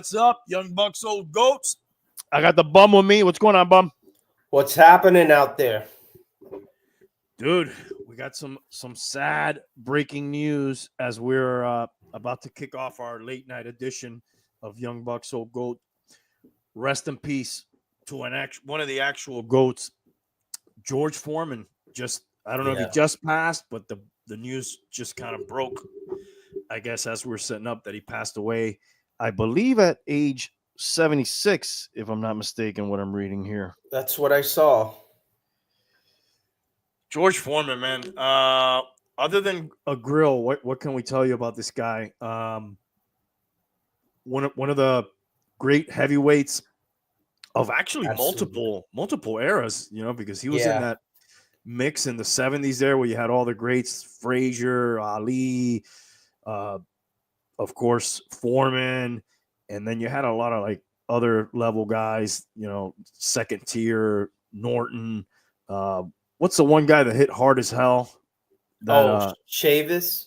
What's up, Young Bucks, old goats? I got the bum with me. What's going on, bum? What's happening out there? Dude, we got some sad breaking news as we're about to kick off our late night edition of Young Bucks, old goat. Rest in peace to one of the actual goats, George Foreman. I don't know if he just passed, but the news just kind of broke, I guess, as we're setting up that he passed away, I believe at age 76, if I'm not mistaken, what I'm reading here. That's what I saw. George Foreman, man. Other than a grill, what can we tell you about this guy? One of the great heavyweights of actually multiple eras, because he was in that mix in the 70s there where you had all the greats, Frazier, Ali, of course, Foreman, and then you had a lot of like other level guys, second tier, Norton. What's the one guy that hit hard as hell? Chavis?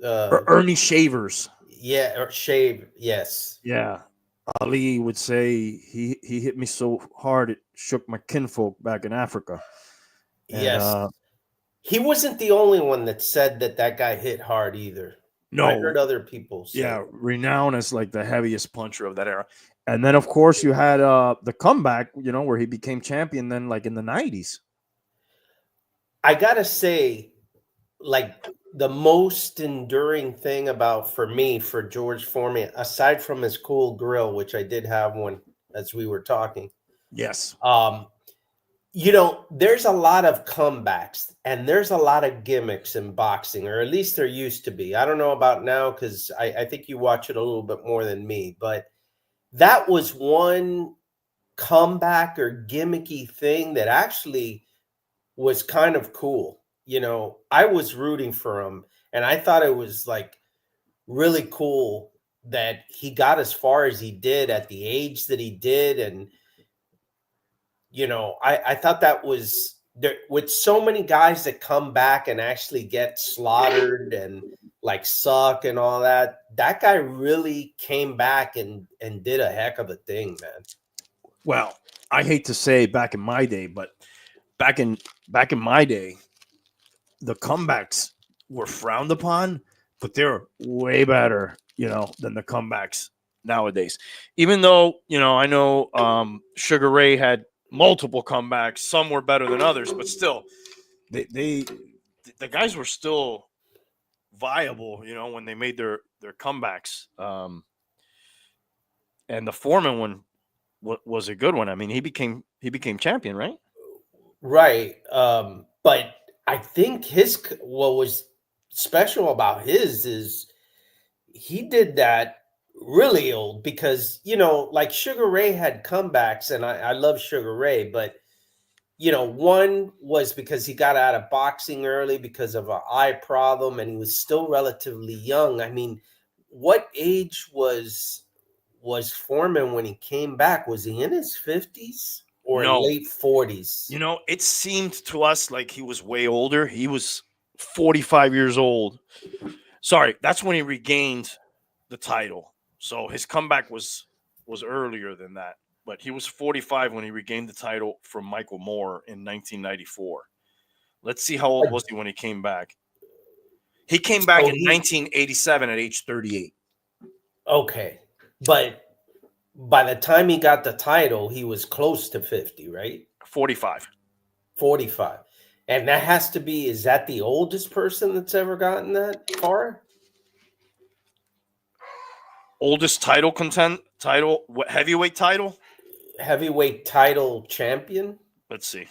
Ernie Shavers. Yeah, or Shave, yes. Yeah. Ali would say he hit me so hard it shook my kinfolk back in Africa. Yes. He wasn't the only one that said that guy hit hard either. No. I heard other people say. Yeah, renowned as like the heaviest puncher of that era. And then, of course, you had the comeback, where he became champion then like in the 90s. I got to say, like, the most enduring thing for George Foreman, aside from his cool grill, which I did have one as we were talking. Yes. There's a lot of comebacks and there's a lot of gimmicks in boxing, or at least there used to be. I don't know about now because I think you watch it a little bit more than me, but that was one comeback or gimmicky thing that actually was kind of cool. I was rooting for him and I thought it was like really cool that he got as far as he did at the age that he did. And I thought that was there with so many guys that come back and actually get slaughtered and like suck and all that. That guy really came back and did a heck of a thing, man. Well, I hate to say back in my day, but back in my day, the comebacks were frowned upon, but they're way better, than the comebacks nowadays. Even though, I know Sugar Ray had multiple comebacks. Some were better than others, but still, the guys were still viable, when they made their comebacks. And the Foreman one was a good one. I mean, he became champion, right? Right. But I think what was special about his is he did that really old because, like Sugar Ray had comebacks and I love Sugar Ray, but, one was because he got out of boxing early because of an eye problem and he was still relatively young. I mean, what age was Foreman when he came back? Was he in his 50s? Or late 40s. It seemed to us like he was way older. He was 45 years old. Sorry, that's when he regained the title. So his comeback was earlier than that. But he was 45 when he regained the title from Michael Moore in 1994. Let's see how old was he when he came back. He came back in 1987 at age 38. Okay. But by the time he got the title, he was close to 50, right? 45. 45. And that has to be, is that the oldest person that's ever gotten that far? Oldest heavyweight title? Heavyweight title champion? Let's see.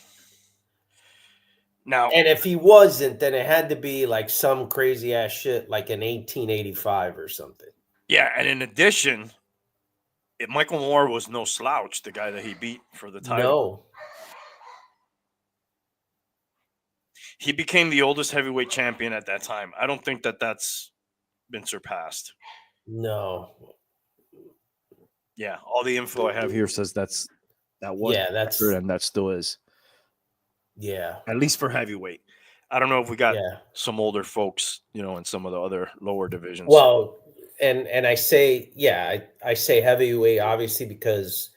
Now, and if he wasn't, then it had to be like some crazy ass shit like in 1885 or something. Yeah, and in addition, Michael Moore was no slouch, the guy that he beat for the title. No. He became the oldest heavyweight champion at that time. I don't think that's been surpassed. No. Yeah, all the info I have here says that was true, and that still is. Yeah. At least for heavyweight. I don't know if we got some older folks, in some of the other lower divisions. Well, and I say, yeah, I say heavyweight obviously because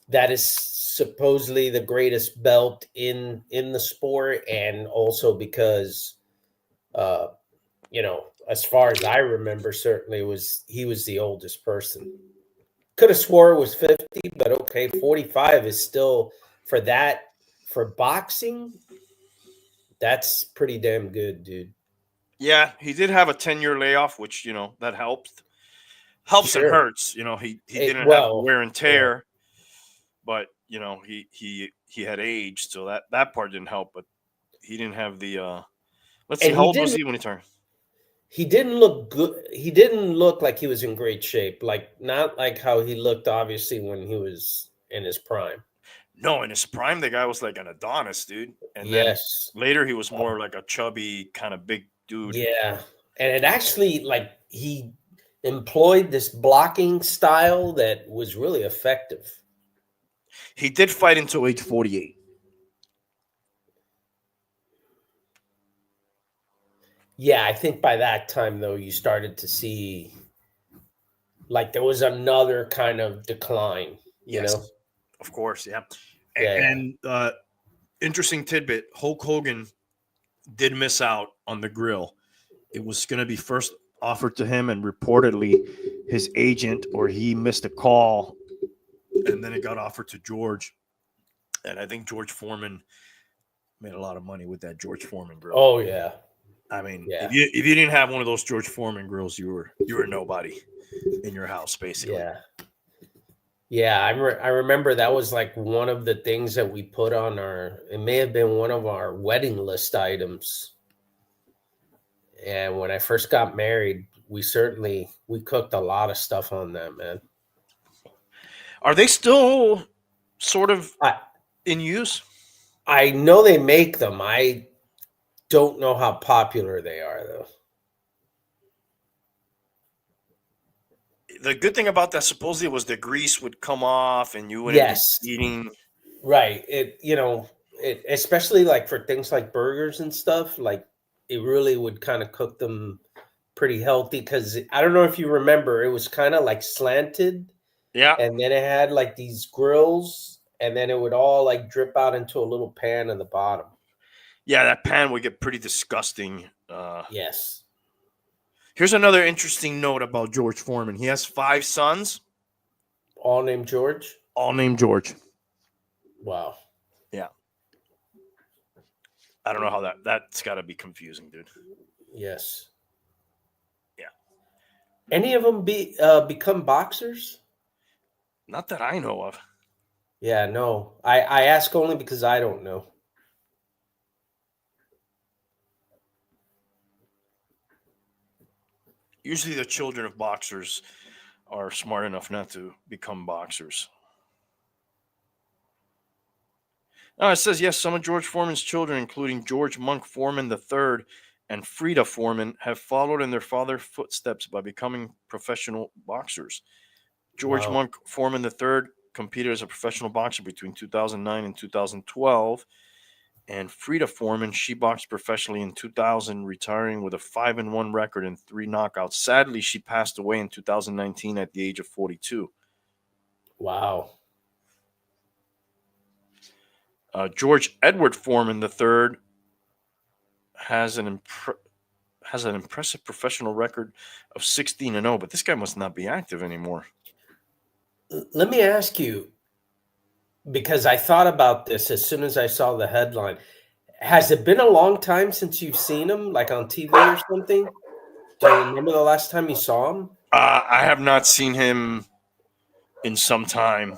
that is supposedly the greatest belt in the sport, and also because uh as far as I remember, certainly he was the oldest person. Could have swore it was 50, but okay, 45 is still for that for boxing, that's pretty damn good, dude. Yeah, he did have a 10-year layoff, which that helps and Sure. hurts. He didn't have the wear and Yeah. tear, but he had aged, so that part didn't help. But he didn't have the. Let's see, And how old was he when he turned? he didn't look good. He didn't look like he was in great shape. Like not like how he looked obviously when he was in his prime. No, in his prime, the guy was like an Adonis, dude. And then Yes. later, he was more like a chubby, kind of big dude. Yeah. And it actually like he employed this blocking style that was really effective. He did fight until age 48. Yeah, I think by that time though you started to see like there was another kind of decline, you Yes, know? of course, yeah. Yeah. And interesting tidbit: Hulk Hogan did miss out on the grill. It was going to be first offered to him, and reportedly, his agent or he missed a call, and then it got offered to George. And I think George Foreman made a lot of money with that George Foreman grill. Oh yeah. I mean, Yeah. if you didn't have one of those George Foreman grills, you were nobody in your house, basically. Yeah. Yeah, I remember that was like one of the things that we put on it may have been one of our wedding list items. And when I first got married, we cooked a lot of stuff on that, man. Are they still sort of I in use? I know they make them. I don't know how popular they are though. The good thing about that supposedly was the grease would come off and you wouldn't be Yes. eating. Right. It especially like for things like burgers and stuff, like it really would kind of cook them pretty healthy because I don't know if you remember, it was kind of like slanted Yeah. and then it had like these grills and then it would all like drip out into a little pan in the bottom. Yeah, that pan would get pretty disgusting. Yes. Here's another interesting note about George Foreman. He has 5 sons, All named George. all named George. Wow. Yeah. I don't know how that's got to be confusing, dude. Yes. Yeah. Any of them become boxers? Not that I know of. Yeah, no. I ask only because I don't know. Usually the children of boxers are smart enough not to become boxers. It says, yes, some of George Foreman's children, including George Monk Foreman III and Frida Foreman, have followed in their father's footsteps by becoming professional boxers. George Wow. Monk Foreman III competed as a professional boxer between 2009 and 2012. And Frida Foreman, she boxed professionally in 2000, retiring with a 5-1 record and 3 knockouts. Sadly, she passed away in 2019 at the age of 42. Wow. George Edward Foreman III has an impressive professional record of 16-0, but this guy must not be active anymore. Let me ask you, because I thought about this as soon as I saw the headline. Has it been a long time since you've seen him, like on TV or something? Do you remember the last time you saw him? I have not seen him in some time.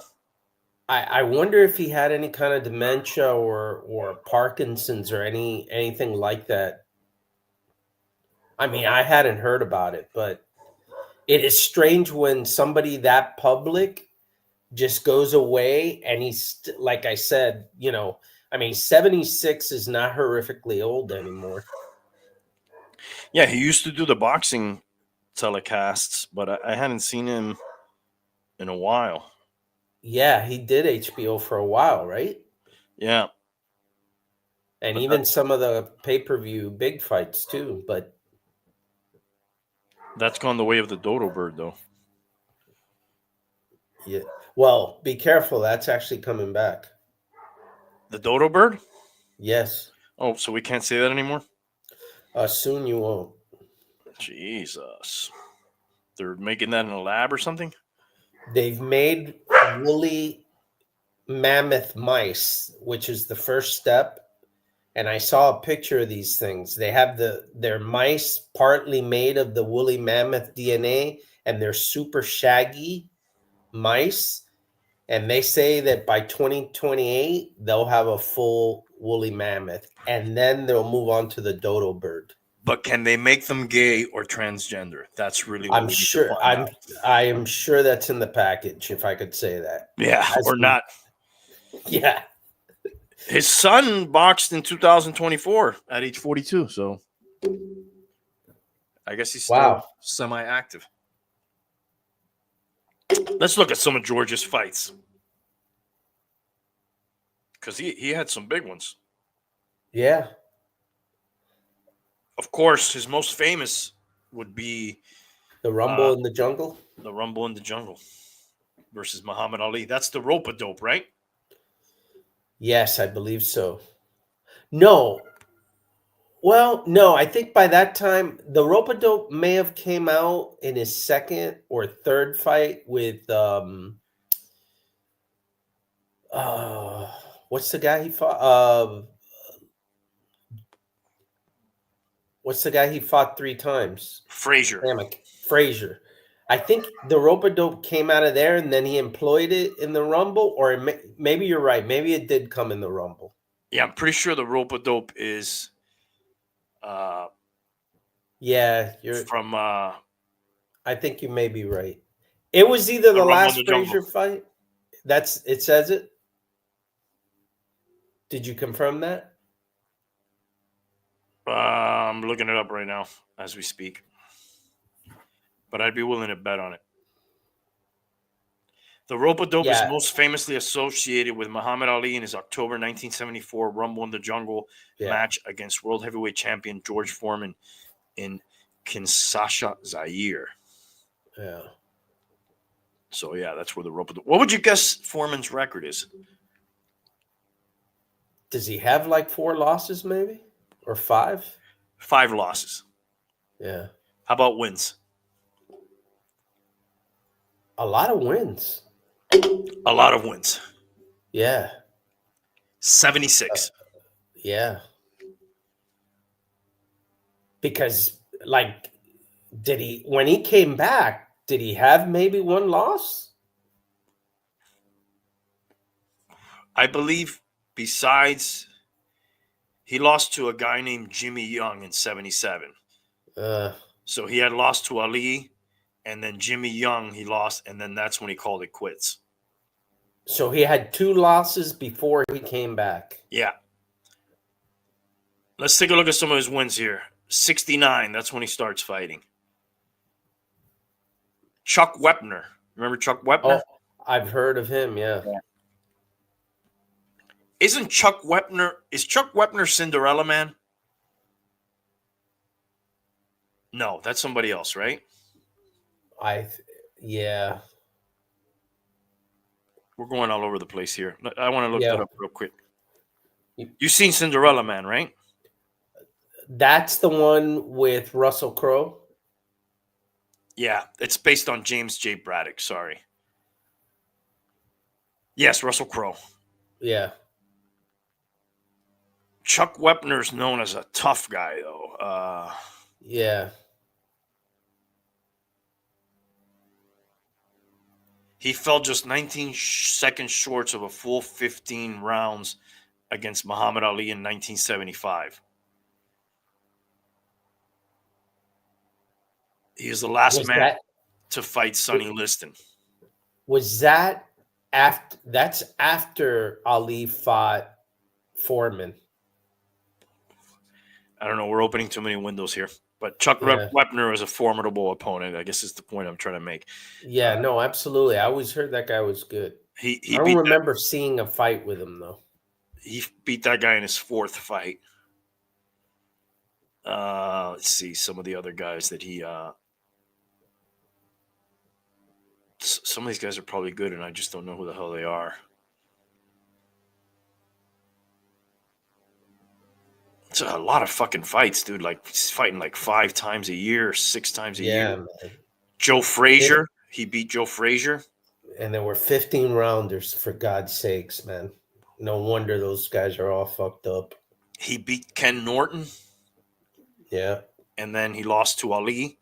I wonder if he had any kind of dementia or Parkinson's or anything like that. I mean, I hadn't heard about it, but it is strange when somebody that public just goes away and like I said, I mean, 76 is not horrifically old anymore. Yeah, he used to do the boxing telecasts, but I hadn't seen him in a while. Yeah, he did HBO for a while, right? Yeah. And But even some of the pay-per-view big fights too, but That's gone the way of the dodo bird, though. Yeah. Well, be careful. That's actually coming back. The dodo bird? Yes. Oh, so we can't say that anymore? Soon you won't. Jesus. They're making that in a lab or something? They've made woolly mammoth mice, which is the first step. And I saw a picture of these things. They have their mice partly made of the woolly mammoth DNA, and they're super shaggy mice. And they say that by 2028 they'll have a full woolly mammoth, and then they'll move on to the dodo bird. But can they make them gay or transgender? That's really what I'm we need to sure find out. I am sure that's in the package, if I could say that. Yeah, or not. Yeah. His son boxed in 2024 at age 42, so I guess he's still semi-active. Let's look at some of George's fights, because he had some big ones. Yeah. Of course, his most famous would be the Rumble in the Jungle. The Rumble in the Jungle versus Muhammad Ali. That's the rope-a-dope, right? Yes, I believe so. No. Well, no, I think by that time the rope-a-dope may have came out in his second or third fight with what's the guy he fought? What's the guy he fought 3 times? Frazier. Frazier. I think the rope-a-dope came out of there, and then he employed it in the Rumble, or maybe you're right. Maybe it did come in the Rumble. Yeah, I'm pretty sure the rope-a-dope is yeah, you're from I think you may be right. It was either the last Frazier fight. It says it. Did you confirm that? I'm looking it up right now as we speak. But I'd be willing to bet on it. The rope-a-dope is most famously associated with Muhammad Ali in his October 1974 Rumble in the Jungle match against world heavyweight champion George Foreman in Kinshasa, Zaire. Yeah. So, yeah, that's where the rope-a-dope... What would you guess Foreman's record is? Does he have like 4 losses maybe? Or 5? 5 losses. Yeah. How about wins? A lot of wins. A lot of wins. Yeah. 76. Yeah. Because, like, when he came back, did he have maybe 1 loss? I believe besides, he lost to a guy named Jimmy Young in 77. So he had lost to Ali, and then Jimmy Young he lost, and then that's when he called it quits. So he had 2 losses before he came back. Yeah. Let's take a look at some of his wins here. 69, that's when he starts fighting. Chuck Wepner. Remember Chuck Wepner? Oh, I've heard of him, yeah. Is Chuck Wepner Cinderella Man? No, that's somebody else, right? Yeah. We're going all over the place here. I want to look that up real quick. You've seen Cinderella Man, right? That's the one with Russell Crowe? Yeah, it's based on James J. Braddock, sorry. Yes, Russell Crowe. Yeah. Chuck Wepner's known as a tough guy, though. Yeah. He fell just 19 seconds short of a full 15 rounds against Muhammad Ali in 1975. He is the last man to fight Sonny Liston. Was that after? That's after Ali fought Foreman. I don't know. We're opening too many windows here. But Chuck Wepner is a formidable opponent, I guess is the point I'm trying to make. Yeah, no, absolutely. I always heard that guy was good. I don't remember seeing a fight with him, though. He beat that guy in his 4th fight. Let's see some of the other guys that he some of these guys are probably good, and I just don't know who the hell they are. It's a lot of fucking fights, dude. Like he's fighting like 5 times a year, 6 times a year. Man. Joe Frazier, he beat Joe Frazier. And there were 15 rounders, for God's sakes, man. No wonder those guys are all fucked up. He beat Ken Norton. Yeah. And then he lost to Ali.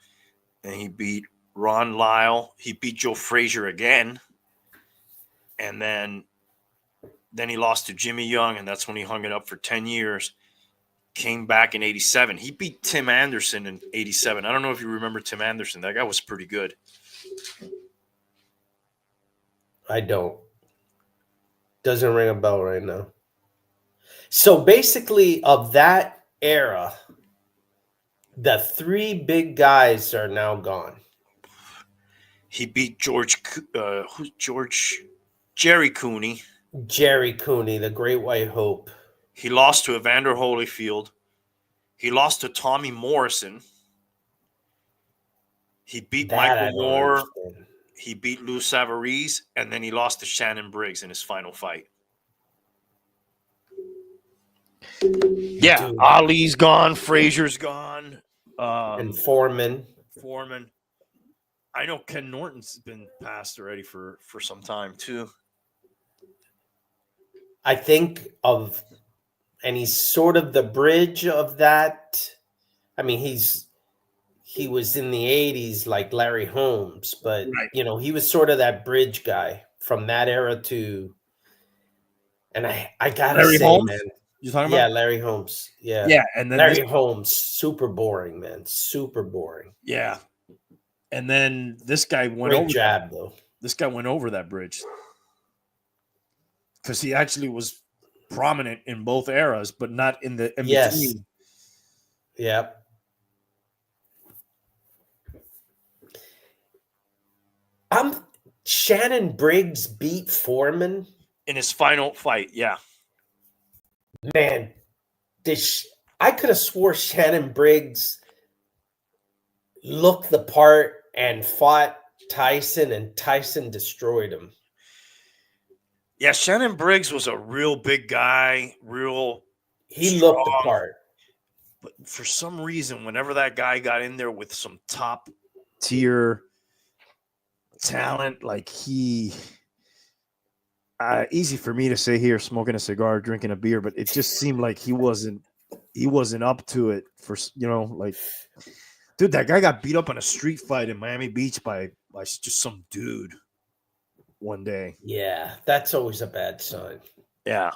And he beat Ron Lyle. He beat Joe Frazier again. And then he lost to Jimmy Young, and that's when he hung it up for 10 years. Came back in 87. He beat Tim Anderson in 87. I don't know if you remember Tim Anderson. That guy was pretty good. I don't. Doesn't ring a bell right now. So basically, of that era, the 3 big guys are now gone. He beat Jerry Cooney. Jerry Cooney, the Great White Hope. He lost to Evander Holyfield. He lost to Tommy Morrison. He beat Michael Moore. He beat Lou Savarese, and then he lost to Shannon Briggs in his final fight. Yeah, dude. Ali's gone. Frazier's gone. And Foreman. I know Ken Norton's been passed already for some time, too. I think of, and he's sort of the bridge of that. I mean, he was in the 80s like Larry Holmes, but, right. You know, he was sort of that bridge guy from that era to, and I gotta Larry say, Holmes? man. You talking about? Yeah, Larry Holmes. Yeah. Yeah. And then Larry Holmes, super boring, man. Super boring. Yeah. And then this guy went Great over jab, though. This guy went over that bridge. Because he actually was prominent in both eras, but not in the in between. Yep. Shannon Briggs beat Foreman in his final fight. Yeah, man, I could have swore Shannon Briggs looked the part and fought Tyson, and Tyson destroyed him. Yeah, Shannon Briggs was a real big guy, He looked the part. But for some reason, whenever that guy got in there with some top tier talent, like easy for me to say here, smoking a cigar, drinking a beer, but it just seemed like he wasn't up to it for, like, dude, that guy got beat up in a street fight in Miami Beach by just some dude one day. Yeah, that's always a bad sign. Yeah.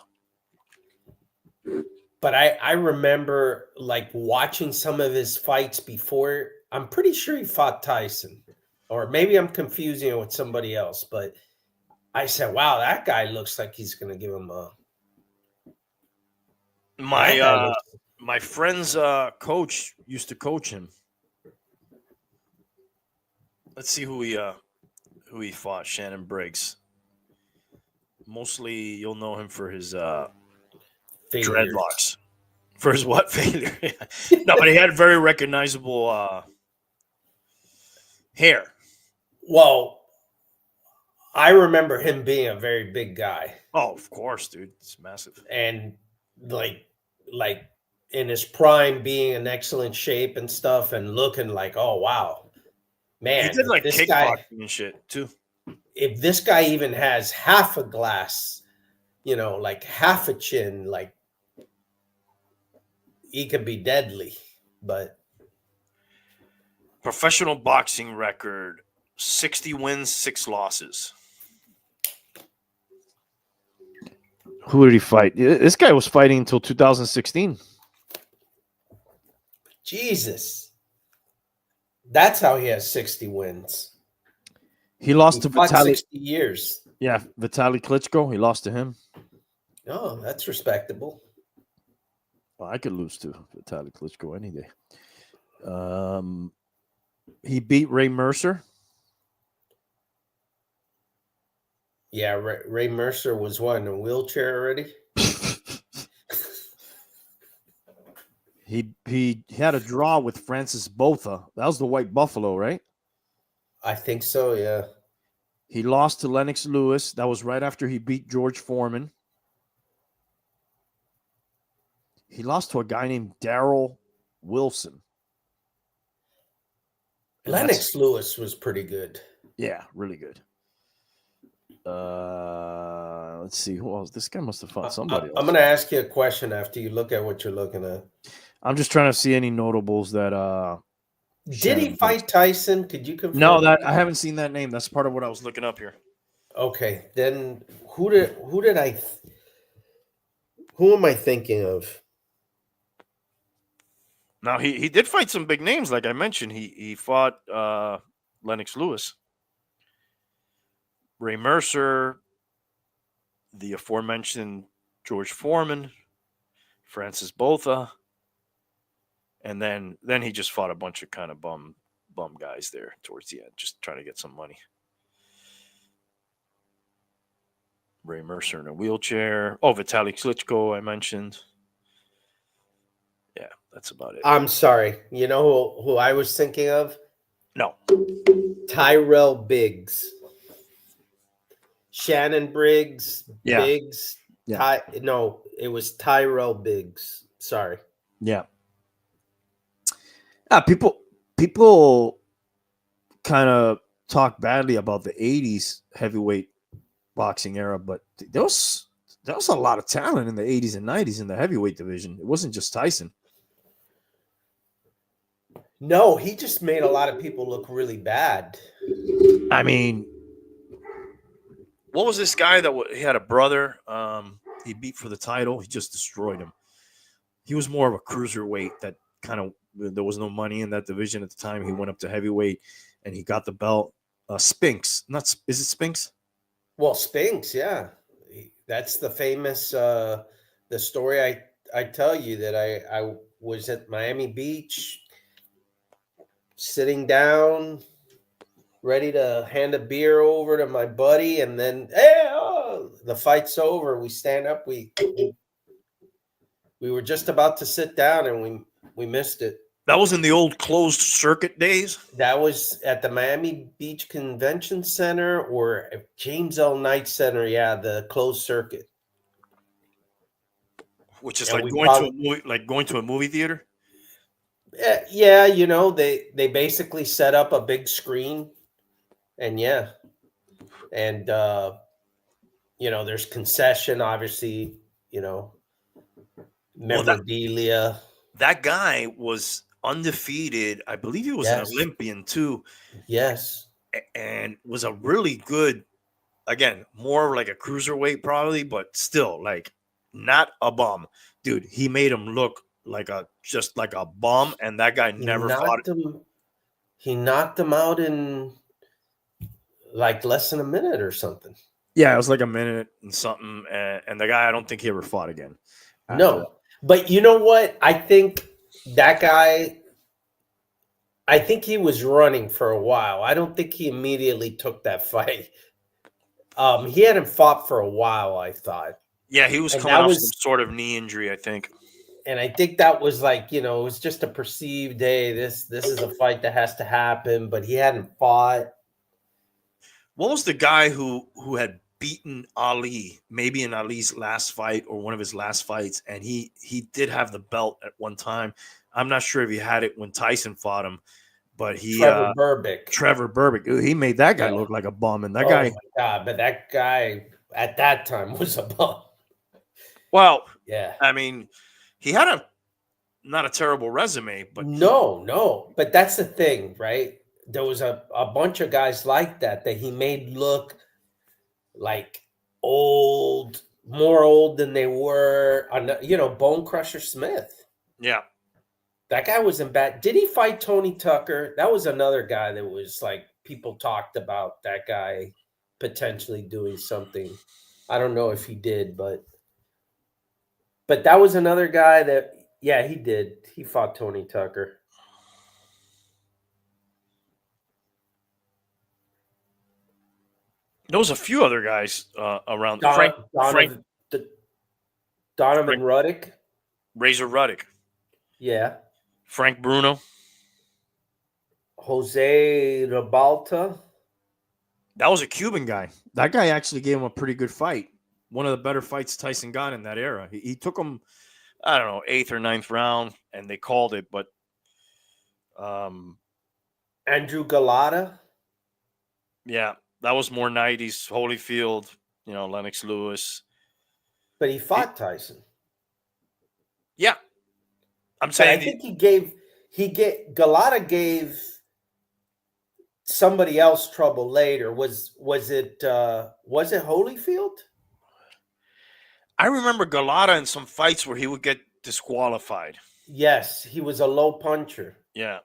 But I remember like watching some of his fights before. I'm pretty sure he fought Tyson, or maybe I'm confusing it with somebody else. But I said, wow, that guy looks like he's going to give him a. My friend's coach used to coach him. Let's see who he fought. Shannon Briggs. Mostly, you'll know him for his dreadlocks. For his what? Failure. No, but he had very recognizable hair. Well, I remember him being a very big guy. Oh, of course, dude. It's massive. And like in his prime, being in excellent shape and stuff, and looking like, oh wow, man. He did like kickboxing and shit too. If this guy even has half a glass, like half a chin, like he could be deadly. But professional boxing record, 60 wins, 6 losses. Who did he fight? This guy was fighting until 2016. Jesus. That's how he has 60 wins. He lost to Vitaly. 60 years. Yeah, Vitaly Klitschko. He lost to him. Oh, that's respectable. Well, I could lose to Vitaly Klitschko any day. He beat Ray Mercer. Yeah, Ray Mercer was in a wheelchair already? He had a draw with Francis Botha. That was the White Buffalo, right? I think so, yeah. He lost to Lennox Lewis. That was right after he beat George Foreman. He lost to a guy named Darrell Wilson. Lennox Lewis was pretty good. Yeah, really good. Let's see who else. This guy must have fought somebody else. I'm going to ask you a question after you look at what you're looking at. I'm just trying to see any notables that. Did he fight Tyson? Could you confirm? No, that I haven't seen that name. That's part of what I was looking up here. Okay, then who am I thinking of? Now he did fight some big names, like I mentioned. He fought Lennox Lewis, Ray Mercer, the aforementioned George Foreman, Francis Botha, and then he just fought a bunch of kind of bum guys there towards the end, just trying to get some money. Ray Mercer in a wheelchair. Oh, Vitaly Klitschko, I mentioned. Yeah, that's about it. I'm sorry. You know who I was thinking of? No. Tyrell Biggs. Shannon Briggs. Yeah. Biggs. Yeah. No, it was Tyrell Biggs. Sorry. Yeah. People kind of talk badly about the 80s heavyweight boxing era, but there was a lot of talent in the 80s and 90s in the heavyweight division. It wasn't just Tyson. No, he just made a lot of people look really bad. I mean, what was this guy that he had a brother he beat for the title? He just destroyed him. He was more of a cruiserweight that kind of, there was no money in that division at the time. He went up to heavyweight and he got the belt. Spinks. Is it Spinks? Well, Spinks, yeah. That's the famous the story I tell you that I was at Miami Beach sitting down, ready to hand a beer over to my buddy, and then the fight's over. We stand up. We were just about to sit down, and we missed it. That was in the old closed circuit days? That was at the Miami Beach Convention Center or James L. Knight Center. Yeah, the closed circuit. Which is like going to a movie theater? Yeah, you know, they basically set up a big screen, and and you know, there's concession, obviously, you know, memorabilia. That guy was undefeated. I believe he was an Olympian too. Yes. And was a really good, again, more like a cruiserweight probably, but still like not a bum. Dude, he made him look just like a bum, and that guy never fought him. He knocked him out in like less than a minute or something. Yeah, it was like a minute and something, and the guy, I don't think he ever fought again. No, but you know what? I think that guy, I think he was running for a while. I don't think he immediately took that fight. He hadn't fought for a while, I thought. Yeah, he was coming off some sort of knee injury, I think. And I think that was like, you know, it was just a perceived, hey, this is a fight that has to happen, but he hadn't fought. What was the guy who had beaten Ali, maybe in Ali's last fight or one of his last fights, and he did have the belt at one time. I'm not sure if he had it when Tyson fought him, but Trevor Berbick. He made that guy look like a bum, and that guy. My God, but that guy at that time was a bum. Well, yeah. I mean, he had not a terrible resume, but no. But that's the thing, right? There was a bunch of guys like that he made look like old, more old than they were. You know, Bone Crusher Smith. Yeah. That guy wasn't bad. Did he fight Tony Tucker? That was another guy that was like, people talked about that guy potentially doing something. I don't know if he did, but that was another guy that, yeah, he did. He fought Tony Tucker. There was a few other guys around. Donovan Ruddock. Razor Ruddock. Yeah. Frank Bruno. Jose Ribalta. That was a Cuban guy. That guy actually gave him a pretty good fight. One of the better fights Tyson got in that era. He took him, I don't know, 8th or 9th round, and they called it. But Andrew Galata. yeah, that was more 90s. Holyfield, Lennox Lewis. But he fought Tyson. Yeah. I'm But saying I think Galata gave somebody else trouble later. Was it Holyfield? I remember Galata in some fights where he would get disqualified. Yes, he was a low puncher. Yeah.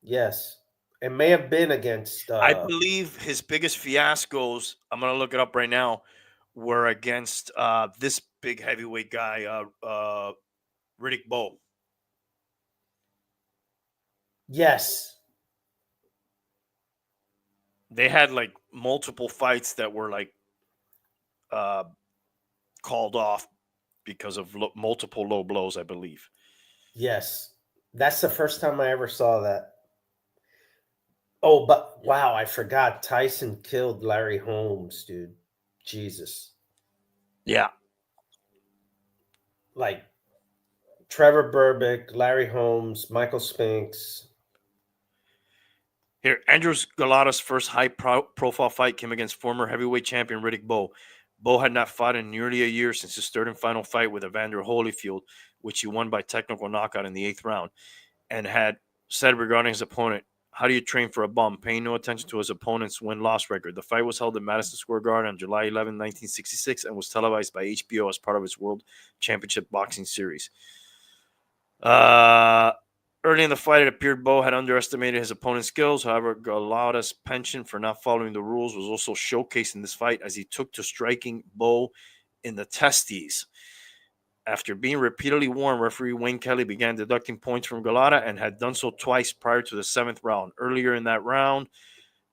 Yes. It may have been against I believe his biggest fiascos, I'm going to look it up right now, were against this big heavyweight guy, Riddick Bowe. Yes. They had like multiple fights that were like called off because of multiple low blows, I believe. Yes. That's the first time I ever saw that. Oh, but wow, I forgot Tyson killed Larry Holmes, dude. Jesus. Yeah. Like Trevor Burbick, Larry Holmes, Michael Spinks. Here, Andrew Galata's first high-profile fight came against former heavyweight champion Riddick Bowe. Bowe had not fought in nearly a year since his third and final fight with Evander Holyfield, which he won by technical knockout in the 8th round, and had said regarding his opponent, "How do you train for a bum?" Paying no attention to his opponent's win-loss record. The fight was held in Madison Square Garden on July 11, 1966, and was televised by HBO as part of its World Championship Boxing Series. Early in the fight, it appeared Bowe had underestimated his opponent's skills. However, Galata's penchant for not following the rules was also showcased in this fight as he took to striking Bowe in the testes. After being repeatedly warned, referee Wayne Kelly began deducting points from Galata and had done so twice prior to the 7th round. Earlier in that round,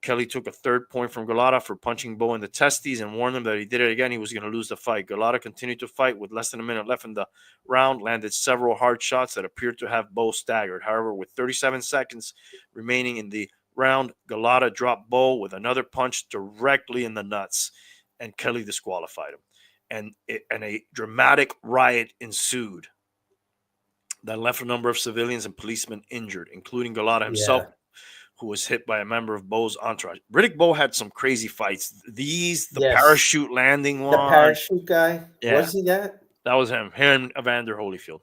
Kelly took a 3rd point from Galata for punching Bowe in the testes and warned him that if he did it again, he was going to lose the fight. Galata continued to fight with less than a minute left in the round, landed several hard shots that appeared to have Bowe staggered. However, with 37 seconds remaining in the round, Galata dropped Bowe with another punch directly in the nuts, and Kelly disqualified him. And a dramatic riot ensued that left a number of civilians and policemen injured, including Galata himself, who was hit by a member of Bowe's entourage. Riddick Bowe had some crazy fights. The parachute landing one. The parachute guy? Yeah. Was he that? That was him. Him, Evander Holyfield.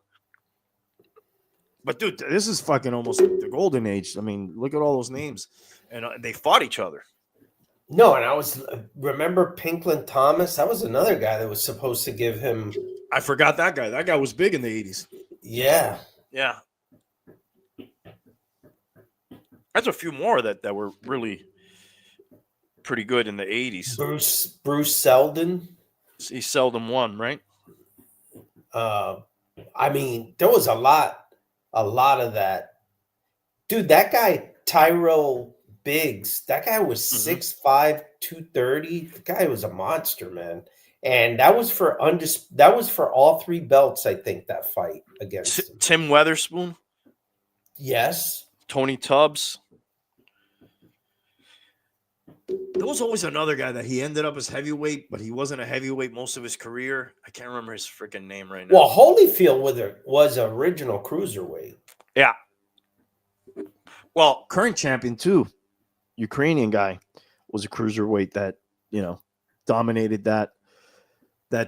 But, dude, this is fucking almost the golden age. I mean, look at all those names. And they fought each other. No, and remember Pinklin Thomas? That was another guy that was supposed to give him. I forgot that guy. That guy was big in the 80s. Yeah. Yeah. There's a few more that were really pretty good in the 80s. Bruce Seldon. He seldom won, right? I mean, there was a lot of that. Dude, that guy, Tyrell Biggs, that guy was 6'5", 230. The guy was a monster, man. And that was for all 3 belts, I think, that fight against him. Tim Weatherspoon? Yes. Tony Tubbs? There was always another guy that he ended up as heavyweight, but he wasn't a heavyweight most of his career. I can't remember his freaking name right now. Well, Holyfield was original cruiserweight. Yeah. Well, current champion too, Ukrainian guy, was a cruiserweight that, dominated that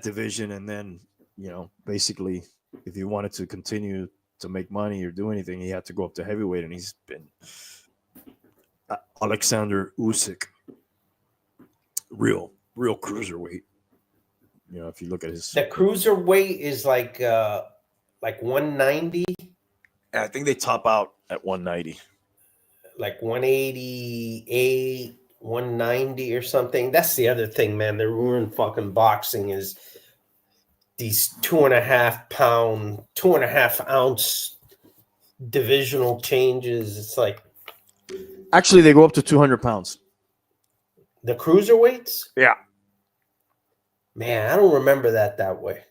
division. And then, basically, if he wanted to continue to make money or do anything, he had to go up to heavyweight. And he's been Alexander Usyk. Real cruiserweight. If you look at his, the cruiserweight is like 190. I think they top out at 190, like 188, 190 or something. That's the other thing, man. The ruin fucking boxing is these 2.5 ounce divisional changes. It's like, actually, they go up to 200 pounds. The cruiserweights? Yeah. Man, I don't remember that way.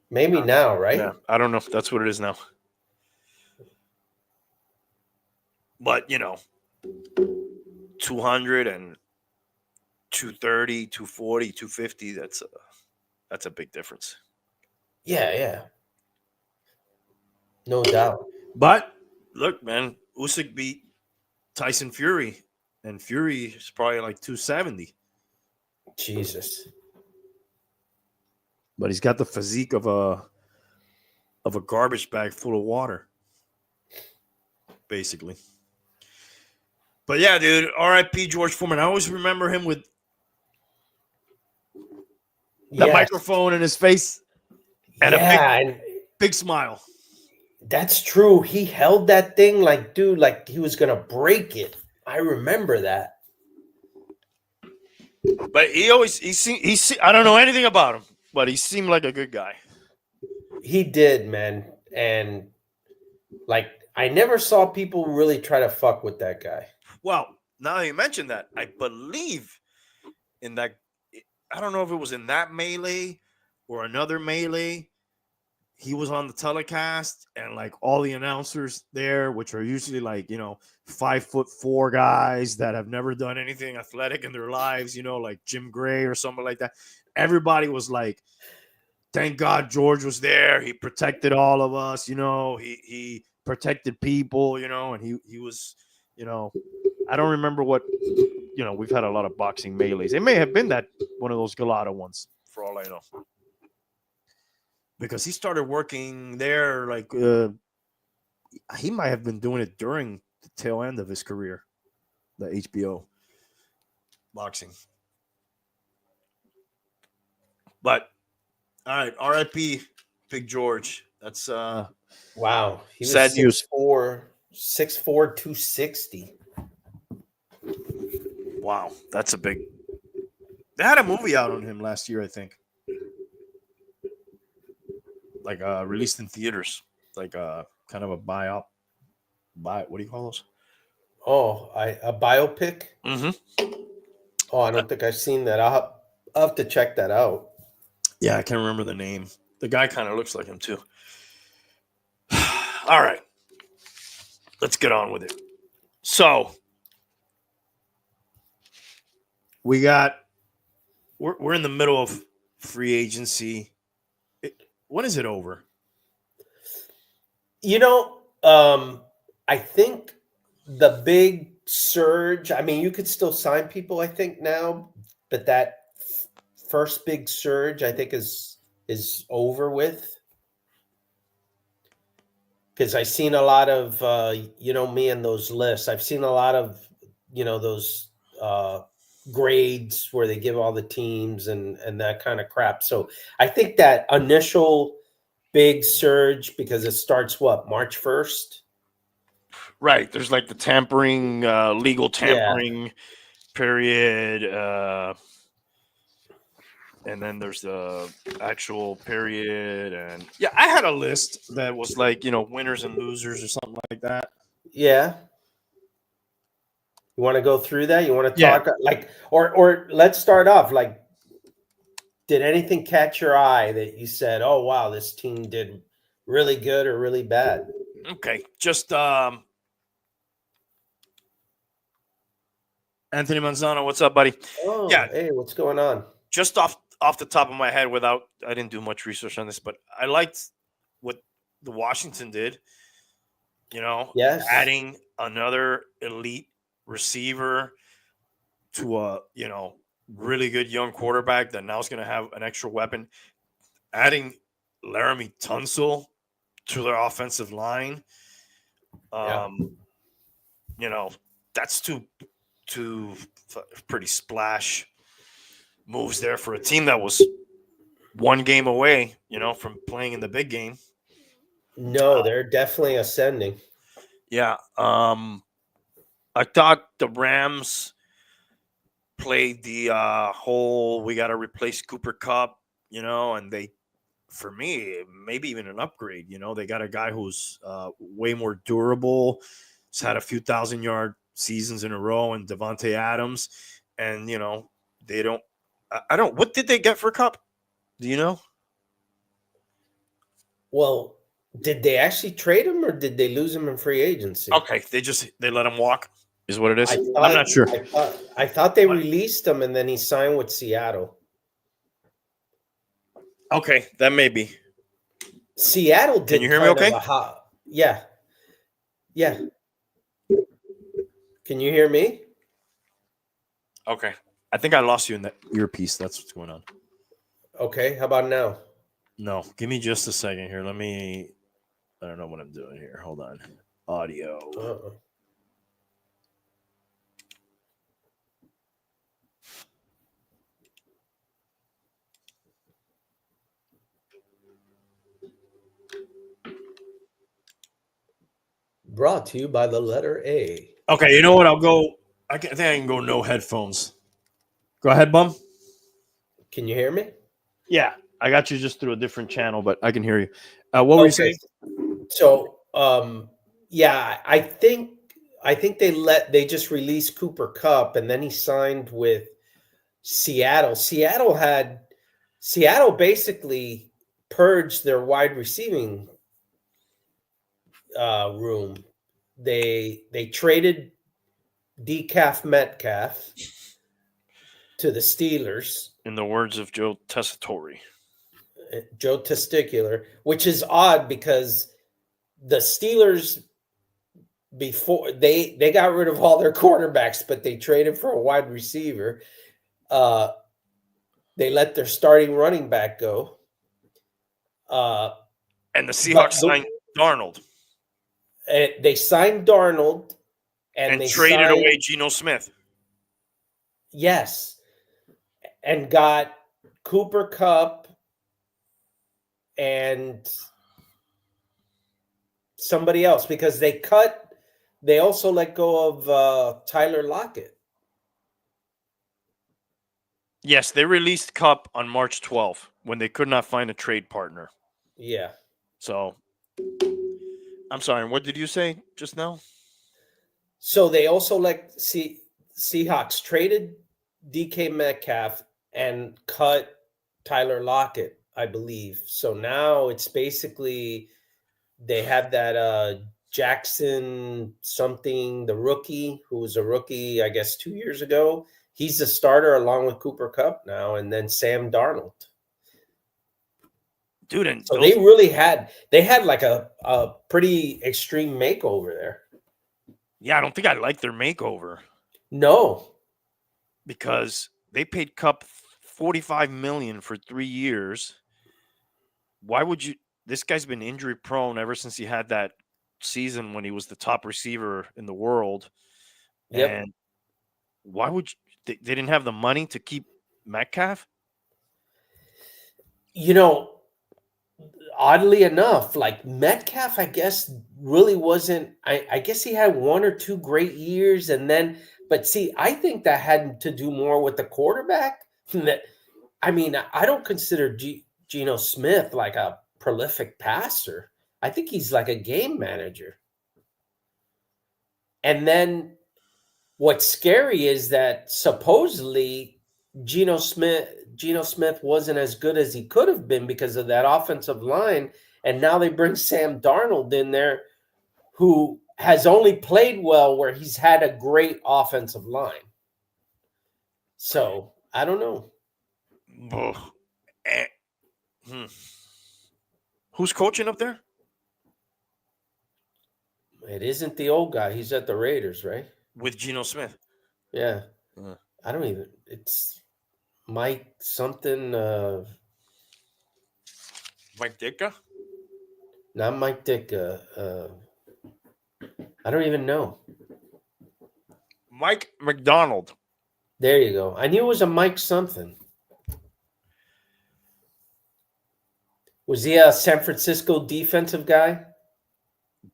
Maybe now, right? Yeah, I don't know if that's what it is now. But, 200 and 230, 240, 250. That's a big difference. Yeah. No doubt. But look, man, Usyk beat Tyson Fury, and Fury is probably like 270. Jesus. But he's got the physique of a garbage bag full of water, basically. But yeah, dude, R.I.P. George Foreman. I always remember him with the Yes. microphone in his face and a And big smile. that's true. He held that thing like, dude, like he was gonna break it. I remember that. But I don't know anything about him, but he seemed like a good guy. He did, man. And like I never saw people really try to fuck with that guy. Well, now that you mention that, I believe in that. I don't know if it was in that melee or another melee. He was on the telecast, and like all the announcers there, which are usually like 5'4" guys that have never done anything athletic in their lives, like Jim Gray or something like that. Everybody was like, "Thank God George was there. He protected all of us. He protected people. And he was, I don't remember what, we've had a lot of boxing melees. It may have been that one of those Galata ones, for all I know." Because he started working there, like he might have been doing it during the tail end of his career, the HBO boxing. But all right, R.I.P. Big George. That's wow. He was sad news. 6'4", 260. Wow, that's a big. They had a movie out on him last year, I think. Like released in theaters, like kind of a what do you call those? Oh, a biopic? Mm-hmm. Oh, I don't think I've seen that. I'll have to check that out. Yeah, I can't remember the name. The guy kind of looks like him too. All right, let's get on with it. So we're in the middle of free agency. When is it over? I think the big surge, I mean, you could still sign people, I think, now, but that first big surge, I think, is over with. Because I've seen a lot of, me and those lists. I've seen a lot of, those grades where they give all the teams and that kind of crap. So I think that initial big surge, because it starts March 1st? Right. There's like the tampering, legal tampering period. And then there's the actual period. And yeah, I had a list that was like, winners and losers or something like that. Yeah. You want to go through that? You want to talk or let's start off like, did anything catch your eye that you said, "Oh wow, this team did really good or really bad"? Okay, just Anthony Manzano, what's up, buddy? Oh, yeah, hey, what's going on? Just off the top of my head, I didn't do much research on this, but I liked what the Washington did. Yes. Adding another elite receiver to a really good young quarterback that now is going to have an extra weapon. Adding Laramie Tunsil to their offensive line. That's two pretty splash moves there for a team that was one game away, from playing in the big game. No, they're definitely ascending. Yeah. I thought the Rams played the whole we got to replace Cooper Kupp, and they, for me, maybe even an upgrade. They got a guy who's way more durable. He's had a few 1,000-yard seasons in a row, and Devontae Adams. And, they don't – I don't – what did they get for Kupp? Do you know? Well, did they actually trade him or did they lose him in free agency? Okay, they let him walk. is what it is. I I'm thought not sure. I thought they What? released him and then he signed with Seattle. Okay, that may be. Seattle Can you did hear me kind of okay? a hot. Yeah. Yeah. Can you hear me? Okay. I think I lost you in that earpiece. That's what's going on. Okay. How about now? No, give me just a second here. I don't know what I'm doing here. Hold on. Audio. Uh-uh. Brought to you by the letter A. Okay, you know what? I think I can go no headphones. Go ahead, bum. Can you hear me? Yeah, I got you just through a different channel, but I can hear you. What were you saying? So, yeah, I think they just released Cooper Cup and then he signed with Seattle. Seattle basically purged their wide receiving room. They traded Decaf Metcalf to the Steelers. In the words of Joe Tessitore. Joe Testicular, which is odd because the Steelers before they got rid of all their quarterbacks, but they traded for a wide receiver. They let their starting running back go. And the Seahawks signed Darnold. They signed Darnold And they traded signed, away Geno Smith. yes, and got Cooper Cup and somebody else because they also let go of Tyler Lockett. Yes, they released Cup on March 12th when they could not find a trade partner. Yeah. So, I'm sorry, what did you say just now? So they also Seahawks traded DK Metcalf and cut Tyler Lockett, I believe. So now it's basically they have that Jackson something, the rookie, who was a rookie, I guess, 2 years ago. He's the starter along with Cooper Cup now, and then Sam Darnold. Dude, and so they had like a pretty extreme makeover there. Yeah, I don't think I like their makeover. No. Because they paid Cup $45 million for 3 years. Why would you? This guy's been injury prone ever since he had that season when he was the top receiver in the world. Yep. And why would you, they didn't have the money to keep Metcalf? Oddly enough, like Metcalf, I guess really wasn't. I guess he had 1 or 2 great years, and then. But see, I think that had to do more with the quarterback. I mean, I don't consider Geno Smith like a prolific passer. I think he's like a game manager. And then what's scary is that supposedly Geno Smith wasn't as good as he could have been because of that offensive line. And now they bring Sam Darnold in there, who has only played well where he's had a great offensive line. So I don't know. Who's coaching up there? It isn't the old guy. He's at the Raiders, right? With Geno Smith. Yeah. I don't even. It's Mike something. Mike Ditka? Not Mike Ditka. I don't even know. Mike McDonald. There you go. I knew it was a Mike something. Was he a San Francisco defensive guy?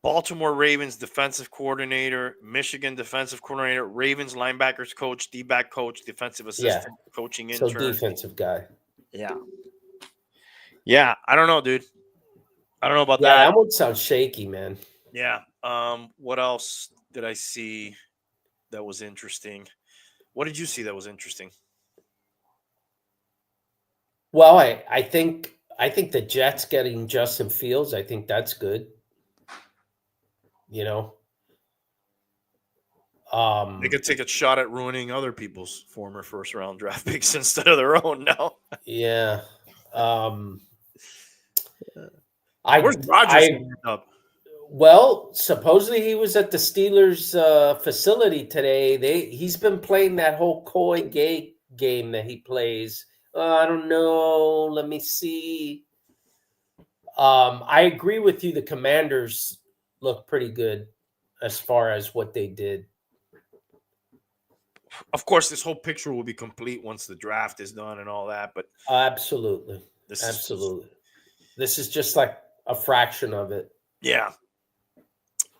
Baltimore Ravens defensive coordinator, Michigan defensive coordinator, Ravens linebackers coach, D-back coach, defensive assistant, coaching intern. So defensive guy. Yeah. Yeah, I don't know, dude. I don't know about that. Yeah, that would sound shaky, man. Yeah. What else did I see that was interesting? What did you see that was interesting? Well, I think the Jets getting Justin Fields, I think that's good. They could take a shot at ruining other people's former first round draft picks instead of their own now. Yeah. I Where's Rodgers I gonna end up? Well, supposedly he was at the Steelers facility today. He's been playing that whole coy gay game that he plays. I don't know. Let me see. I agree with you. The Commanders look pretty good as far as what they did. Of course, this whole picture will be complete once the draft is done and all that. But Absolutely, this absolutely. This is just like a fraction of it. yeah.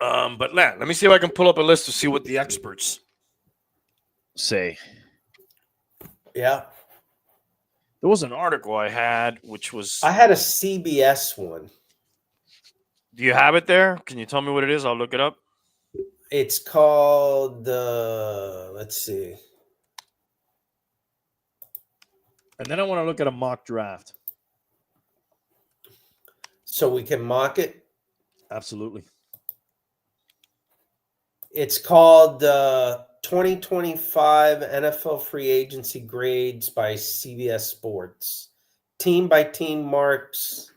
But let me see if I can pull up a list to see what the experts say. Yeah, There was an article I had, which was. I had a CBS one. Do you have it there? Can you tell me what it is? I'll look it up. It's called let's see. And then I want to look at a mock draft. So we can mock it. Absolutely. It's called 2025 NFL Free Agency Grades by CBS Sports. Team by team marks.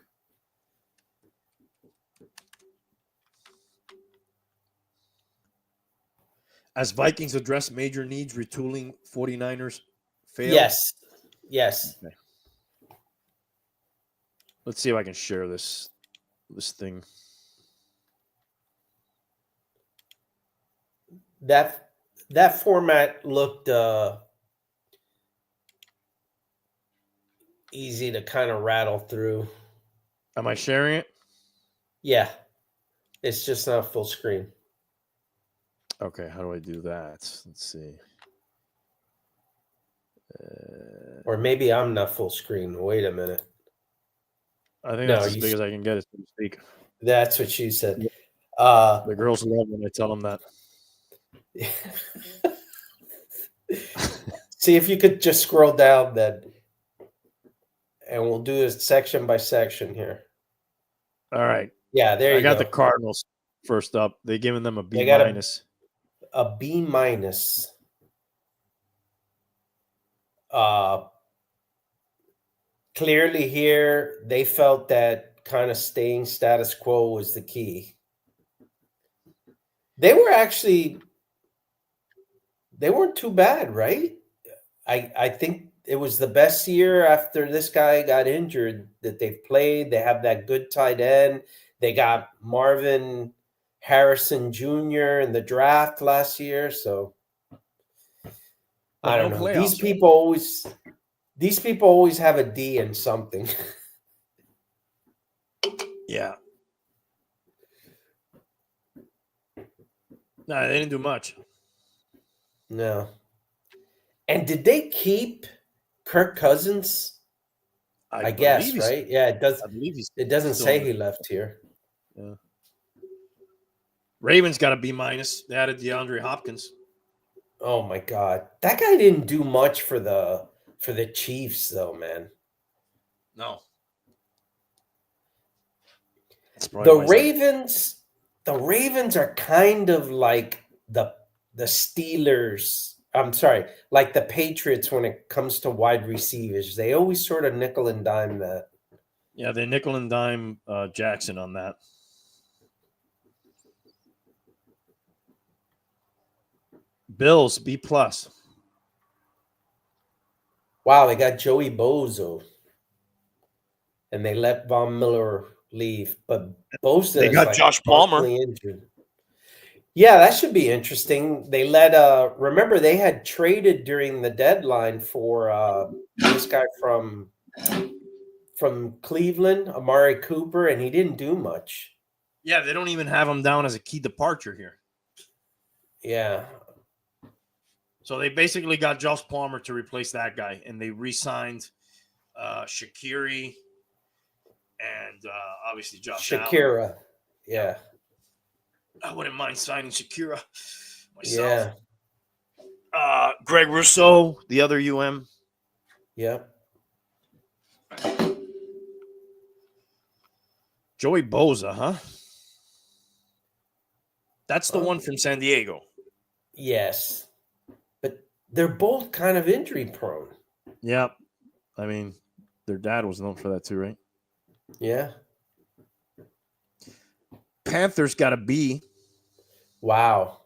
As Vikings address major needs, retooling 49ers failed. Yes. Okay. Let's see if I can share this thing. That format looked easy to kind of rattle through. Am I sharing it? Yeah. It's just not full screen. Okay, how do I do that? Let's see. Or maybe I'm not full screen. Wait a minute. I think that's as big as I can get it, so to speak. That's what you said. The girls love when I tell them that. See if you could just scroll down then. And we'll do this section by section here. All right. Yeah, there you go. I got the Cardinals first up. They're giving them a B minus. A B minus. Clearly here, they felt that kind of staying status quo was the key. They weren't too bad, right? I think it was the best year after this guy got injured that they've played. They have that good tight end. They got Marvin Harrison Jr. in the draft last year. So I don't know. These people always have a D in something. Yeah. No, they didn't do much. No. And did they keep Kirk Cousins? I guess, right? Yeah, it does. It doesn't say he left here. Yeah. Ravens got a B minus. They added DeAndre Hopkins. Oh my God, that guy didn't do much for the Chiefs, though, man. No. The Ravens are kind of like the Steelers. I'm sorry, like the Patriots when it comes to wide receivers. They always sort of nickel and dime that. Yeah, they nickel and dime Jackson on that. Bills B plus. Wow, they got Joey Bozo, and they let Von Miller leave, but Bosa they got Josh Palmer injured. Yeah, that should be interesting. They let remember they had traded during the deadline for this guy from Cleveland, Amari Cooper, and he didn't do much. Yeah, they don't even have him down as a key departure here. Yeah. So they basically got Josh Palmer to replace that guy, and they re-signed Shaqiri and obviously Josh Shakira. Allen. Yeah. I wouldn't mind signing Shakira myself. Yeah. Greg Rousseau, the other UM. Yeah. Joey Bosa, huh? That's the one from San Diego. Yes. But they're both kind of injury prone. Yeah. I mean, their dad was known for that too, right? Yeah. Panthers got a B. Wow.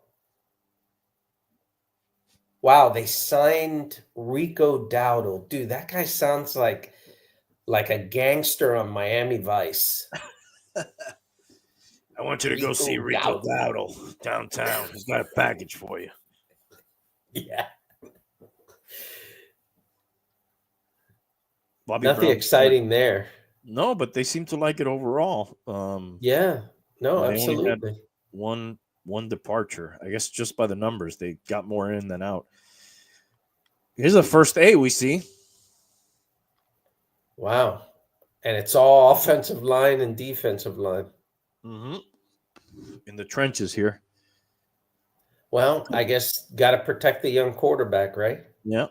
Wow, they signed Rico Dowdle. Dude, that guy sounds like a gangster on Miami Vice. I want you to go see Rico Rico Dowdle. Dowdle downtown. He's got a package for you. Yeah. Bobby Nothing Brown. exciting there. No, but they seem to like it overall. Yeah. No, They only had absolutely. one departure. I guess just by the numbers, they got more in than out. Here's the first A we see. Wow. And it's all offensive line and defensive line. Mm-hmm. In the trenches here. Well, I guess got to protect the young quarterback, right? Yeah.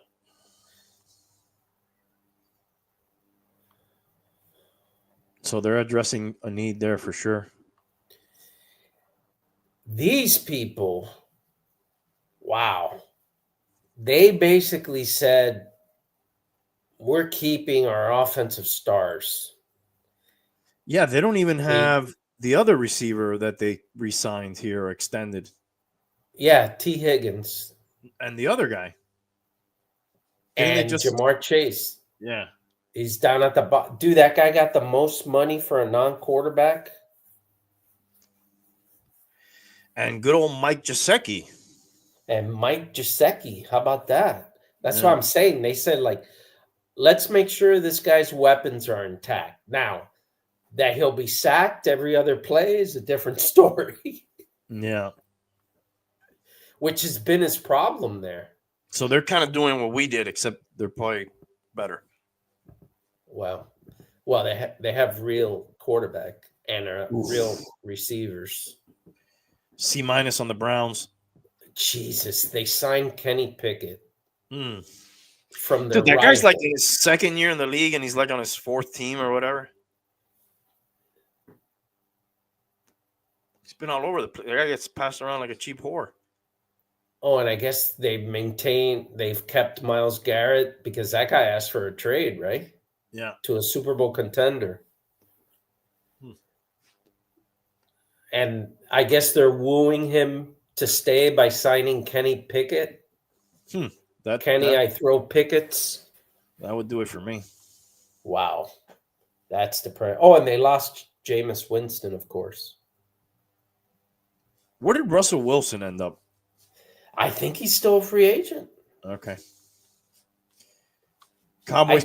So they're addressing a need there for sure. These people, wow. They basically said, we're keeping our offensive stars. Yeah, they don't even have the other receiver that they re-signed here or extended. Yeah, T. Higgins. And the other guy. And Jamar Chase. Yeah. He's down at the bottom. Dude, that guy got the most money for a non-quarterback. And good old Mike Gesicki. And Mike Gesicki. How about that? That's what I'm saying. They said, like, let's make sure this guy's weapons are intact. Now, that he'll be sacked every other play is a different story. Yeah. Which has been his problem there. So they're kind of doing what we did, except they're probably better. Well, they have real quarterback and real receivers. C- on the Browns. Jesus, they signed Kenny Pickett from Dude, that guy's like in his second year in the league, and he's like on his fourth team or whatever. He's been all over the place. That guy gets passed around like a cheap whore. Oh, and I guess they've kept Myles Garrett because that guy asked for a trade, right? Yeah. To a Super Bowl contender. And I guess they're wooing him to stay by signing Kenny Pickett. I throw Pickett's. That would do it for me. Wow. That's depressing. Oh, and they lost Jameis Winston, of course. Where did Russell Wilson end up? I think he's still a free agent. Okay. Cowboys.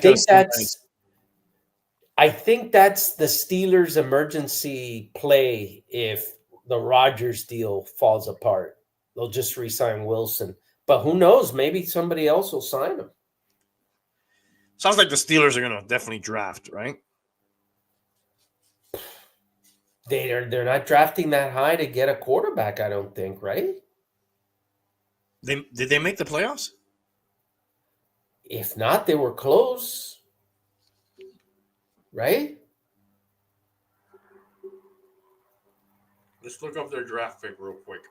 I think that's the Steelers' emergency play if the Rodgers deal falls apart. They'll just re-sign Wilson. But who knows? Maybe somebody else will sign him. Sounds like the Steelers are going to definitely draft, right? They're not drafting that high to get a quarterback, I don't think, right? Did they make the playoffs? If not, they were close. Right? Let's look up their draft pick real quick.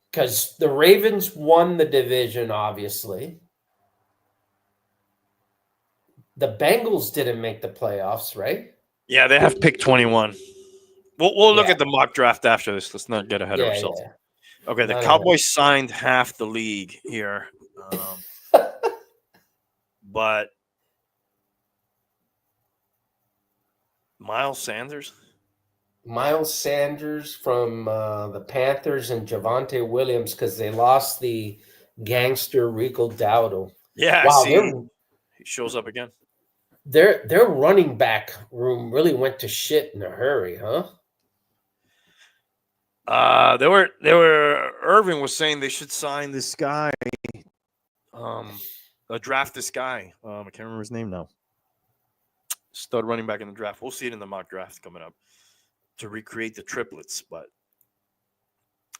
Because the Ravens won the division, obviously. The Bengals didn't make the playoffs, right? Yeah, they have pick 21. We'll look at the mock draft after this. Let's not get ahead of ourselves. Yeah. Okay, the Cowboys signed half the league here. But Miles Sanders from the Panthers and Javonte Williams because they lost the gangster Rico Dowdle. Yeah, wow, he shows up again. Their running back room really went to shit in a hurry, huh? They were. Irving was saying they should sign this guy, draft this guy. I can't remember his name now. Stud running back in the draft. We'll see it in the mock draft coming up to recreate the triplets, but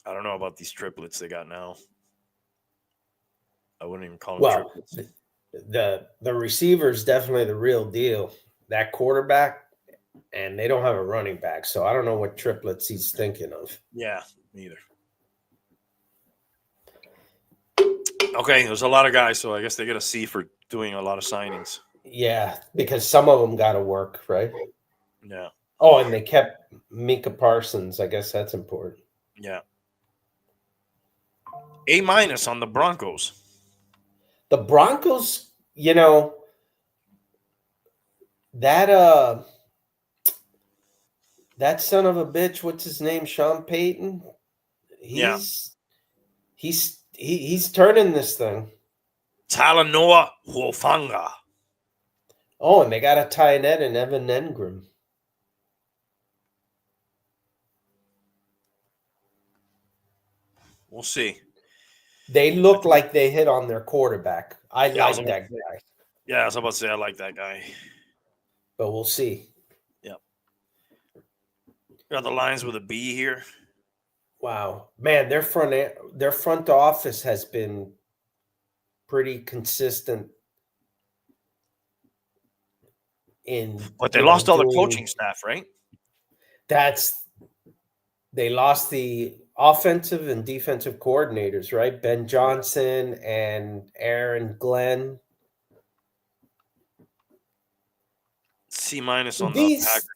I don't know about these triplets they got now. I wouldn't even call them triplets. The receiver is definitely the real deal. That quarterback, and they don't have a running back, so I don't know what triplets he's thinking of. Yeah, neither. Okay, there's a lot of guys, so I guess they get a C for doing a lot of signings. Yeah, because some of them got to work, right? Yeah. Oh, and they kept Mika Parsons. I guess that's important. Yeah. A- on the Broncos. The Broncos, that that son of a bitch, what's his name? Sean Payton. Yeah. He's turning this thing. Talanoa Huofanga. Oh, and they got a tight end in Evan Engram. We'll see. They look like they hit on their quarterback. I Yeah, like that guy, I was about to say I like that guy. but we'll see. Yeah. Got the Lions with a B here. Wow, man, their front office has been pretty consistent in But they lost all the coaching doing staff, right? that's they lost the offensive and defensive coordinators, right? Ben Johnson and Aaron Glenn. C- on the Packers.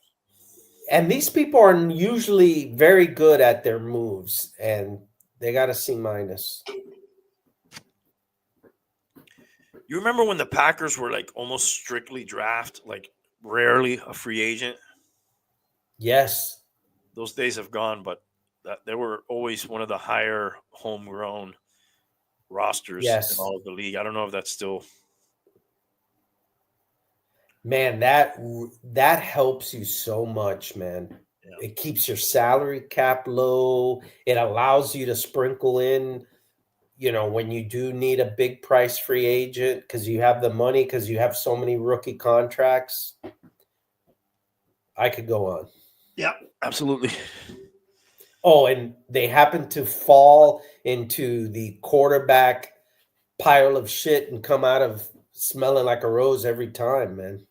These people are usually very good at their moves, and they got a C-. You remember when the Packers were like almost strictly draft, like rarely a free agent? Yes. Those days have gone, but they were always one of the higher homegrown rosters in Yes. all of the league. I don't know if that's still. Man, that helps you so much, man. Yeah. It keeps your salary cap low. It allows you to sprinkle in, when you do need a big price free agent because you have the money because you have so many rookie contracts. I could go on. Yeah, absolutely. Oh, and they happen to fall into the quarterback pile of shit and come out of smelling like a rose every time, man.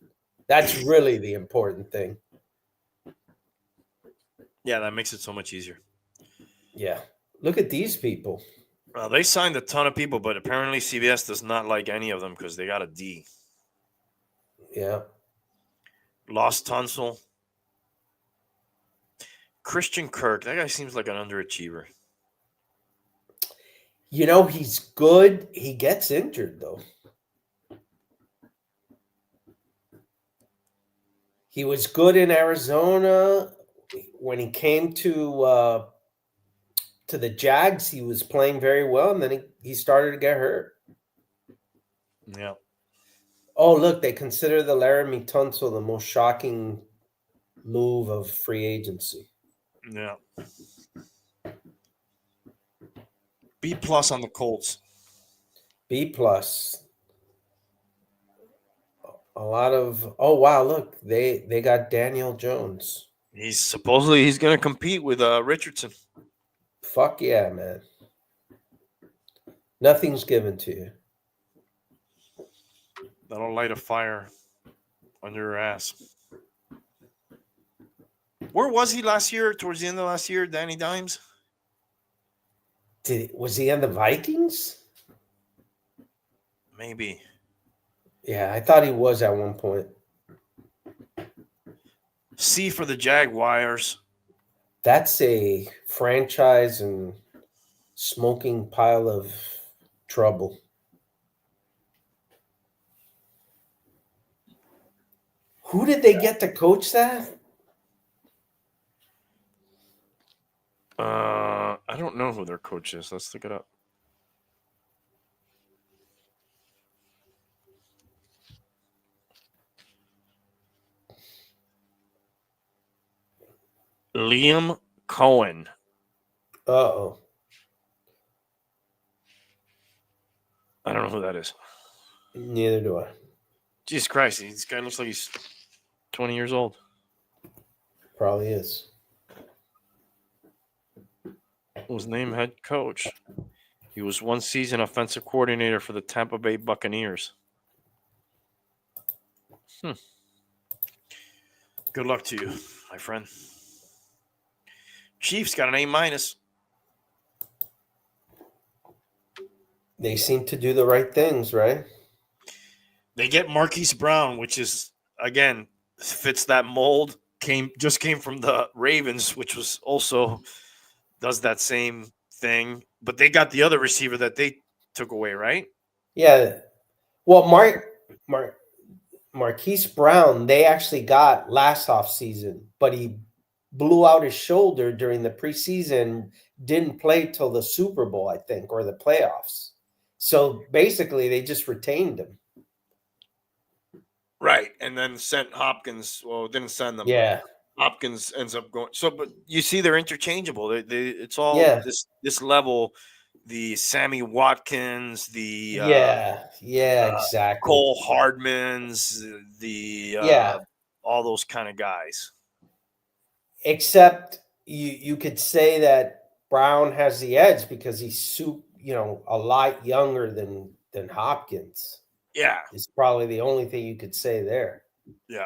That's really the important thing. Yeah, that makes it so much easier. Yeah. Look at these people. They signed a ton of people, but apparently CBS does not like any of them because they got a D. Yeah. Lost Tunsil. Christian Kirk. That guy seems like an underachiever. He's good. He gets injured, though. He was good in Arizona. When he came to the Jags, he was playing very well, and then he started to get hurt. Yeah. Oh, look, they consider the Laramie Tunsil the most shocking move of free agency. Yeah. B+ on the Colts. B+. A lot of wow, look, they got Daniel Jones. He's going to compete with Richardson. Fuck yeah, man. Nothing's given to you. That'll light a fire under your ass. Where was he last year? Towards the end of last year, Danny Dimes? Was he in the Vikings? Maybe. Yeah, I thought he was at one point. C for the Jaguars. That's a franchise and smoking pile of trouble. Who did they get to coach that? I don't know who their coach is. Let's look it up. Liam Cohen. Uh-oh. I don't know who that is. Neither do I. Jesus Christ. This guy looks like he's 20 years old. Probably is. Was named head coach. He was one season offensive coordinator for the Tampa Bay Buccaneers. Good luck to you, my friend. Chiefs got an A-. They seem to do the right things, right? They get Marquise Brown, which is again fits that mold. Came from the Ravens, which was also does that same thing. But they got the other receiver that they took away, right? Yeah. Well, Mar- Marquise Brown, they actually got last off season, but he blew out his shoulder during the preseason, didn't play till the Super Bowl, I think, or the playoffs. So basically, they just retained him. Right. And then sent Hopkins. Well, didn't send them, but Yeah, Hopkins ends up going. So, but you see, they're interchangeable. It's all yeah, this level. The Sammy Watkins, the yeah, exactly. Cole Hardmans, the Yeah, all those kind of guys. except you could say that Brown has the edge because he's a lot younger than Hopkins. Yeah, Is probably the only thing you could say there yeah.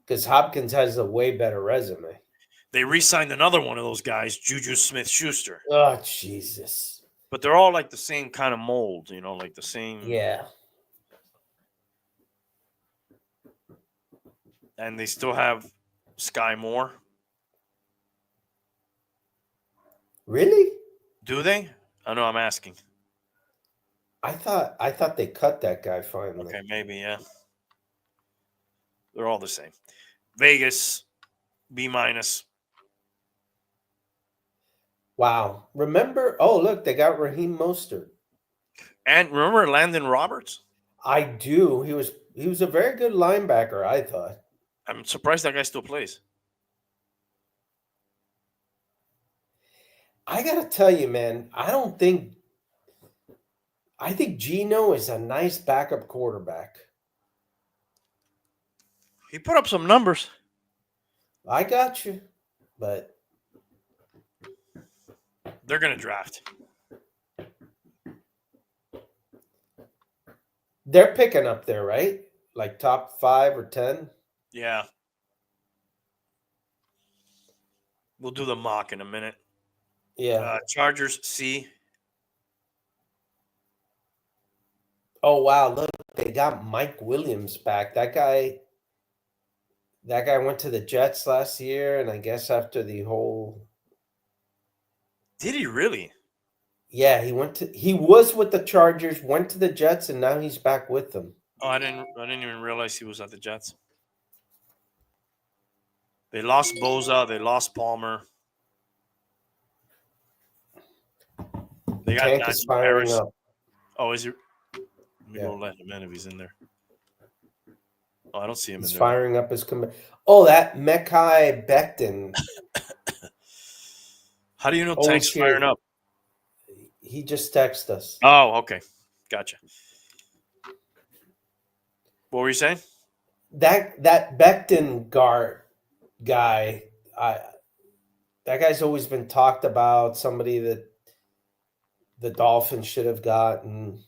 because Hopkins has a way better resume. They re-signed another one of those guys, Juju Smith-Schuster. Oh Jesus! But they're all like the same kind of mold, like the same. Yeah, And they still have Sky Moore. really? Do they? I know. I'm asking. I thought they cut that guy finally. Okay, maybe. Yeah, they're all the same. Vegas, B minus. Wow! Remember? Oh look, they got Raheem Mostert. And remember Landon Roberts? I do. He was a very good linebacker. I thought. I'm surprised that guy still plays. I gotta tell you, man. I think Geno is a nice backup quarterback. He put up some numbers. I got you, but They're going to draft. they're picking up there, right? Like top 5 or 10. Yeah. We'll do the mock in a minute. Yeah. Chargers, C. Oh wow, look, they got Mike Williams back. That guy went to the Jets last year, and I guess after the whole Did he really? yeah, he was with the Chargers, went to the Jets, and now he's back with them. Oh, I didn't even realize he was at the Jets. They lost Boza. They lost Palmer. They got Tank is Najee firing Harris. up. Oh, is he? Let me Yeah. go let him in if he's in there. Oh, I don't see him He's in there. firing up his Oh, that Mekhi Becton. How do you know Always Tank's firing here. up? He just texted us. Oh, okay. Gotcha. What were you saying? That Becton guard guy, that guy's always been talked about. Somebody that the Dolphins should have gotten.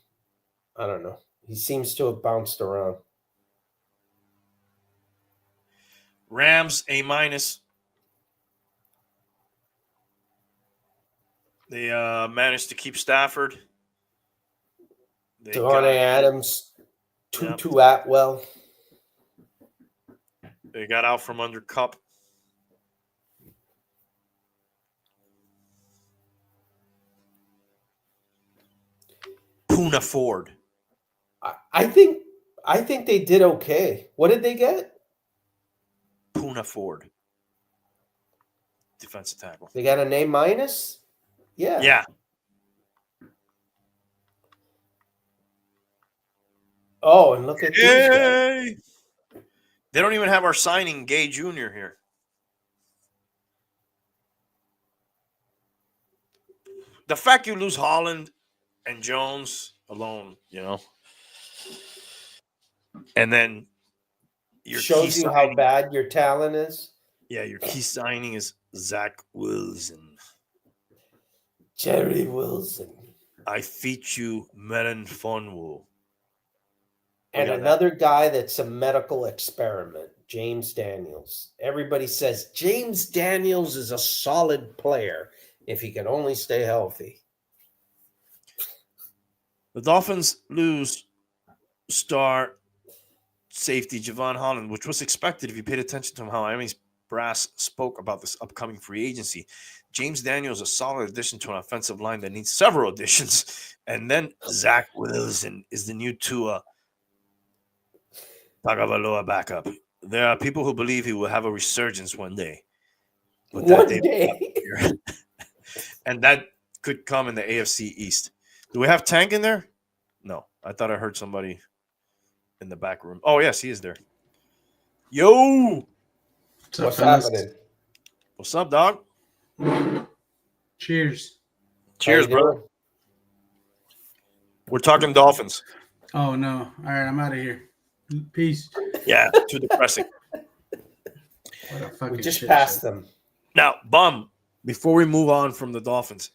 I don't know. He seems to have bounced around. Rams, A minus. They managed to keep Stafford. They Devontae Adams, Yep. Tutu Atwell. They got out from under Cup. Puna Ford. I think they did okay. What did they get? Puna Ford. Defensive tackle. They got an A minus? Yeah. Yeah. Oh, and look at these guys. Yay! They don't even have our signing, Gay Jr. here. The fact you lose Holland and Jones alone, and then your shows key you signing, how bad your talent is. Yeah, your key signing is Zach Wilson. Jerry Wilson. I feat you, Melon Funwool. And another guy that's a medical experiment, James Daniels. Everybody says James Daniels is a solid player if he can only stay healthy. The Dolphins lose star safety Javon Holland, which was expected if you paid attention to how Miami's brass spoke about this upcoming free agency. James Daniels, a solid addition to an offensive line that needs several additions. And then Zach Wilson is the new Tua Tagovailoa backup. There are people who believe he will have a resurgence one day. But that One day. and that could come in the AFC East. Do we have Tank in there? No. I thought I heard somebody in the back room. Oh, yes, he is there. Yo! What's happening? What's up, dog? Cheers. Cheers, brother. We're talking Dolphins. Oh, no. All right, I'm out of here. Peace. Yeah, too depressing. What a fucking We just shit passed show. them. Now, Bum, before we move on from the Dolphins,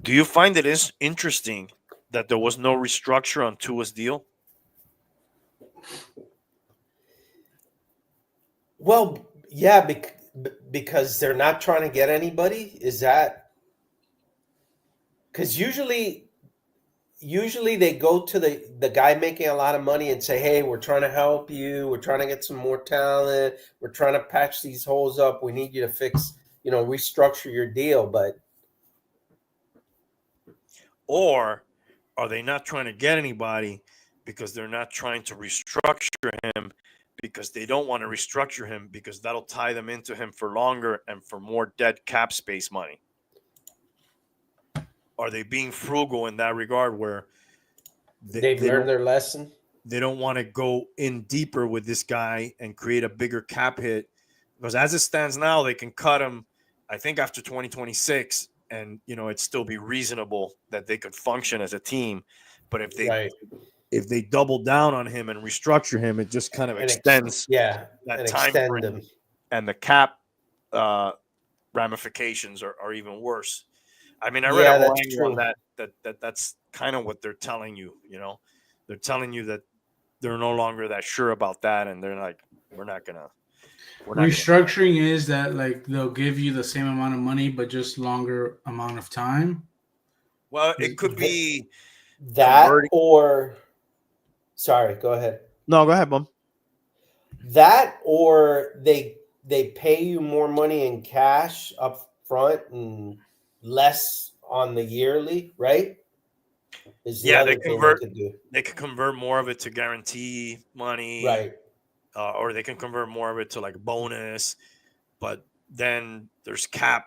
do you find it is interesting that there was no restructure on Tua's deal? Well, yeah, because they're not trying to get anybody. Is that because usually they go to the guy making a lot of money and say, hey, we're trying to help you, we're trying to get some more talent, we're trying to patch these holes up, we need you to fix, restructure your deal. But or are they not trying to get anybody because they're not trying to restructure him, because they don't want to restructure him because that'll tie them into him for longer and for more dead cap space money? Are they being frugal in that regard where they've learned their lesson? They don't want to go in deeper with this guy and create a bigger cap hit, because as it stands now, they can cut him, I think, after 2026, and it'd still be reasonable that they could function as a team. But if they double down on him and restructure him, it just kind of extends that time frame, and the cap ramifications are even worse. I mean, I read a whole angle on that's kind of what they're telling you. They're telling you that they're no longer that sure about that, and they're like, we're not gonna. Restructuring is that like they'll give you the same amount of money but just longer amount of time. Well, it could be that or. Sorry, go ahead. No, go ahead, Mom. That or they pay you more money in cash up front and less on the yearly, right? They convert. They can convert more of it to guarantee money, right? Or they can convert more of it to like bonus. But then there's cap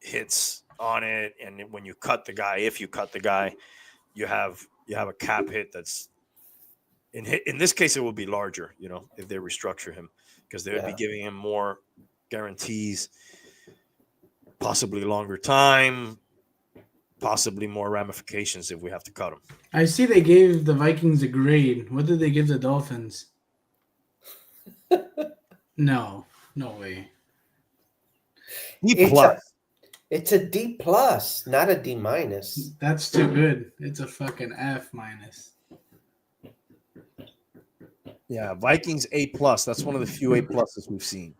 hits on it, and when you cut the guy, if you cut the guy, you have a cap hit that's in this case it will be larger. If they restructure him, because they would be giving him more guarantees, possibly longer time, possibly more ramifications if we have to cut him. I see they gave the Vikings a grade. What did they give the Dolphins? No way. D plus. It's a D plus, not a D minus. That's too good. It's a fucking F minus. Yeah, Vikings A plus. That's one of the few A pluses we've seen.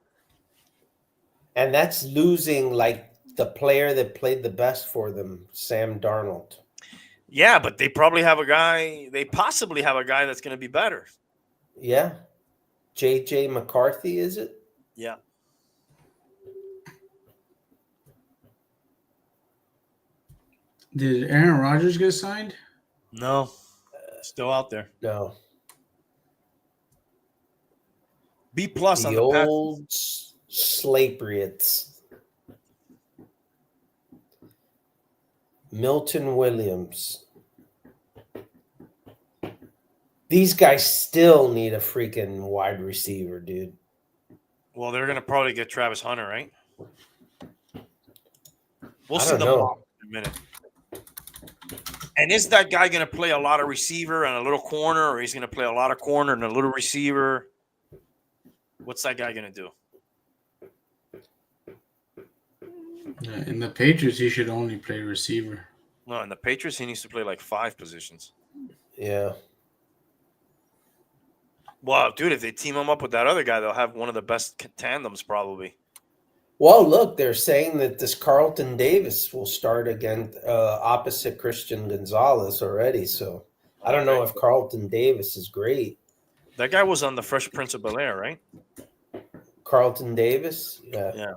And that's losing like the player that played the best for them, Sam Darnold. Yeah, but they probably have a guy. They possibly have a guy that's going to be better. Yeah. J.J. McCarthy, is it? Yeah. Did Aaron Rodgers get signed? No. Still out there. No. B plus on the old Slapriots. Milton Williams. These guys still need a freaking wide receiver, dude. Well, they're going to probably get Travis Hunter, right? We'll see in a minute. And is that guy going to play a lot of receiver and a little corner, or he's going to play a lot of corner and a little receiver? What's that guy going to do? In the Patriots, he should only play receiver. No, in the Patriots, he needs to play like 5 positions. Yeah. Well, dude, if they team him up with that other guy, they'll have one of the best tandems probably. Well, look, they're saying that this Carlton Davis will start again opposite Christian Gonzalez already. So I don't know if Carlton Davis is great. That guy was on the Fresh Prince of Bel Air, right? Carlton Davis, yeah. Yeah.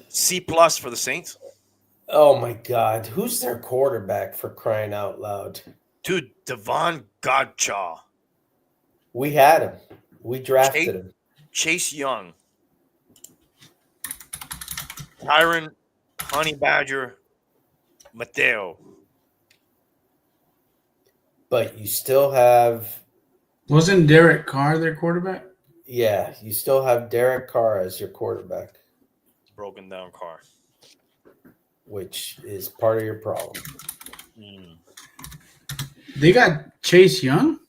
C+ for the Saints. Oh my God, who's their quarterback for crying out loud? Dude, Devon Godchaw. We had him. We drafted him. Chase Young. Tyron Honey Badger Mateo. But you still have, Wasn't Derek Carr their quarterback? yeah, you still have Derek Carr as your quarterback, Broken down car. which is part of your problem. They got Chase Young?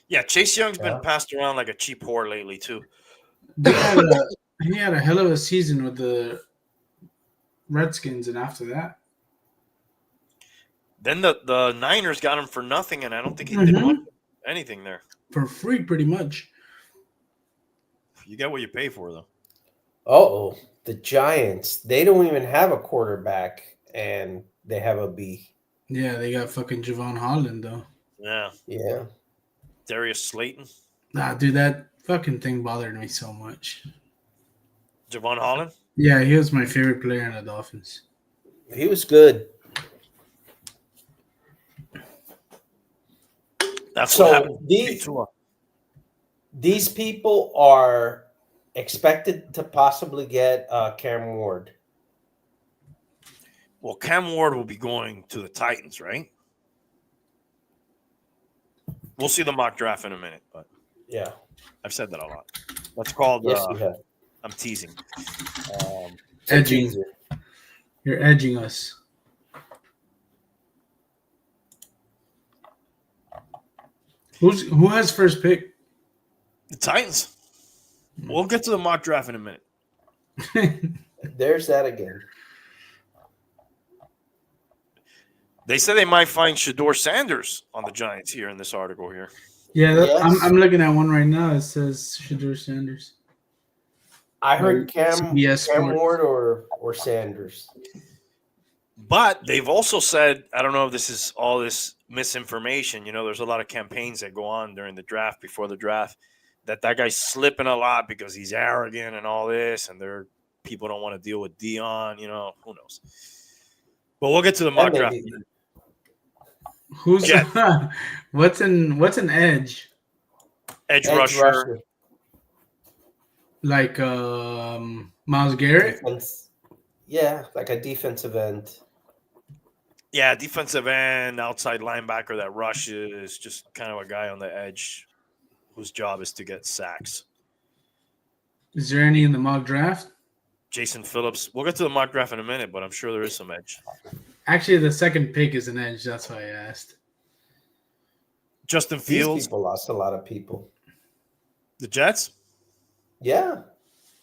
Yeah, Chase Young's Yeah. been passed around like a cheap whore lately, too. He had a hell of a season with the Redskins, and after that, Then the Niners got him for nothing, and I don't think he did much, anything there. for free, pretty much. You get what you pay for, though. Oh, the Giants, they don't even have a quarterback, and they have a B. Yeah, they got fucking Javon Holland, though. Yeah. Yeah. Darius Slayton. Nah, dude, that fucking thing bothered me so much. Javon Holland. Yeah, he was my favorite player in the Dolphins. He was good. That's what So happened. these people are expected to possibly get Cam Ward. Well, Cam Ward will be going to the Titans, right? We'll see the mock draft in a minute, but Yeah. I've said that a lot. That's called. Yes, you have. I'm teasing. Edging. Easier. You're edging us. Who has first pick? The Titans. We'll get to the mock draft in a minute. There's that again. They said they might find Shador Sanders on the Giants here in this article here. Yeah, Yes. I'm looking at one right now. It says Shador Sanders. I heard Cam CBS Sports. Ward or Sanders. But they've also said, I don't know if this is all this misinformation. You know, there's a lot of campaigns that go on during the draft, before the draft, that guy's slipping a lot because he's arrogant and all this, and people don't want to deal with Dion. You know, who knows? But we'll get to the mock draft. Who's what's an edge? Edge rusher. Like Myles Garrett? Defense. Yeah, like a defensive end. Yeah, defensive end, outside linebacker that rushes, just kind of a guy on the edge whose job is to get sacks. Is there any in the mock draft? Jason Phillips. We'll get to the mock draft in a minute, but I'm sure there is some edge. Actually, the second pick is an edge. That's why I asked. Justin These Fields. people lost a lot of people. The Jets? Yeah.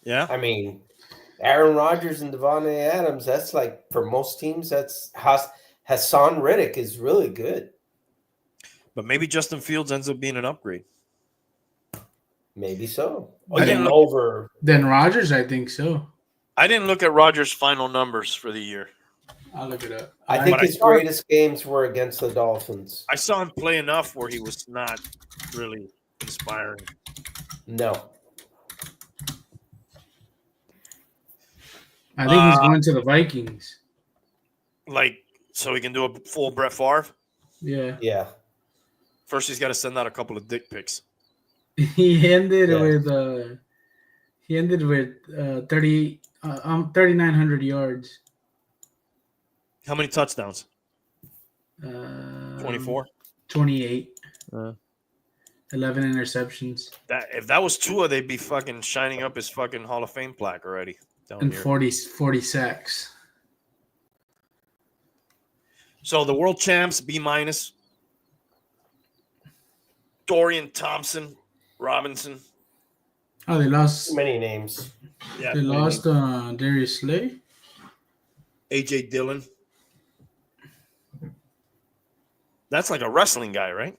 Yeah. I mean, Aaron Rodgers and Devontae Adams, that's like, for most teams, that's Hassan Reddick is really good. But maybe Justin Fields ends up being an upgrade. Maybe so. Then Rodgers, I think so. I didn't look at Rodgers' final numbers for the year. I'll look it up. I think his greatest games were against the Dolphins. I saw him play enough where he was not really inspiring. No. I think he's going to the Vikings. Like, so he can do a full Brett Favre? Yeah. Yeah. First, he's got to send out a couple of dick pics. He ended with 3,900 yards. How many touchdowns? 24? 28. 11 interceptions. If that was Tua, they'd be fucking shining up his fucking Hall of Fame plaque already. And 40 sacks. So the world champs, B-. Dorian Thompson Robinson. Oh, they lost. Too many names. Yeah, They lost Darius Slay. A.J. Dillon. That's like a wrestling guy, right?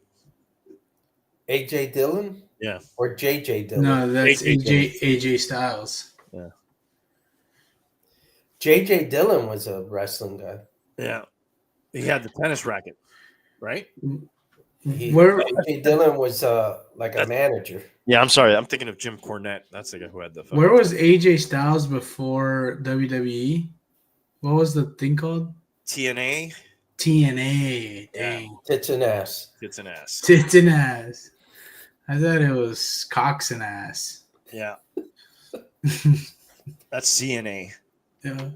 AJ Dillon? Yeah. Or JJ Dillon? No, that's AJ AJ Styles. Yeah. JJ Dillon was a wrestling guy. Yeah. He had the tennis racket, right? Where JJ Dillon was like a manager. Yeah, I'm sorry. I'm thinking of Jim Cornette. That's the guy who had the. where was AJ Styles before WWE? What was the thing called? TNA? TNA. Dang. Yeah. Tits and ass. Tits and ass. Tits and ass. I thought it was cocks and ass. Yeah. That's CNA. Yeah.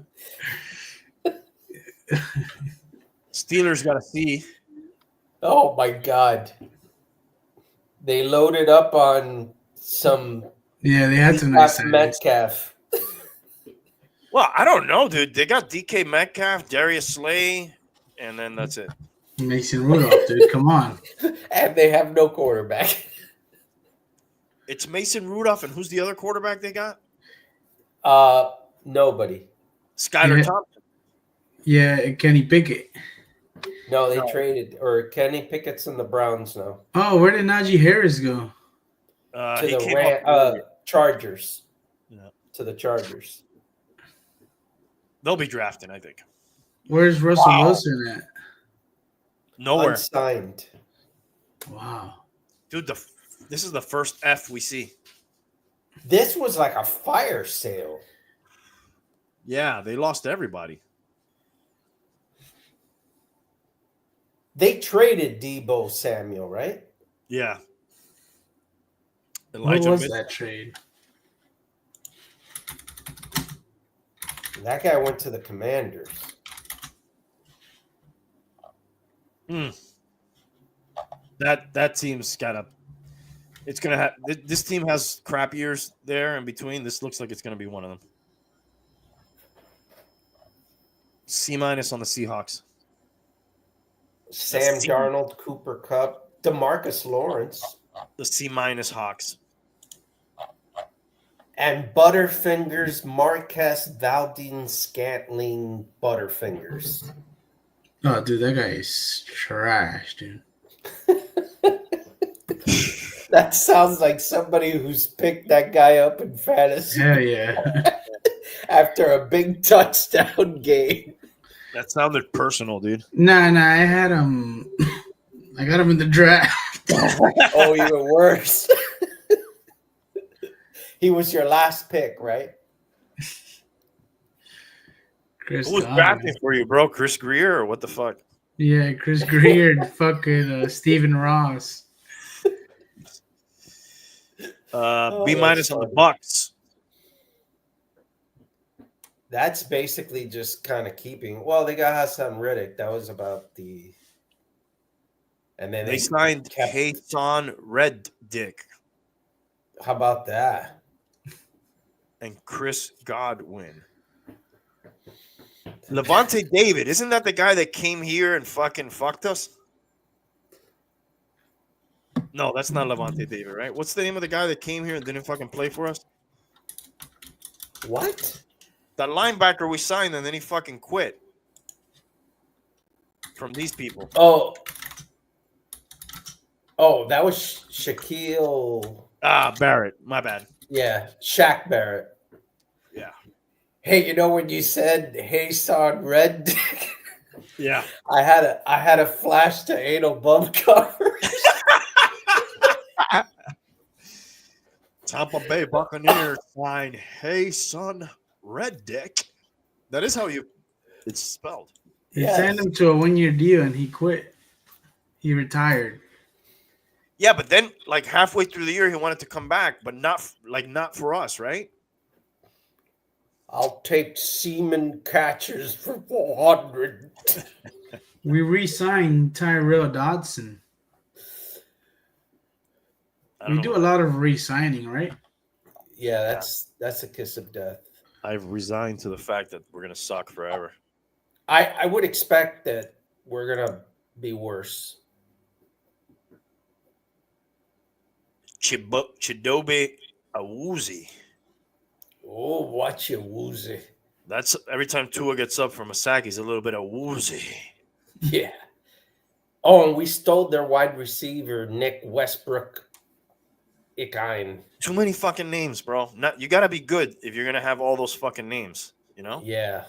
Steelers got a C. Oh my God. They loaded up on some Yeah, they had some nice signings. Metcalf. Well, I don't know, dude. They got DK Metcalf, Darius Slay, and then that's it. Mason Rudolph, dude. Come on. And they have no quarterback. It's Mason Rudolph, and who's the other quarterback they got? Nobody. Skylar Yeah. Thompson. Yeah, Kenny Pickett. No, they traded, or Kenny Pickett's in the Browns now. Oh, where did Najee Harris go? To He the came up. Chargers. Yeah. To the Chargers. They'll be drafting, I think. Where's Russell Wilson at? Nowhere. Unsigned. Wow. Dude, this is the first F we see. This was like a fire sale. Yeah, they lost everybody. They traded Debo Samuel, right? Yeah. What Elijah was Mitchell. that trade? That guy went to the Commanders. That team's got a. It's gonna have. This team has crap years there in between. This looks like it's gonna be one of them. C- on the Seahawks. Sam C. Darnold, Cooper Kupp, DeMarcus Lawrence, The C- Hawks. and Butterfingers Marquez Valdine Scantling Butterfingers. Oh, dude, that guy is trash, dude. That sounds like somebody who's picked that guy up in fantasy Hell yeah. after a big touchdown game. That sounded personal, dude. Nah, I had him. I got him in the draft. Oh, even worse. He was your last pick, right? Chris Who was Godwin. drafting for you, bro? Chris Greer or what the fuck? Yeah, Chris Greer and fucking Stephen Ross. B- on the Bucks. That's basically just kind of keeping. Well, they got Hassan Riddick. That was about the. And then They signed Hassan Reddick How about that? and Chris Godwin. Levante David, isn't that the guy that came here and fucking fucked us? No, that's not Levante David, right? What's the name of the guy that came here and didn't fucking play for us? What? That linebacker we signed and then he fucking quit. From these people. Oh, that was Shaquille. Barrett. My bad. Yeah, Shaq Barrett. Yeah. Hey, you know when you said Hassan Reddick? Yeah. I had a flash to anal bum cover. Tampa Bay Buccaneers signed Hassan Reddick. That is how it's spelled. He signed him to a 1-year deal and he quit. He retired. Yeah, but then like halfway through the year he wanted to come back, but not for us, right? I'll take semen catchers for 400. We re-signed Tyrell Dodson. We do a lot of re-signing, right? Yeah, that's a kiss of death. I've resigned to the fact that we're gonna suck forever. I would expect that we're gonna be worse. Chidobe Awuzie. Oh, watch you woozy. That's every time Tua gets up from a sack, he's a little bit of woozy. Yeah. Oh, and we stole their wide receiver, Nick Westbrook. Ikain. Too many fucking names, bro. You got to be good if you're going to have all those fucking names, you know? Yeah.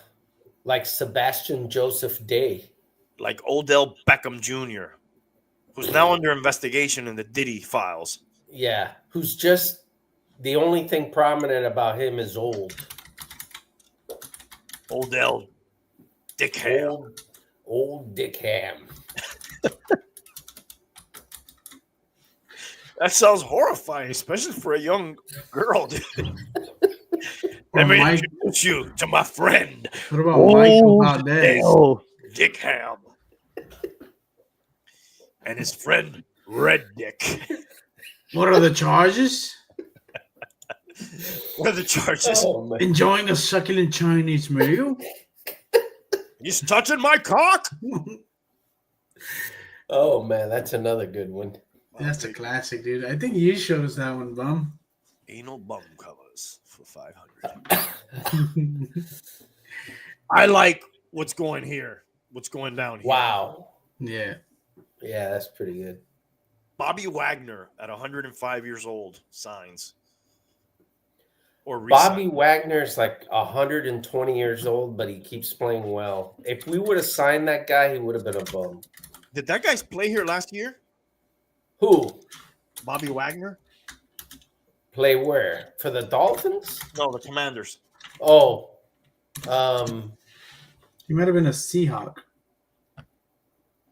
Like Sebastian Joseph Day. Like Odell Beckham Jr., who's now under investigation in the Diddy files. Yeah. Who's just the only thing prominent about him is old. Odell Dickham. Old Dickham. That sounds horrifying, especially for a young girl, dude. Let me introduce you to my friend. What about Michael Valdez? Dickham. And his friend, Red Dick. What are the charges? What are the charges? Oh, Enjoying a succulent Chinese meal? He's touching my cock? Oh, man, that's another good one. That's a classic, dude. I think you showed us that one, Bum. Anal bum covers for $500. I like what's going here. What's going down here. Wow. Yeah. Yeah, that's pretty good. Bobby Wagner at 105 years old signs. Or Bobby Wagner's like 120 years old, but he keeps playing well. If we would have signed that guy, he would have been a bum. Did that guy play here last year? Who? Bobby Wagner? Play where? For the Dolphins? No, the Commanders. Oh. He might have been a Seahawk.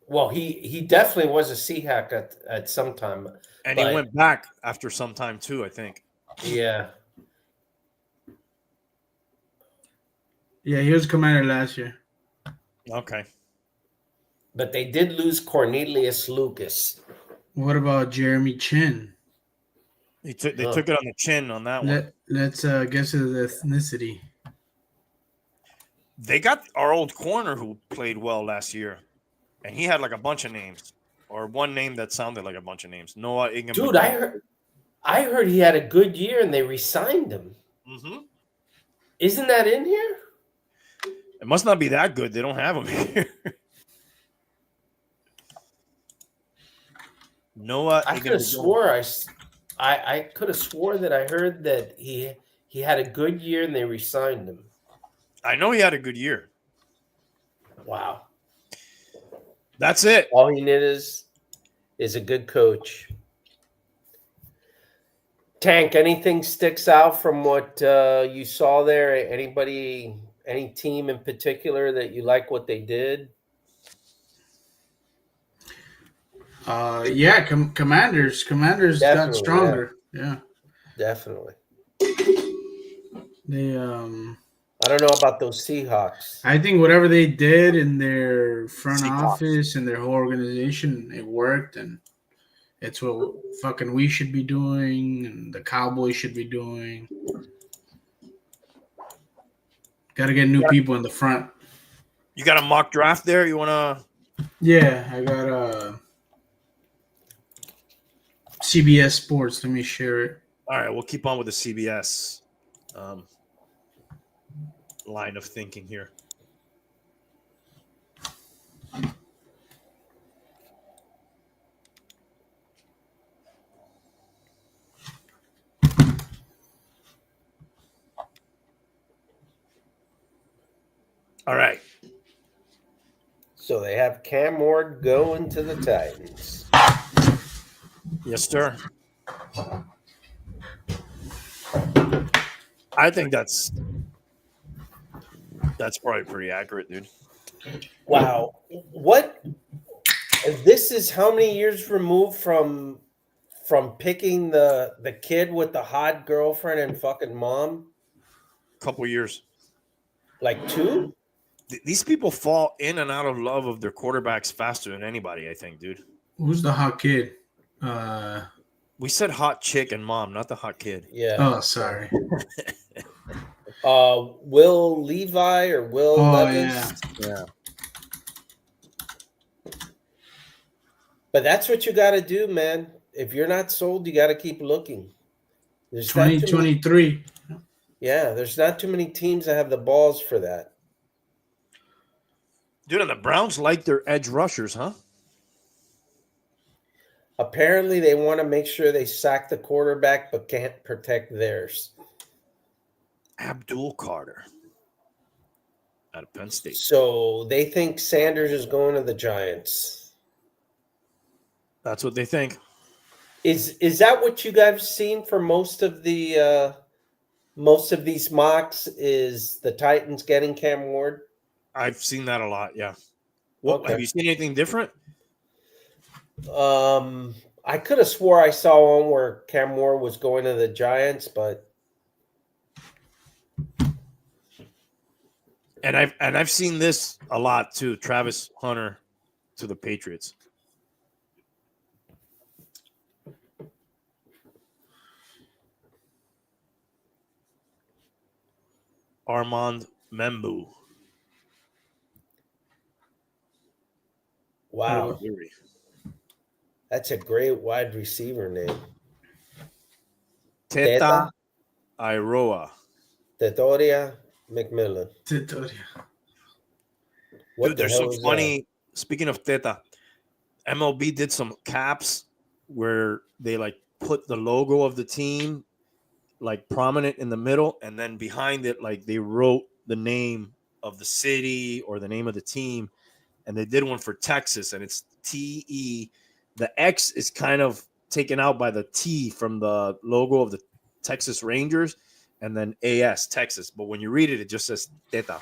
Well, he definitely was a Seahawk at some time. And he went back after some time too, I think. Yeah. Yeah, he was commander last year. Okay. But they did lose Cornelius Lucas. What about Jeremy Chin? They took it on the chin on that one. Let's guess his ethnicity. They got our old corner who played well last year. And he had like a bunch of names. Or one name that sounded like a bunch of names. Noah Ingham. Dude, I heard he had a good year and they re-signed him. Mm-hmm. Isn't that in here? It must not be that good. They don't have him here. Noah. I could have swore I could have swore that I heard that he had a good year and they re-signed him. I know he had a good year. Wow. That's it. All he needed is a good coach. Tank, anything sticks out from what you saw there? Any team in particular that you like what they did? Yeah, Commanders Definitely, got stronger. Yeah. Definitely. They I don't know about those Seahawks. I think whatever they did in their front office and their whole organization, it worked, and it's what fucking we should be doing and the Cowboys should be doing. Got to get new people in the front. You got a mock draft there? You want to? Yeah, I got CBS Sports. Let me share it. All right, we'll keep on with the CBS line of thinking here. All right. So they have Cam Ward going to the Titans. Yes, sir. I think that's probably pretty accurate, dude. Wow. What? This is how many years removed from picking the kid with the hot girlfriend and fucking mom? Couple years. Like 2? These people fall in and out of love of their quarterbacks faster than anybody, I think, dude. Who's the hot kid? We said hot chick and mom, not the hot kid. Yeah. Oh, sorry. Will Levi or Will Levis? Yeah. But that's what you got to do, man. If you're not sold, you got to keep looking. There's 2023. There's not too many teams that have the balls for that. Dude, and the Browns like their edge rushers, huh? Apparently, they want to make sure they sack the quarterback, but can't protect theirs. Abdul Carter out of Penn State. So they think Sanders is going to the Giants. That's what they think. Is that what you guys seen for most of these mocks? Is the Titans getting Cam Ward? I've seen that a lot. Yeah. What Okay. Have you seen anything different? I could have swore I saw one where Cam Ward was going to the Giants, but And I've seen this a lot too. Travis Hunter to the Patriots. Armand Membu. wow, Leary. that's a great wide receiver name. Teta Iroa. Tetoria McMillan. What Dude, the there's hell some is funny. Speaking of Teta, MLB did some caps where they like put the logo of the team like prominent in the middle, and then behind it, like they wrote the name of the city or the name of the team. And they did one for Texas, and it's TE. The X is kind of taken out by the T from the logo of the Texas Rangers, and then AS Texas. But when you read it, it just says Teta.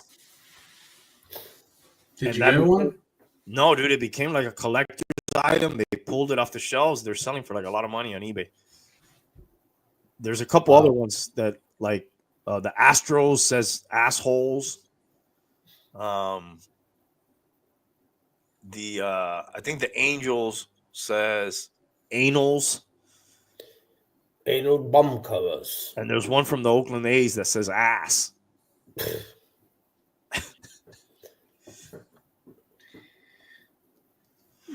Did And you get one? No, dude, it became like a collector's item. They pulled it off the shelves. They're selling for like a lot of money on eBay. There's a couple other ones that like the Astros says assholes. I think the Angels says anals. Anal bum covers. And there's one from the Oakland A's that says ass.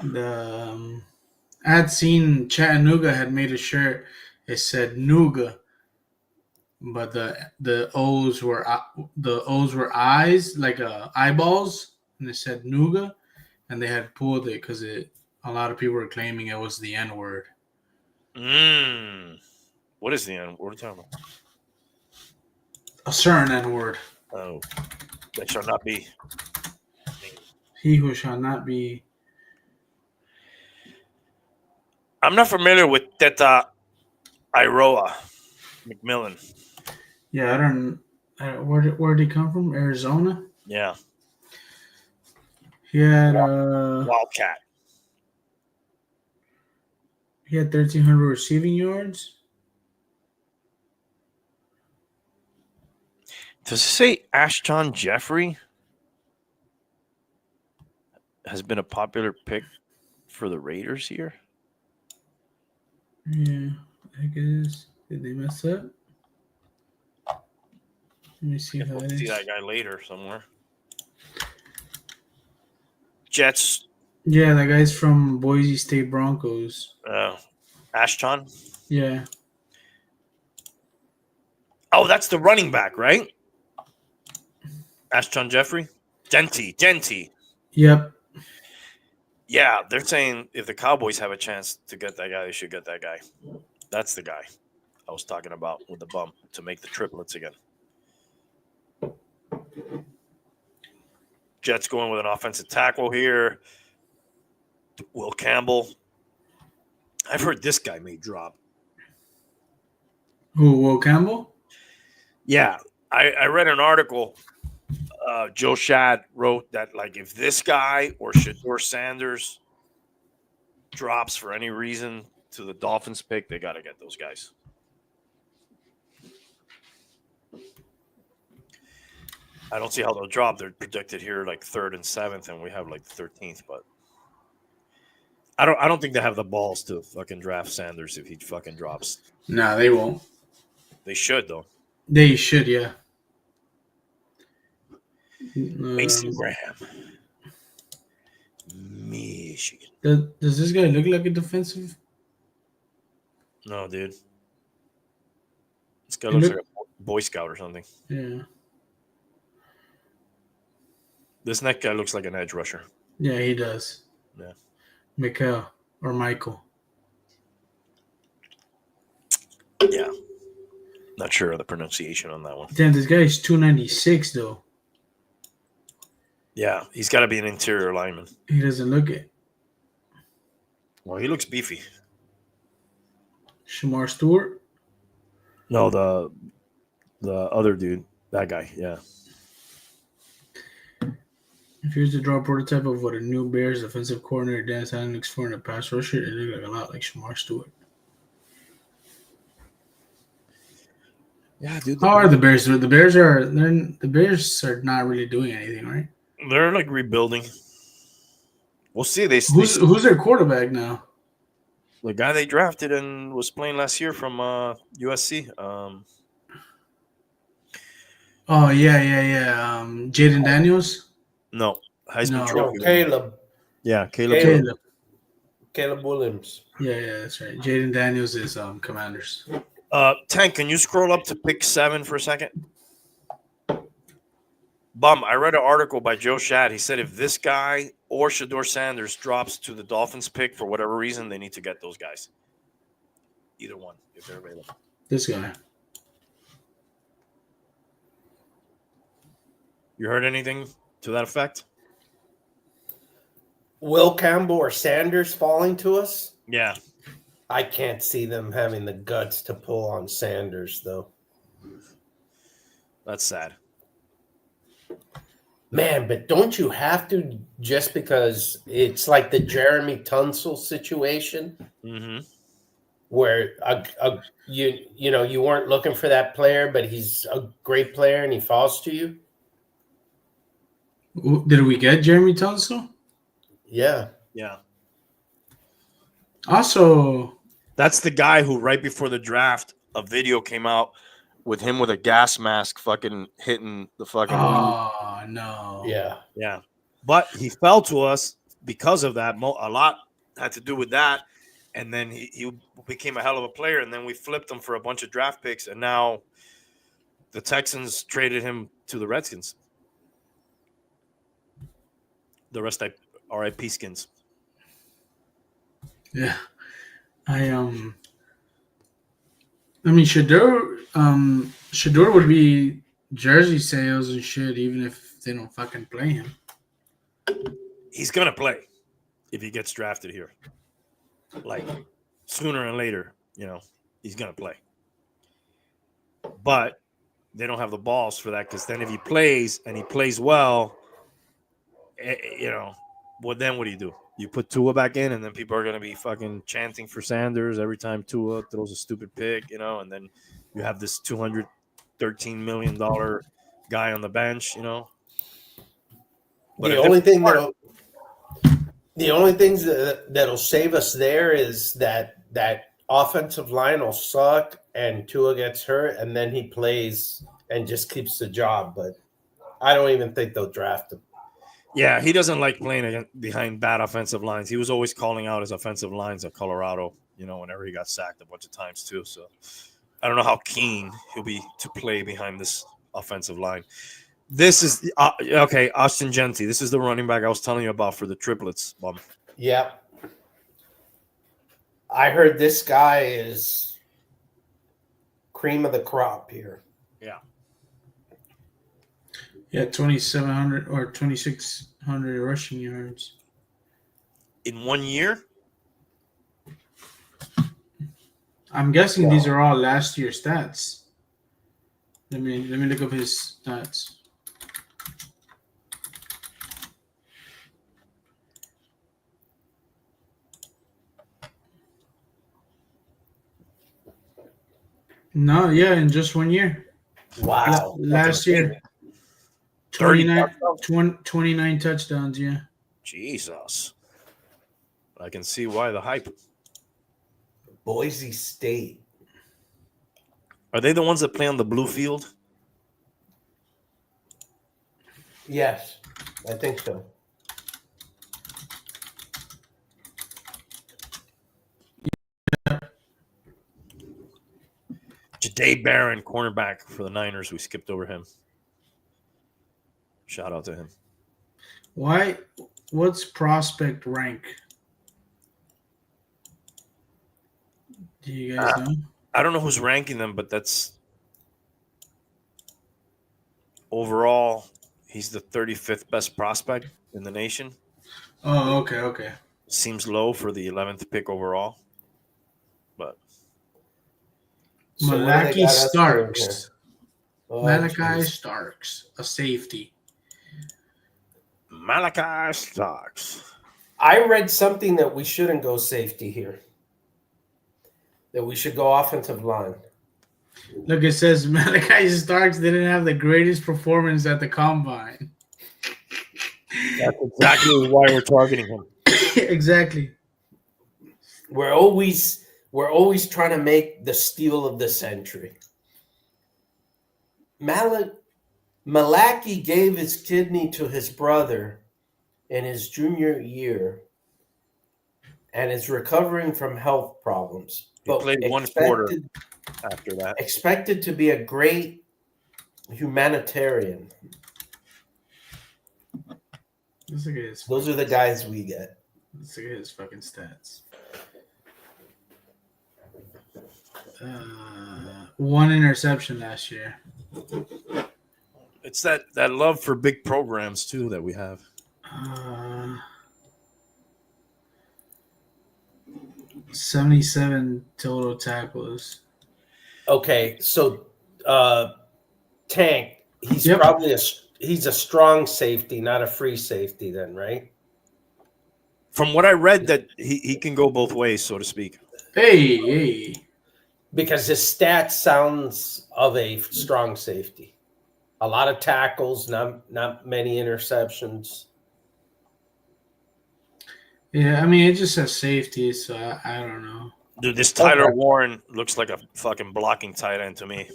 I had seen Chattanooga had made a shirt. It said Nuga, but the O's were eyes, like eyeballs, and it said Nuga, and they had pulled it because a lot of people were claiming it was the N word. What is the N? What are you talking about? A certain N word. Oh, that shall not be. He who shall not be. I'm not familiar with Teta Iroa McMillan. Yeah, I don't. Where did he come from? Arizona. Yeah, He had Wildcat. He had 1,300 receiving yards. Does it say Ashton Jeffrey has been a popular pick for the Raiders here? Yeah, I guess. Did they mess up? Let me see how We'll it see is. that guy later somewhere. Jets. Yeah, that guy's from Boise State Broncos. Ashton. Yeah. Oh, that's the running back, right? Ashton Jeffrey? Genty. Yep. Yeah, they're saying if the Cowboys have a chance to get that guy, they should get that guy. That's the guy I was talking about with the bump to make the triplets again. Jets going with an offensive tackle here. Will Campbell. I've heard this guy may drop. Who, Will Campbell? Yeah, I read an article. Joe Shad wrote that, like, if this guy or Shedeur Sanders drops for any reason to the Dolphins pick, they got to get those guys. I don't see how they'll drop. They're projected here like 3rd and 7th, and we have like the 13th. But I don't think they have the balls to fucking draft Sanders if he fucking drops. Nah, they won't. They should, though. They should, yeah. Mason Graham, Michigan. Does this guy look like a defensive? No, dude. This guy looks like a Boy Scout or something. Yeah. This next guy looks like an edge rusher. Yeah, he does. Yeah. Michael. Yeah. Not sure of the pronunciation on that one. Damn, this guy is 296 though. Yeah, he's got to be an interior lineman. He doesn't look it. Well, he looks beefy. Shamar Stewart. No, the other dude, that guy. Yeah. If he was to draw a prototype of what a new Bears offensive coordinator Dan Snyder looks for in a pass rusher, it looked like a lot like Shamar Stewart. Yeah, dude. How are the Bears? The Bears are not really doing anything, right? They're like rebuilding. We'll see. Who's their quarterback now? The guy they drafted and was playing last year from USC. Oh yeah. Jaden Daniels. No, Heisman No. Trophy. No, Caleb. Yeah, Caleb. Caleb Williams. Yeah, that's right. Jaden Daniels is Commanders. Tank, can you scroll up to pick 7 for a second? Bum, I read an article by Joe Shad. He said if this guy or Shador Sanders drops to the Dolphins pick for whatever reason, they need to get those guys. Either one, if they're available. This guy. You heard anything to that effect? Will Campbell or Sanders falling to us? Yeah. I can't see them having the guts to pull on Sanders, though. That's sad. Man, but don't you have to, just because it's like the Jeremy Tunsil situation Mm-hmm. where you weren't looking for that player, but he's a great player and he falls to you? Did we get Jeremy Tunsil? Yeah. Yeah. Also, that's the guy who right before the draft, a video came out with him with a gas mask fucking hitting the fucking. Oh, no. Yeah. Yeah. But he fell to us because of that. A lot had to do with that. And then he became a hell of a player. And then we flipped him for a bunch of draft picks. And now the Texans traded him to the Redskins. The rest, RIP Skins. Yeah. I mean, Shador would be jersey sales and shit, even if they don't fucking play him. He's gonna play if he gets drafted here. Like sooner and later, he's gonna play. But they don't have the balls for that, because then if he plays and he plays well, well, then what do? You put Tua back in, and then people are going to be fucking chanting for Sanders every time Tua throws a stupid pick, and then you have this $213 million guy on the bench, But the only things that'll save us there is that offensive line will suck and Tua gets hurt, and then he plays and just keeps the job. But I don't even think they'll draft him. Yeah, he doesn't like playing behind bad offensive lines. He was always calling out his offensive lines at Colorado, whenever he got sacked a bunch of times too. So I don't know how keen he'll be to play behind this offensive line. This is okay, Austin Gentry. This is the running back I was telling you about for the triplets. Yeah. I heard this guy is cream of the crop here. Yeah. Yeah, 2,700 or 2,600 rushing yards in 1 year. I'm guessing these are all last year stats. Let me look up his stats. No, yeah, in just 1 year. Wow. Last year. 29 touchdowns, yeah. Jesus. I can see why the hype. Boise State. Are they the ones that play on the blue field? Yes, I think so. Jahdae Barron, cornerback for the Niners. We skipped over him. Shout out to him. What's prospect rank? Do you guys know? I don't know who's ranking them, but that's overall, he's the 35th best prospect in the nation. Oh, okay. Seems low for the 11th pick overall, but So what do they Malachi got us doing here? Starks. Oh, Malachi geez. Starks, a safety. Malachi Starks. I read something that we shouldn't go safety here. That we should go offensive line. Look, it says Malachi Starks didn't have the greatest performance at the combine. That's exactly why we're targeting him. Exactly. We're always trying to make the steal of the century. Malachi gave his kidney to his brother in his junior year and is recovering from health problems. He played one quarter after that. Expected to be a great humanitarian. Let's look at his. Those are the guys we get. Let's look at his fucking stats. One interception last year. It's that love for big programs too that we have. 77 total tackles. Okay, so Tank, he's Yep. probably he's a strong safety, not a free safety then, right? From what I read, that he can go both ways, so to speak. Hey. Because his stats sounds of a strong safety. A lot of tackles, not many interceptions. Yeah, I mean, it just says safety, so I don't know. Dude, this Tyler Okay. Warren looks like a fucking blocking tight end to me.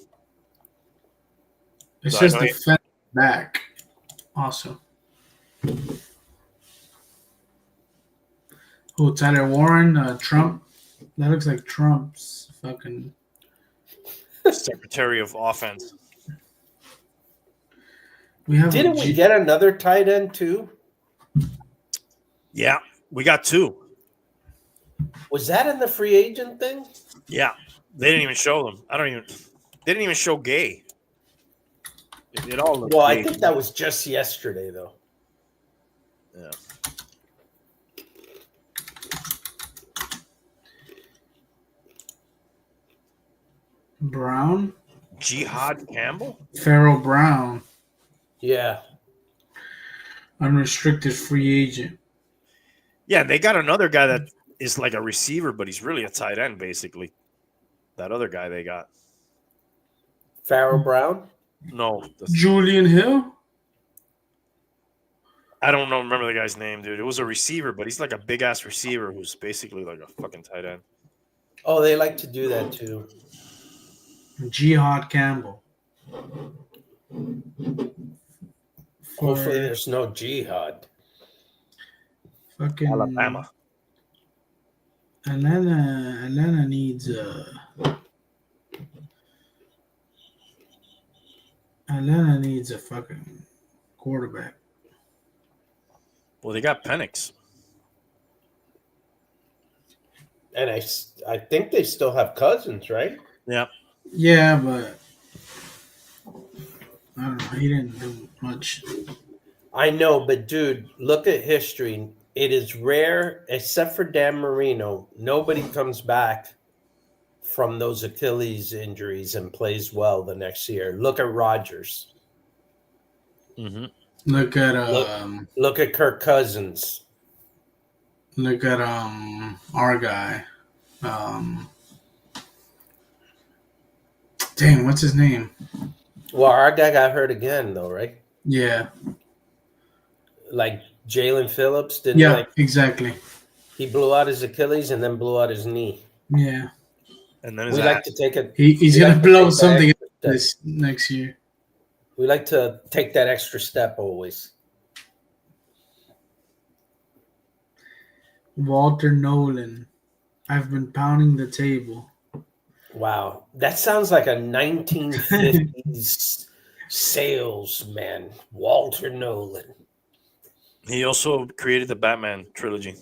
It So I says know he- defense back. Also. Oh, Tyler Warren, Trump. That looks like Trump's fucking. Secretary of Offense. We have Didn't we get another tight end too? Yeah, we got two. Was that in the free agent thing? Yeah, they didn't even show them. They didn't even show Gay. It all looked Well, Gay. I think that was just yesterday, though. Yeah. Brown. Jihad Campbell? Farrell Brown. Yeah. Unrestricted free agent. Yeah, they got another guy that is like a receiver, but he's really a tight end, basically. That other guy they got. Farrell Brown? No. Julian Hill. I don't know. Remember the guy's name, dude. It was a receiver, but he's like a big ass receiver who's basically like a fucking tight end. Oh, they like to do that too. Jihad Campbell. Hopefully, there's no jihad. Fucking Alabama. Atlanta needs a fucking quarterback. Well, they got Penix. And I think they still have Cousins, right? Yeah. Yeah, but I don't know. He didn't do much. I know, but dude, look at history. It is rare, except for Dan Marino. Nobody comes back from those Achilles injuries and plays well the next year. Look at Rodgers. Mm-hmm. Look at Look at Kirk Cousins. Look at our guy. Dang, what's his name? Well, our guy got hurt again, though, right? Yeah. Like Jalen Phillips didn't. Yeah, like exactly. he blew out his Achilles and then blew out his knee. Yeah. And then his We ass. like to take it. He's we gonna like to blow take something that extra this step. next year. We like to take that extra step always. Walter Nolan. I've been pounding the table. Wow, that sounds like a 1950s salesman, Walter Nolan. He also created the Batman trilogy.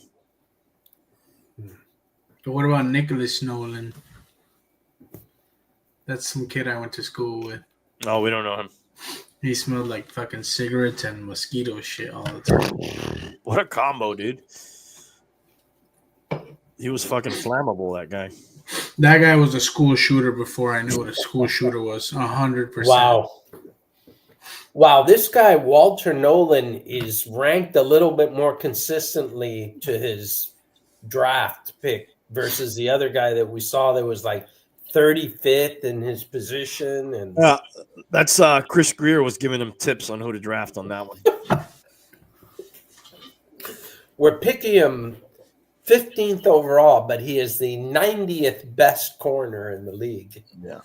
But what about Nicholas Nolan? That's some kid I went to school with. No, we don't know him. He smelled like fucking cigarettes and mosquito shit all the time. What a combo, dude. He was fucking flammable, that guy. That guy was a school shooter before I knew what a school shooter was. 100%. Wow, this guy, Walter Nolan, is ranked a little bit more consistently to his draft pick versus the other guy that we saw that was like 35th in his position. And That's Chris Greer was giving him tips on who to draft on that one. we're picking him 15th overall, but he is the 90th best corner in the league. Yeah.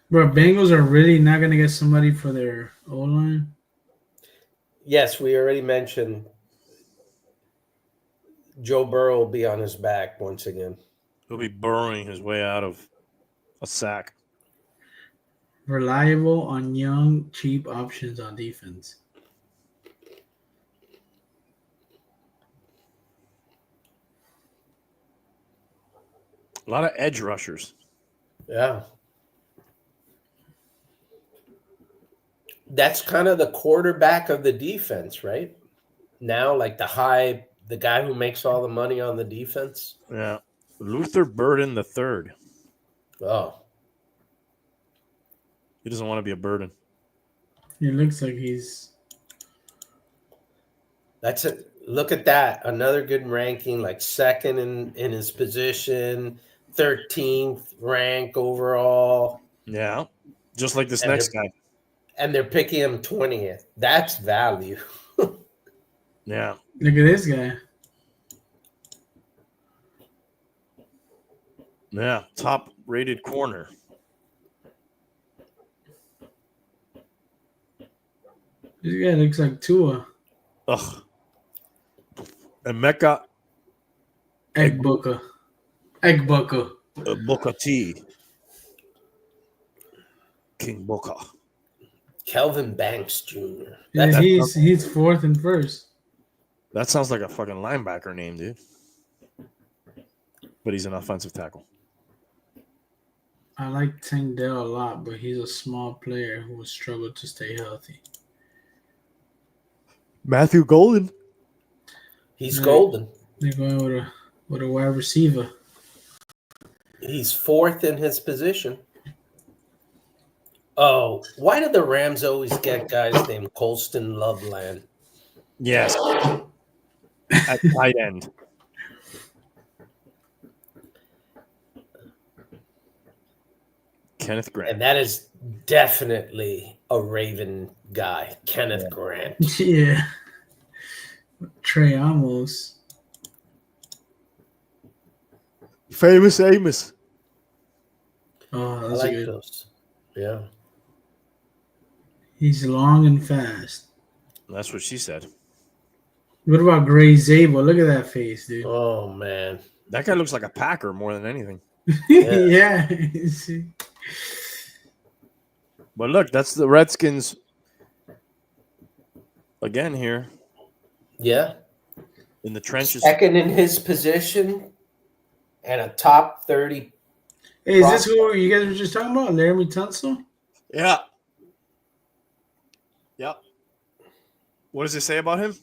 Bro, Bengals are really not going to get somebody for their O-line? Yes, we already mentioned Joe Burrow will be on his back once again. He'll be burrowing his way out of a sack. Reliable on young, cheap options on defense. A lot of edge rushers. Yeah. That's kind of the quarterback of the defense, right? Now, like the guy who makes all the money on the defense. Yeah. Luther Burden the third. Oh. He doesn't want to be a burden. It looks like he's... That's it. Look at that. Another good ranking, like second in his position, 13th rank overall. Yeah. Just like this next guy. And they're picking him 20th. That's value. Yeah. Look at this guy. Yeah. Top rated corner. This guy looks like Tua. Ugh. Emeka Egbuka. Booker T. King Booker. Kelvin Banks Jr. Yeah, he's fourth and first. That sounds like a fucking linebacker name, dude. But he's an offensive tackle. I like Tank Dell a lot, but he's a small player who will struggle to stay healthy. Matthew Golden. He's golden. They're going with a wide receiver. He's fourth in his position. Oh, why do the Rams always get guys named Colston Loveland? Yes. At tight end. Kenneth Grant. And that is definitely a Raven guy, Kenneth Grant. Yeah. Trey Amos. Famous Amos. Oh, I that's like good. those. Yeah. He's long and fast. That's what she said. What about Gray Zabel? Look at that face, dude. Oh, man. That guy looks like a Packer more than anything. Yeah. But look, that's the Redskins again here. Yeah. In the trenches. Second in his position and a top 30. Hey, is this who you guys were just talking about? Laramie Tunsil? Yeah. Yep. What does it say about him?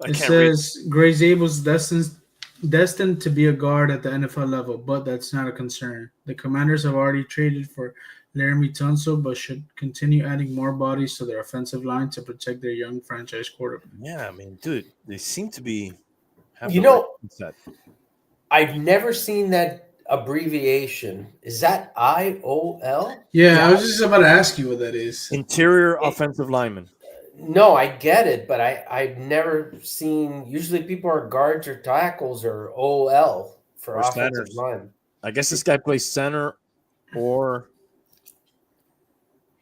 It says Gray Zabel's destined to be a guard at the NFL level, but that's not a concern. The Commanders have already traded for Laramie Tunsil, but should continue adding more bodies to their offensive line to protect their young franchise quarterback. Yeah, I mean, dude, they seem to be. I've never seen that abbreviation. Is that IOL? Yeah, I was just about to ask you what that is. Interior offensive lineman. No, I get it, but I've never seen. Usually, people are guards or tackles or OL for offensive line. I guess this guy plays center or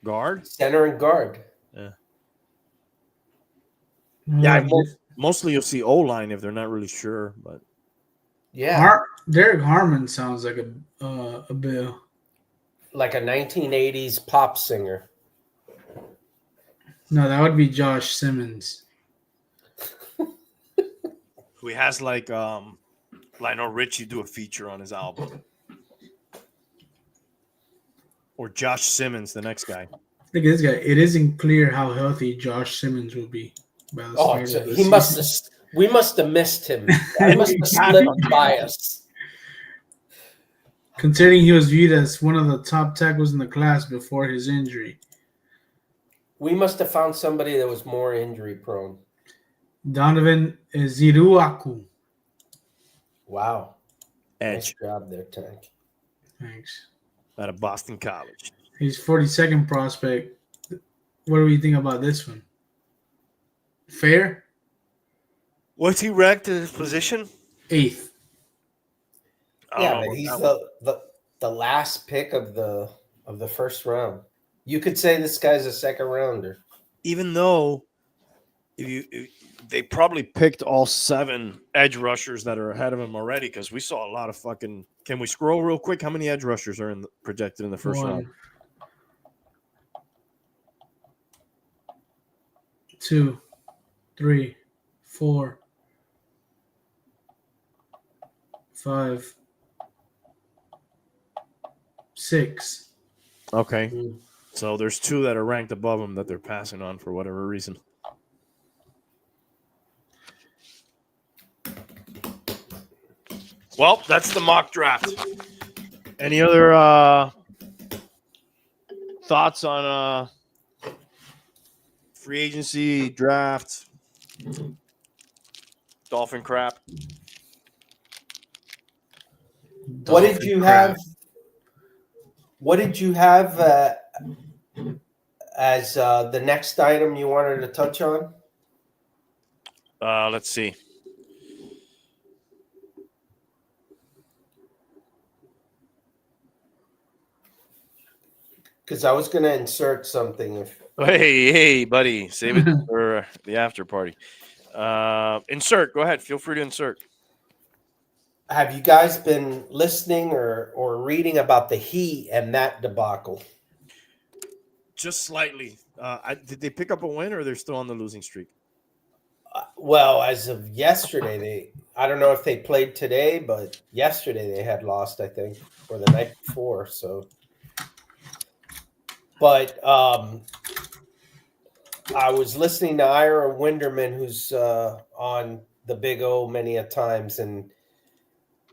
guard. Center and guard. Yeah. Yeah, mostly you'll see O-line if they're not really sure, but yeah, Derek Harmon sounds like a Bill, like a 1980s pop singer. No, that would be Josh Simmons. Who has like Lionel Richie do a feature on his album. or Josh Simmons, the next guy. Look at this guy. It isn't clear how healthy Josh Simmons will be by the start of the he must have. season. We must have missed him. I must have slipped by us. Considering he was viewed as one of the top tackles in the class before his injury. We must have found somebody that was more injury prone. Donovan Ziruaku. Wow. Edge. Nice job there, Tank. Thanks. Out of Boston College. He's 42nd prospect. What do we think about this one? Fair? What's he ranked in his position? 8th. Yeah, but he's the last pick of the first round. You could say this guy's a second rounder. Even though they probably picked all 7 edge rushers that are ahead of him already, because we saw a lot of fucking. Can we scroll real quick? How many edge rushers are projected in the first round? 2, 3, 4, 5, 6. Okay. Mm. So there's 2 that are ranked above him that they're passing on for whatever reason. Well, that's the mock draft. Any other thoughts on free agency, draft, Dolphin crap? What did you have? What did you have as the next item you wanted to touch on? Let's see. Because I was going to insert something. Hey, buddy, save it for the after party. Insert. Go ahead. Feel free to insert. Have you guys been listening or reading about the Heat and that debacle? Just slightly. Did they pick up a win, or they're still on the losing streak? Well, as of yesterday, I don't know if they played today, but yesterday they had lost, I think, or the night before. So, but I was listening to Ira Winderman, who's on the Big O many a times, and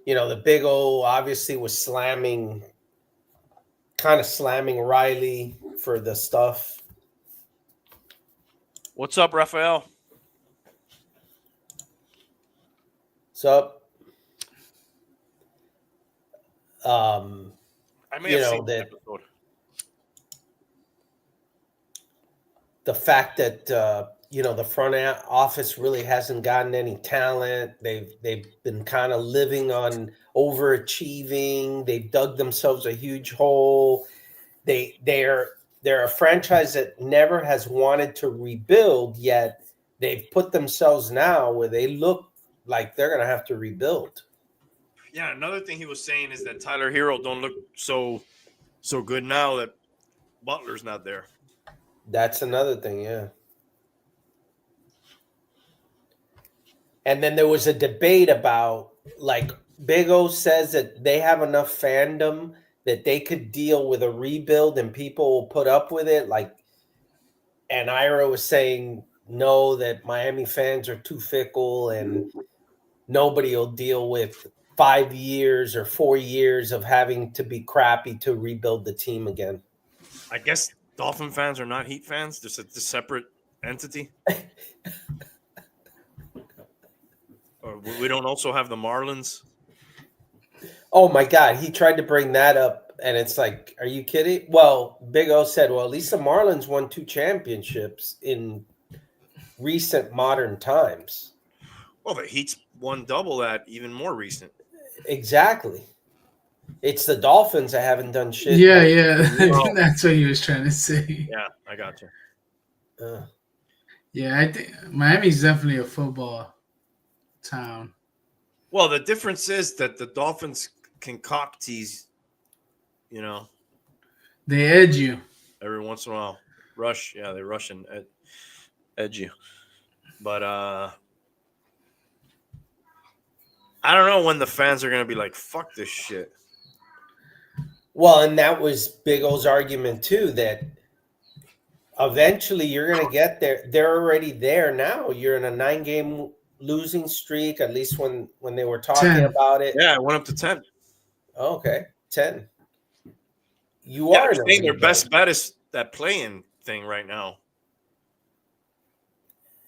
the Big O obviously was kind of slamming Riley for the stuff. What's up, Raphael? What's up? I may have seen that episode. The fact that the front office really hasn't gotten any talent. They've been kind of living on overachieving. They've dug themselves a huge hole. They're a franchise that never has wanted to rebuild, yet they've put themselves now where they look like they're going to have to rebuild. Yeah, another thing he was saying is that Tyler Hero don't look so good now that Butler's not there. That's another thing, yeah. And then there was a debate about, like, Big O says that they have enough fandom that they could deal with a rebuild and people will put up with it. And Ira was saying no, that Miami fans are too fickle and nobody will deal with 5 years or 4 years of having to be crappy to rebuild the team again. I guess Dolphin fans are not Heat fans, just a separate entity. Or we don't also have the Marlins. Oh my God, he tried to bring that up, and it's like, are you kidding? Well, Big O said, well, at least the Marlins won 2 championships in recent modern times. Well, the Heat's won double that, even more recent. Exactly. It's the Dolphins that haven't done shit. Yeah. I think that's what he was trying to say. Yeah, I got you. Yeah, I think Miami's definitely a football town. Well, the difference is that the Dolphins can cock tease, They edge you. every once in a while. Rush, yeah, they rush and edge you. But I don't know when the fans are going to be like, fuck this shit. Well, and that was Big O's argument too, that eventually you're going to get there. They're already there now. You're in a 9-game losing streak, at least when they were talking 10. about it. Yeah, it went up to 10. Okay, 10. You Yeah, are they're in a saying their rebuild. best bet is that playing thing right now.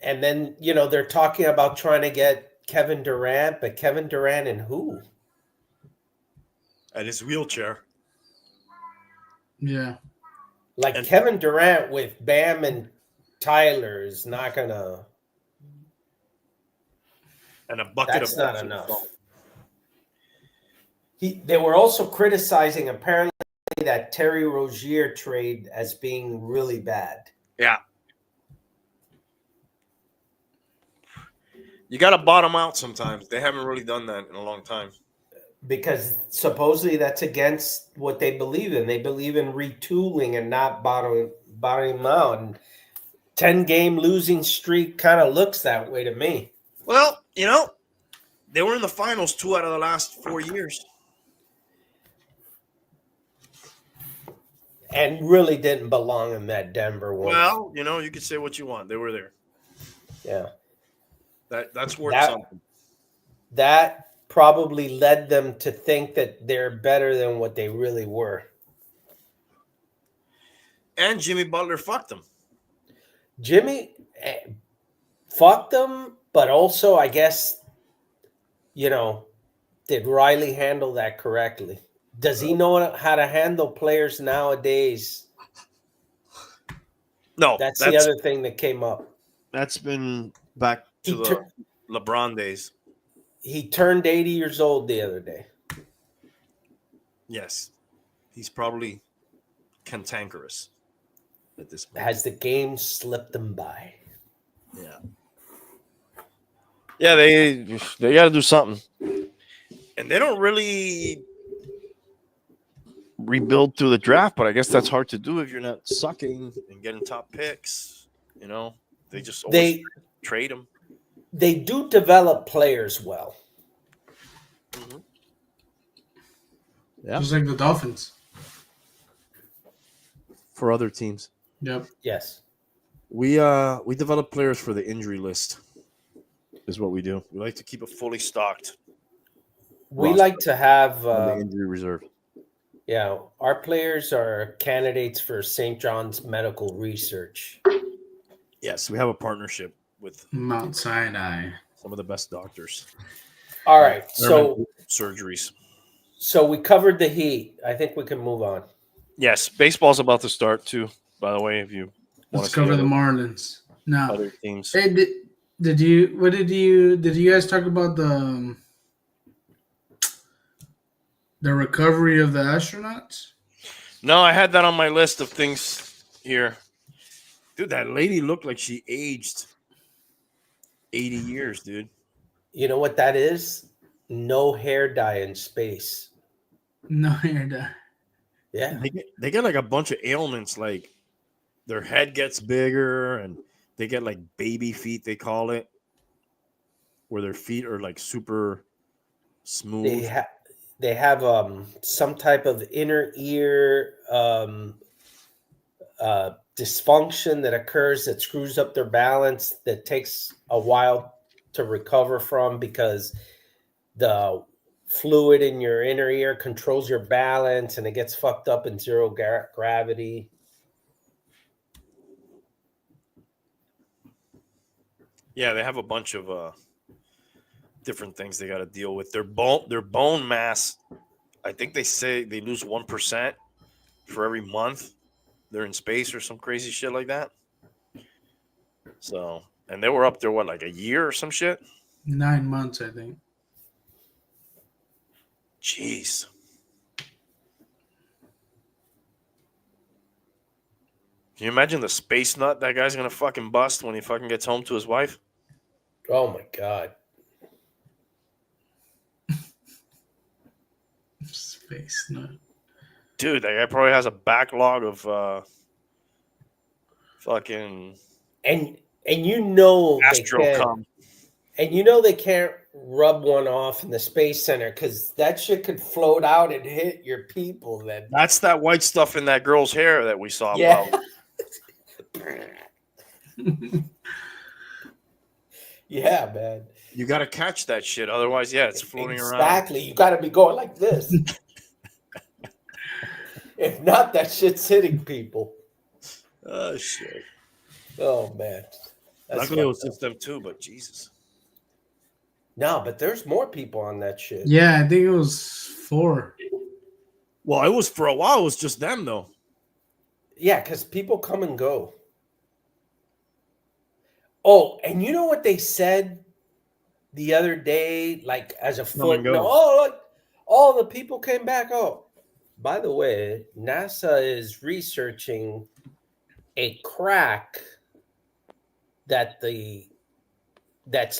And then, they're talking about trying to get Kevin Durant, but Kevin Durant and who? At his wheelchair. Yeah. Like And- Kevin Durant with Bam and Tyler is not going to. And a bucket That's of not Epsom enough. salt. They were also criticizing apparently that Terry Rozier trade as being really bad. Yeah. You got to bottom out sometimes. They haven't really done that in a long time. Because supposedly that's against what they believe in. They believe in retooling and not bottoming out. And 10-game losing streak kind of looks that way to me. Well, they were in the finals 2 out of the last 4 years. And really didn't belong in that Denver one. Well, you could say what you want. They were there. Yeah. That's worth something. That probably led them to think that they're better than what they really were. And Jimmy Butler fucked them. Jimmy fucked them, but also, I guess, did Riley handle that correctly? Does he know how to handle players nowadays? No, That's the other thing that came up. That's been back to the LeBron days. He turned 80 years old the other day. Yes. He's probably cantankerous at this point. Has the game slipped him by? Yeah. Yeah, they got to do something. And they don't really rebuild through the draft, but I guess that's hard to do if you're not sucking and getting top picks. They just always trade them. They do develop players well. Mm-hmm. Yeah. Just like the Dolphins. For other teams. Yep. Yes. We develop players for the injury list is what we do. We like to keep it fully stocked. We like to have the injury reserve. Yeah, our players are candidates for St. John's Medical Research. Yes, we have a partnership with Mount Sinai. Some of the best doctors. All right, so surgeries. So we covered the Heat. I think we can move on. Yes, baseball's about to start too. By the way, if you let's cover the Marlins. Now, other teams. Hey, did you guys talk about the recovery of the astronauts? No, I had that on my list of things here. Dude, that lady looked like she aged 80 years, dude. You know what that is? No hair dye in space. No hair dye. Yeah. They get like a bunch of ailments, like their head gets bigger and they get like baby feet, they call it, where their feet are like super smooth. They have some type of inner ear dysfunction that occurs that screws up their balance that takes a while to recover from because the fluid in your inner ear controls your balance and it gets fucked up in zero gravity. Yeah, they have a bunch of different things they got to deal with. Their bone mass, I think they say they lose 1% for every month they're in space or some crazy shit like that. So, and they were up there, what, like a year or some shit? 9 months, I think. Jeez. Can you imagine the space nut that guy's going to fucking bust when he fucking gets home to his wife? Oh, my God. Space nut. Dude, that guy probably has a backlog of fucking... And you know Astro cum. And you know they can't rub one off in the Space Center because that shit could float out and hit your people. Then That's that white stuff in that girl's hair that we saw. yeah. Yeah, man. You got to catch that shit. Otherwise, yeah, it's floating around. Exactly. You got to be going like this. If not, that shit's hitting people. Oh, shit. Oh, man. Luckily, it was just them two, but Jesus. No, but there's more people on that shit. Yeah, I think it was 4. Well, it was for a while. It was just them, though. Yeah, because people come and go. Oh, and you know what they said the other day, like as a footnote? Oh, like, all the people came back. Oh, by the way, NASA is researching a crack that's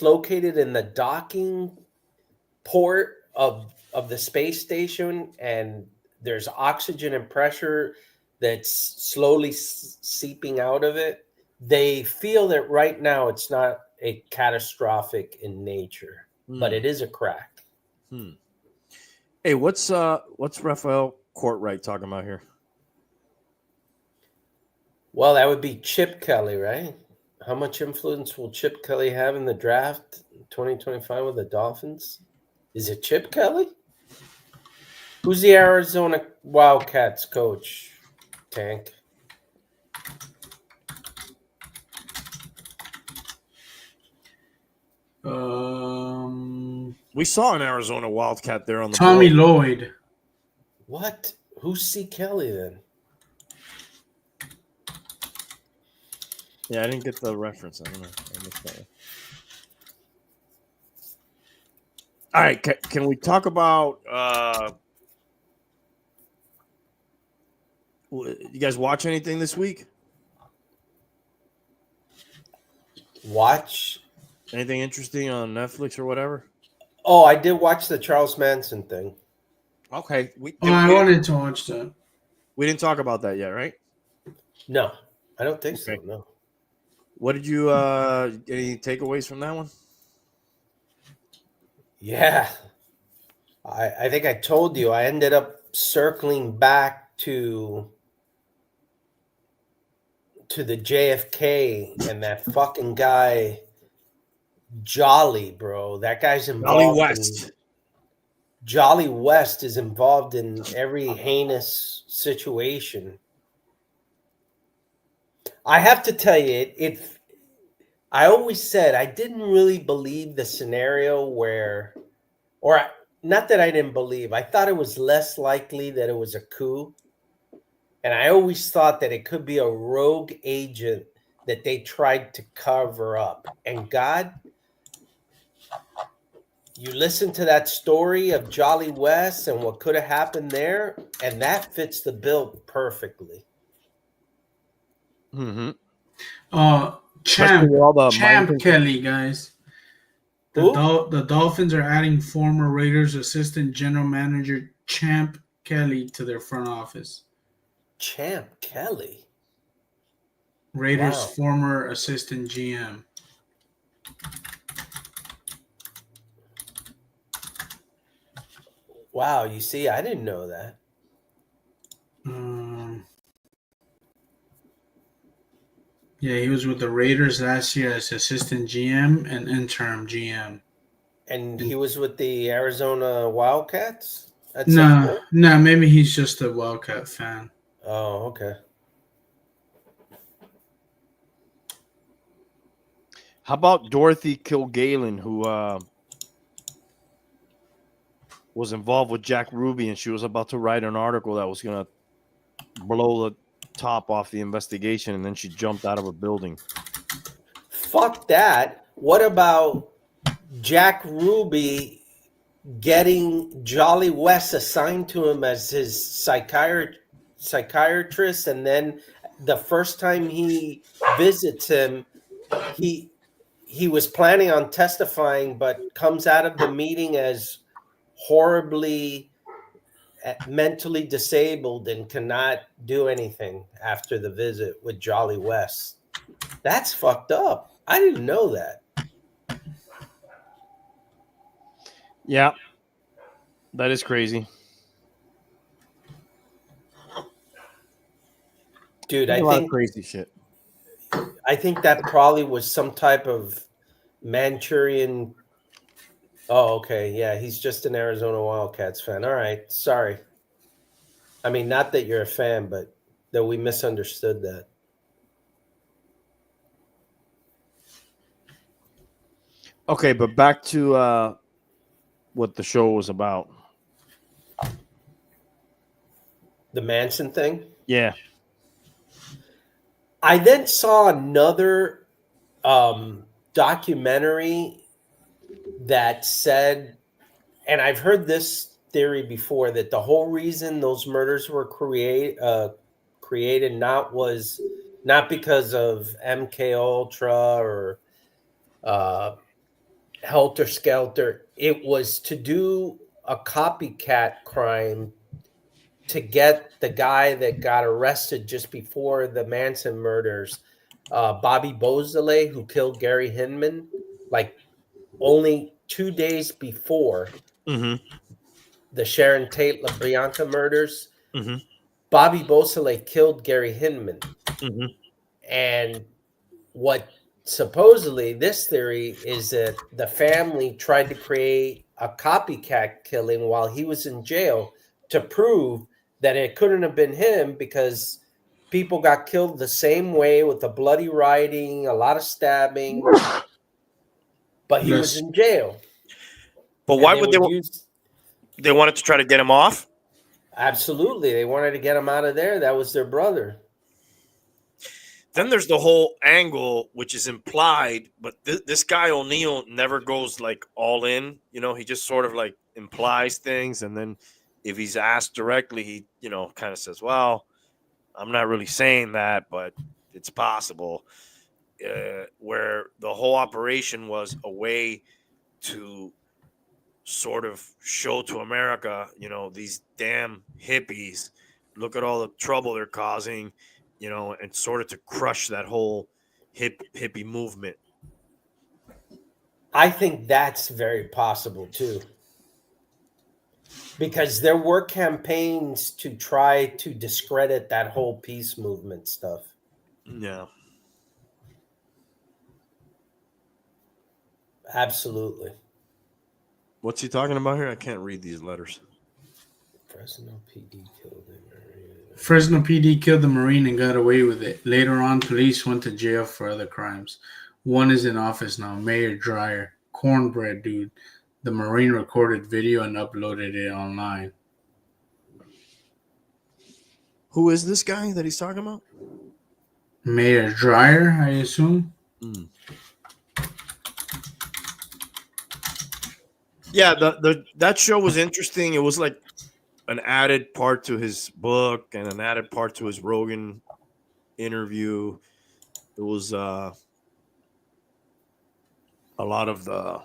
located in the docking port of the space station, and there's oxygen and pressure that's slowly seeping out of it. They feel that right now it's not a catastrophic in nature, but it is a crack. Hey, what's Raphael Courtwright talking about here? Well, that would be Chip Kelly, right? How much influence will Chip Kelly have in the draft 2025 with the Dolphins? Is it Chip Kelly? Who's the Arizona Wildcats coach, Tank? We saw an Arizona Wildcat there on the Tommy board. Lloyd. What? Who's C. Kelly then? Yeah, I didn't get the reference. I don't know. I missed that one. All right, can we talk about you guys watch anything this week? Watch anything interesting on Netflix or whatever? Oh, I did watch the Charles Manson thing. Okay. I wanted to watch that. We didn't talk about that yet, right? No, I don't think so. No. What did you any takeaways from that one? Yeah. I think I told you I ended up circling back to the JFK and that fucking guy Jolly, bro. That guy's involved. Jolly West. Jolly West is involved in every heinous situation. I have to tell you, I always said I didn't really believe the scenario where, or not that I didn't believe, I thought it was less likely that it was a coup. And I always thought that it could be a rogue agent that they tried to cover up. And God, you listen to that story of Jolly West and what could have happened there, and that fits the bill perfectMm-hmm. Champ Kelly, guys. The Dolphins are adding former Raiders assistant general manager Champ Kelly to their front office. Champ Kelly? Raiders' former assistant GM. Wow, you see, I didn't know that. Yeah, he was with the Raiders last year as assistant GM and interim GM. And he was with the Arizona Wildcats? No, maybe he's just a Wildcat fan. Oh, okay. How about Dorothy Kilgallen, who was involved with Jack Ruby, and she was about to write an article that was going to blow the top off the investigation, and then she jumped out of a building. Fuck that. What about Jack Ruby getting Jolly West assigned to him as his psychiatrist, and then the first time he visits him, he was planning on testifying, but comes out of the meeting as horribly mentally disabled and cannot do anything after the visit with Jolly West. That's fucked up. I didn't know that. Yeah, that is crazy. Dude, There's a lot of crazy shit. I think that probably was some type of Manchurian. Oh, okay. Yeah, he's just an Arizona Wildcats fan. All right. Sorry. I mean, not that you're a fan, but that we misunderstood that. Okay, but back to what the show was about. The Manson thing. Yeah. I then saw another documentary that said, and I've heard this theory before, that the whole reason those murders were created not because of MK Ultra or Helter Skelter. It was to do a copycat crime to get the guy that got arrested just before the Manson murders, Bobby Beausoleil, who killed Gary Hinman, like only 2 days before Mm-hmm. the Sharon Tate LaBrianca murders. Mm-hmm. Bobby Beausoleil killed Gary Hinman. Mm-hmm. And what supposedly this theory is that the family tried to create a copycat killing while he was in jail to prove that it couldn't have been him, because people got killed the same way with the bloody writing, a lot of stabbing, but he was in jail. But And why would they use? They wanted to try to get him off? Absolutely, they wanted to get him out of there. That was their brother. Then there's the whole angle, which is implied, but this guy O'Neill never goes like all in. You know, he just sort of like implies things, and then if he's asked directly, he kind of says, "Well, I'm not really saying that, but it's possible." Where the whole operation was a way to sort of show to America, these damn hippies, look at all the trouble they're causing, and sort of to crush that whole hippie movement. I think that's very possible too, because there were campaigns to try to discredit that whole peace movement stuff. Yeah. Absolutely. What's he talking about here? I can't read these letters. Fresno PD killed him. Fresno PD killed the Marine and got away with it. Later on, police went to jail for other crimes. One is in office now, Mayor Dreyer. Cornbread dude. The Marine recorded video and uploaded it online. Who is this guy that he's talking about? Mayor Dreyer, I assume. Mm. Yeah, that show was interesting. It was like an added part to his book and an added part to his Rogan interview. It was a lot of the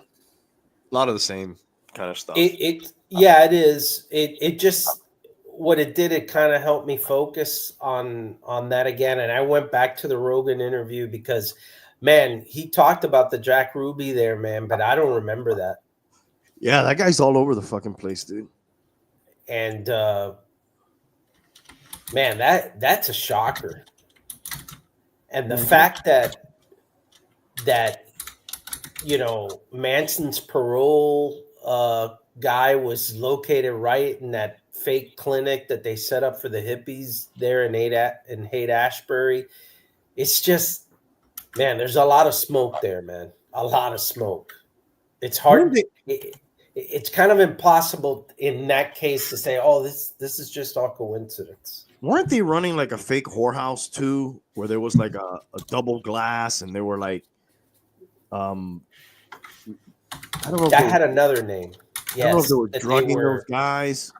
same kind of stuff. It is. It just, what it did, it kind of helped me focus on that again. And I went back to the Rogan interview because, man, he talked about the Jack Ruby there, man, but I don't remember that. Yeah, that guy's all over the fucking place, dude. And man, that's a shocker. And the fact that Manson's parole guy was located right in that fake clinic that they set up for the hippies there in Haight-Ashbury. It's just, man, there's a lot of smoke there, man. A lot of smoke. It's hard. It's kind of impossible in that case to say, "Oh, this is just all coincidence." Weren't they running like a fake whorehouse too, where there was like a double glass, and they were like, I don't know. That had another name. Yes, I don't know if they were drugging those guys.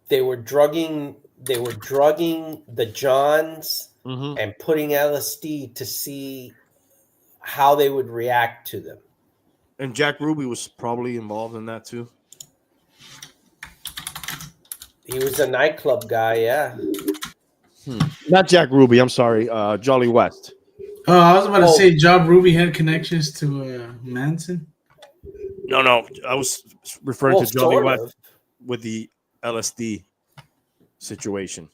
They were drugging the Johns and putting LSD to see how they would react to them. And Jack Ruby was probably involved in that too. He was a nightclub guy, yeah. Not Jack Ruby. I'm sorry, Jolly West. Oh, I was about to say Job Ruby had connections to Manson. No, I was referring Well, to Johnny sort West of. with the LSD situation.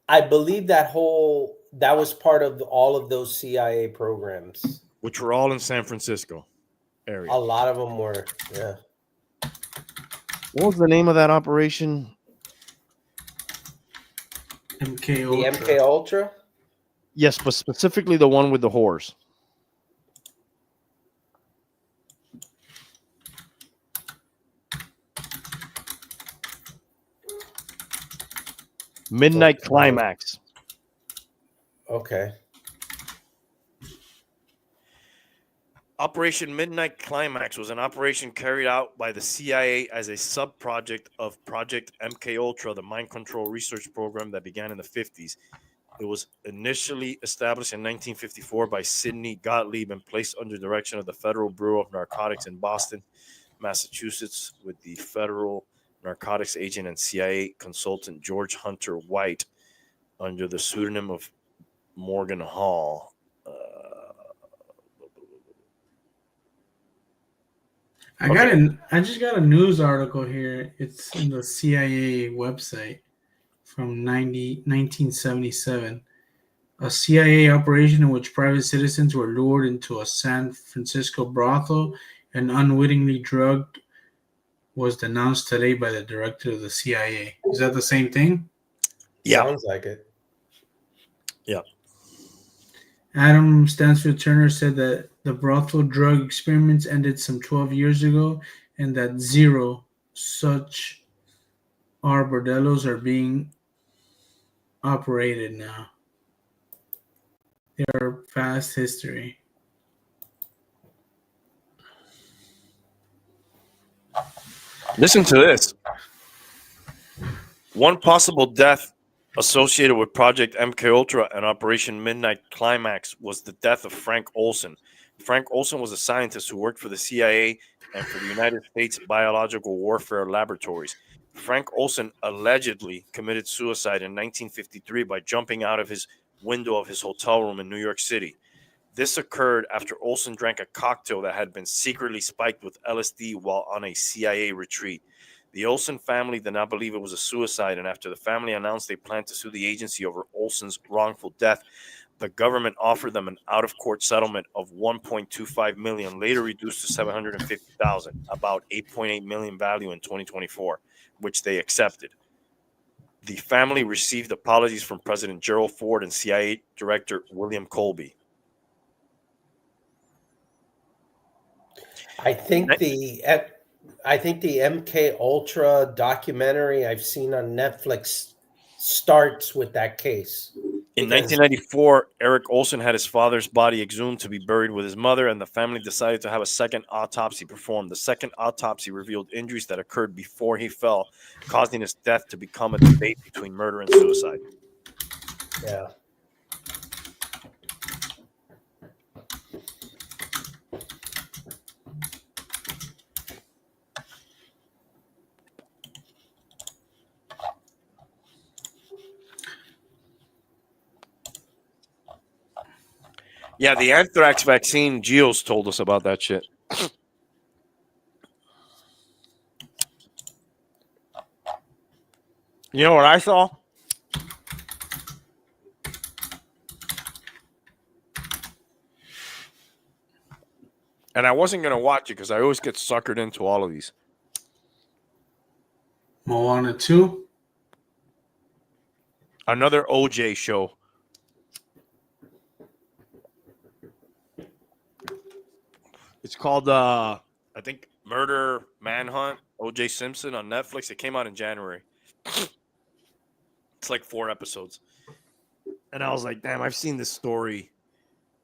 I believe that was part of all of those CIA programs. Which were all in San Francisco area. A lot of them were, yeah. What was the name of that operation? MK The Ultra. MK Ultra. Yes, but specifically the one with the whores. Midnight Okay. Climax. Okay. Operation Midnight Climax was an operation carried out by the CIA as a sub-project of Project MK Ultra, the mind control research program that began in the 50s. It was initially established in 1954 by Sidney Gottlieb and placed under direction of the Federal Bureau of Narcotics in Boston, Massachusetts, with the federal narcotics agent and CIA consultant George Hunter White under the pseudonym of Morgan Hall. I just got a news article here. It's in the CIA website from 1977. A CIA operation in which private citizens were lured into a San Francisco brothel and unwittingly drugged was denounced today by the director of the CIA. Is that the same thing? Yeah. Sounds like it. Yeah. Adam Stansfield Turner said that the brothel drug experiments ended some 12 years ago and that 0 such bordellos are being operated now. They are past history. Listen to this. One possible death associated with Project MK Ultra and Operation Midnight Climax was the death of Frank Olson. Frank Olson was a scientist who worked for the CIA and for the United States Biological Warfare Laboratories. Frank Olson allegedly committed suicide in 1953 by jumping out of his window of his hotel room in New York City. This occurred after Olson drank a cocktail that had been secretly spiked with LSD while on a CIA retreat. The Olson family did not believe it was a suicide, and after the family announced they planned to sue the agency over Olson's wrongful death, the government offered them an out-of-court settlement of $1.25 million, later reduced to $750,000, about $8.8 million value in 2024, which they accepted. The family received apologies from President Gerald Ford and CIA Director William Colby. I think the MK Ultra documentary I've seen on Netflix starts with that case. In 1994, Eric Olson had his father's body exhumed to be buried with his mother, and the family decided to have a second autopsy performed. The second autopsy revealed injuries that occurred before he fell, causing his death to become a debate between murder and suicide. Yeah. Yeah, the anthrax vaccine, Geos told us about that shit. You know what I saw? And I wasn't going to watch it because I always get suckered into all of these. Moana 2? Another OJ show. It's called, I think, Murder Manhunt, OJ Simpson on Netflix. It came out in January. It's like 4 episodes. And I was like, damn, I've seen this story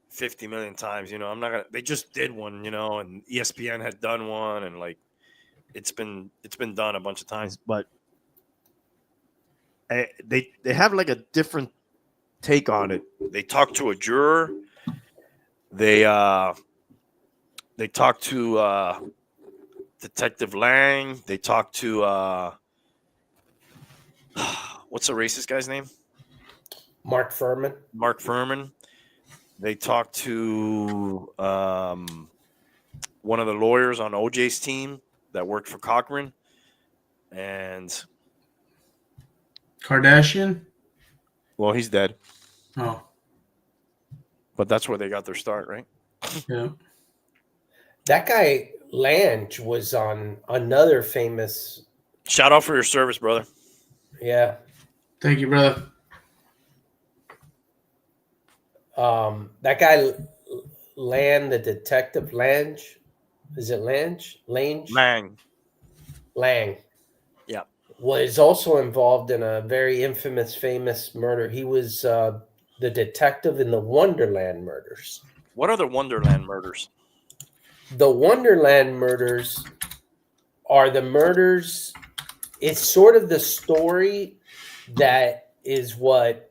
50 million times. You know, I'm not going to, they just did one, you know, and ESPN had done one. And like, it's been done a bunch of times. But they have like a different take on it. They talk to a juror. They talk to Detective Lang. They talk to what's the racist guy's name? Mark Foreman. Mark Foreman. They talk to one of the lawyers on OJ's team that worked for Cochran. And, Kardashian? well, he's dead. Oh, But that's where they got their start, right? yeah. That guy Lange was on another famous. Shout out for your service, brother. Yeah. Thank you, brother. That guy the detective Lange. Is it Lange? Lang. Lang. Yeah. Was also involved in a very infamous, famous murder. He was the detective in the Wonderland murders. What are the Wonderland murders? The Wonderland murders are the murders. It's sort of the story that is what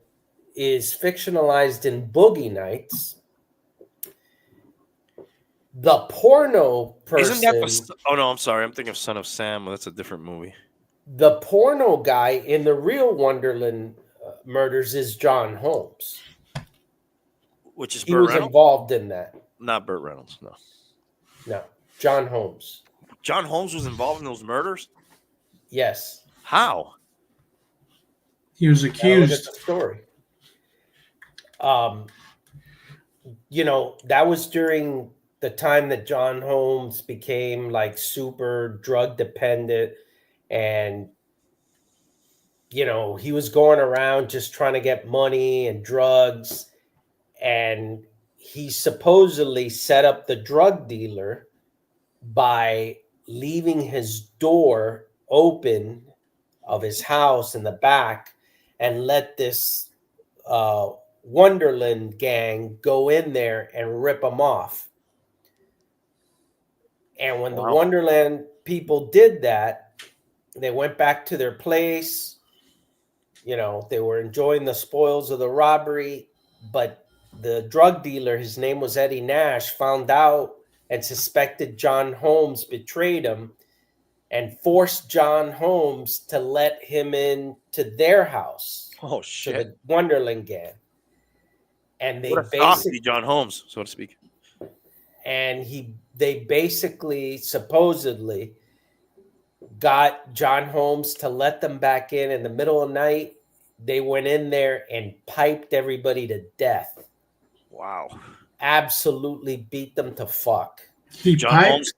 is fictionalized in Boogie Nights. The porno person. Isn't that the? Oh no, I'm sorry. I'm thinking of Son of Sam. That's a different movie. The porno guy in the real Wonderland murders is John Holmes. Which is He Burt was Reynolds? involved in that. Not Burt Reynolds. No. No, John Holmes. John Holmes was involved in those murders? Yes. How? He was Now look at accused. the story. That was during the time that John Holmes became like super drug dependent, and he was going around just trying to get money and drugs, and he supposedly set up the drug dealer by leaving his door open of his house in the back and let this Wonderland gang go in there and rip them off. And when the Wonderland people did that, they went back to their place. They were enjoying the spoils of the robbery, but the drug dealer, his name was Eddie Nash, found out and suspected John Holmes betrayed him and forced John Holmes to let him in to their house. Oh, To shit. the Wonderland gang. And they What a basically softy, John Holmes, so to speak. and they basically supposedly got John Holmes to let them back in the middle of the night. They went in there and piped everybody to death. Wow. Absolutely beat them to fuck. He John piped? Holmes.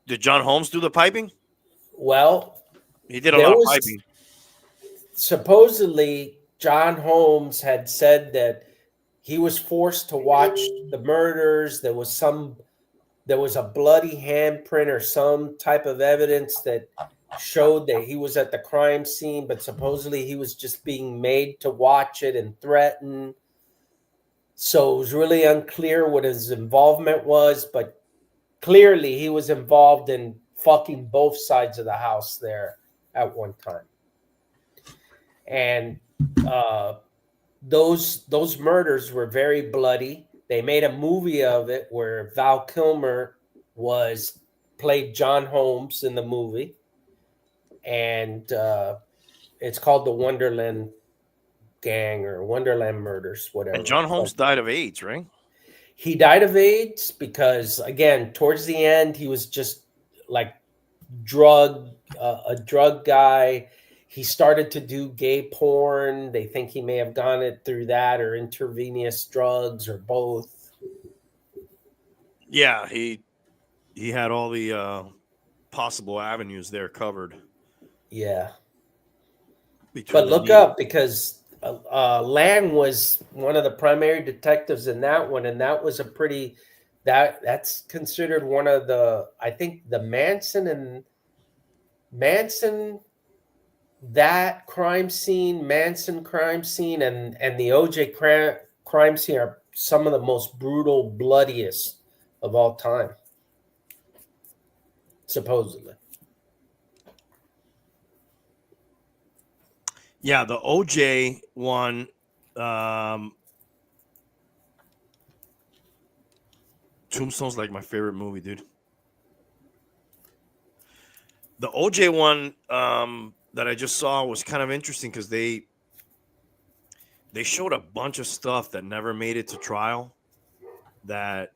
Did John Holmes do the piping? Well, He did a lot of piping. Supposedly, John Holmes had said that he was forced to watch the murders. There was a bloody handprint or some type of evidence that showed that he was at the crime scene, but supposedly he was just being made to watch it and threatened. So it was really unclear what his involvement was, but clearly he was involved in fucking both sides of the house there at one time. And those murders were very bloody. They made a movie of it where Val Kilmer played John Holmes in the movie, and it's called the Wonderland Gang or Wonderland Murders, whatever. And John Holmes died of AIDS, right? He died of AIDS because, again, towards the end, he was just like a drug guy. He started to do gay porn. They think he may have gone it through that or intravenous drugs or both. Yeah, he had all the possible avenues there covered. Yeah. Between But look up, because Lang was one of the primary detectives in that one, and that was that's considered one of the, I think, the Manson, that crime scene, Manson crime scene, and the OJ crime scene are some of the most brutal, bloodiest of all time, supposedly. Yeah, the OJ one. Tombstone's like my favorite movie, dude. The OJ one that I just saw was kind of interesting because they showed a bunch of stuff that never made it to trial that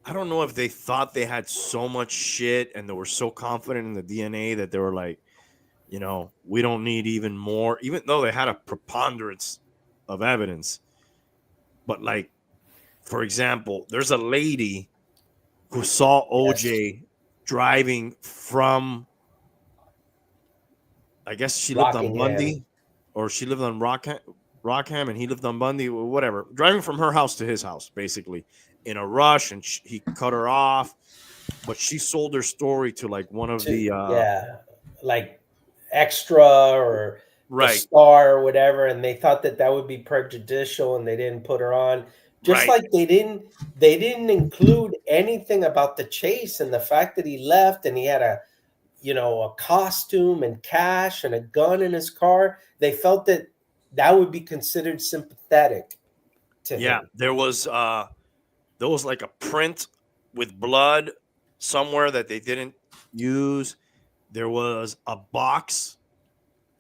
I don't know if they thought they had so much shit and they were so confident in the DNA that they were like, we don't need even more, even though they had a preponderance of evidence. But like, for example, there's a lady who saw OJ driving from, I guess she lived on Rockingham. Bundy, or she lived on Rockham, and he lived on Bundy, or whatever. Driving from her house to his house, basically, in a rush, and he cut her off. But she sold her story to like one of the like Extra or the right, Star or whatever, and they thought that would be prejudicial, and they didn't put her on. Just right. like they didn't include anything about the chase and the fact that he left and he had a costume and cash and a gun in his car. They felt that would be considered sympathetic to him. There was like a print with blood somewhere that they didn't use. There was a box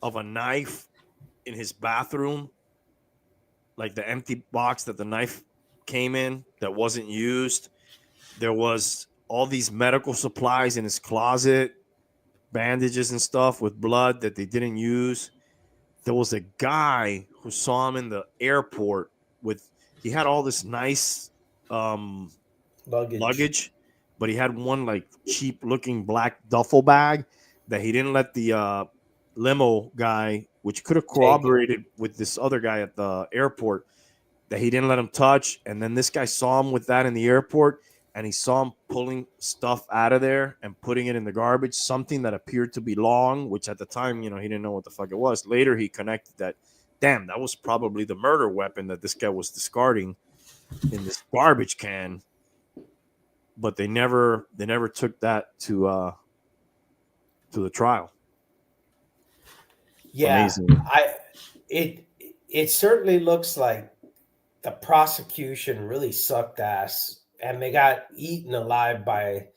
of a knife in his bathroom, like the empty box that the knife came in that wasn't used. There was all these medical supplies in his closet, bandages and stuff with blood that they didn't use. There was a guy who saw him in the airport he had all this nice luggage, but he had one like cheap looking black duffel bag that he didn't let the limo guy, which could have corroborated with this other guy at the airport, that he didn't let him touch. And then this guy saw him with that in the airport, and he saw him pulling stuff out of there and putting it in the garbage, something that appeared to be long, which at the time, he didn't know what the fuck it was. Later, he connected that, damn, that was probably the murder weapon that this guy was discarding in this garbage can. But they never took that to the trial. Yeah, amazing. It certainly looks like the prosecution really sucked ass, and they got eaten alive by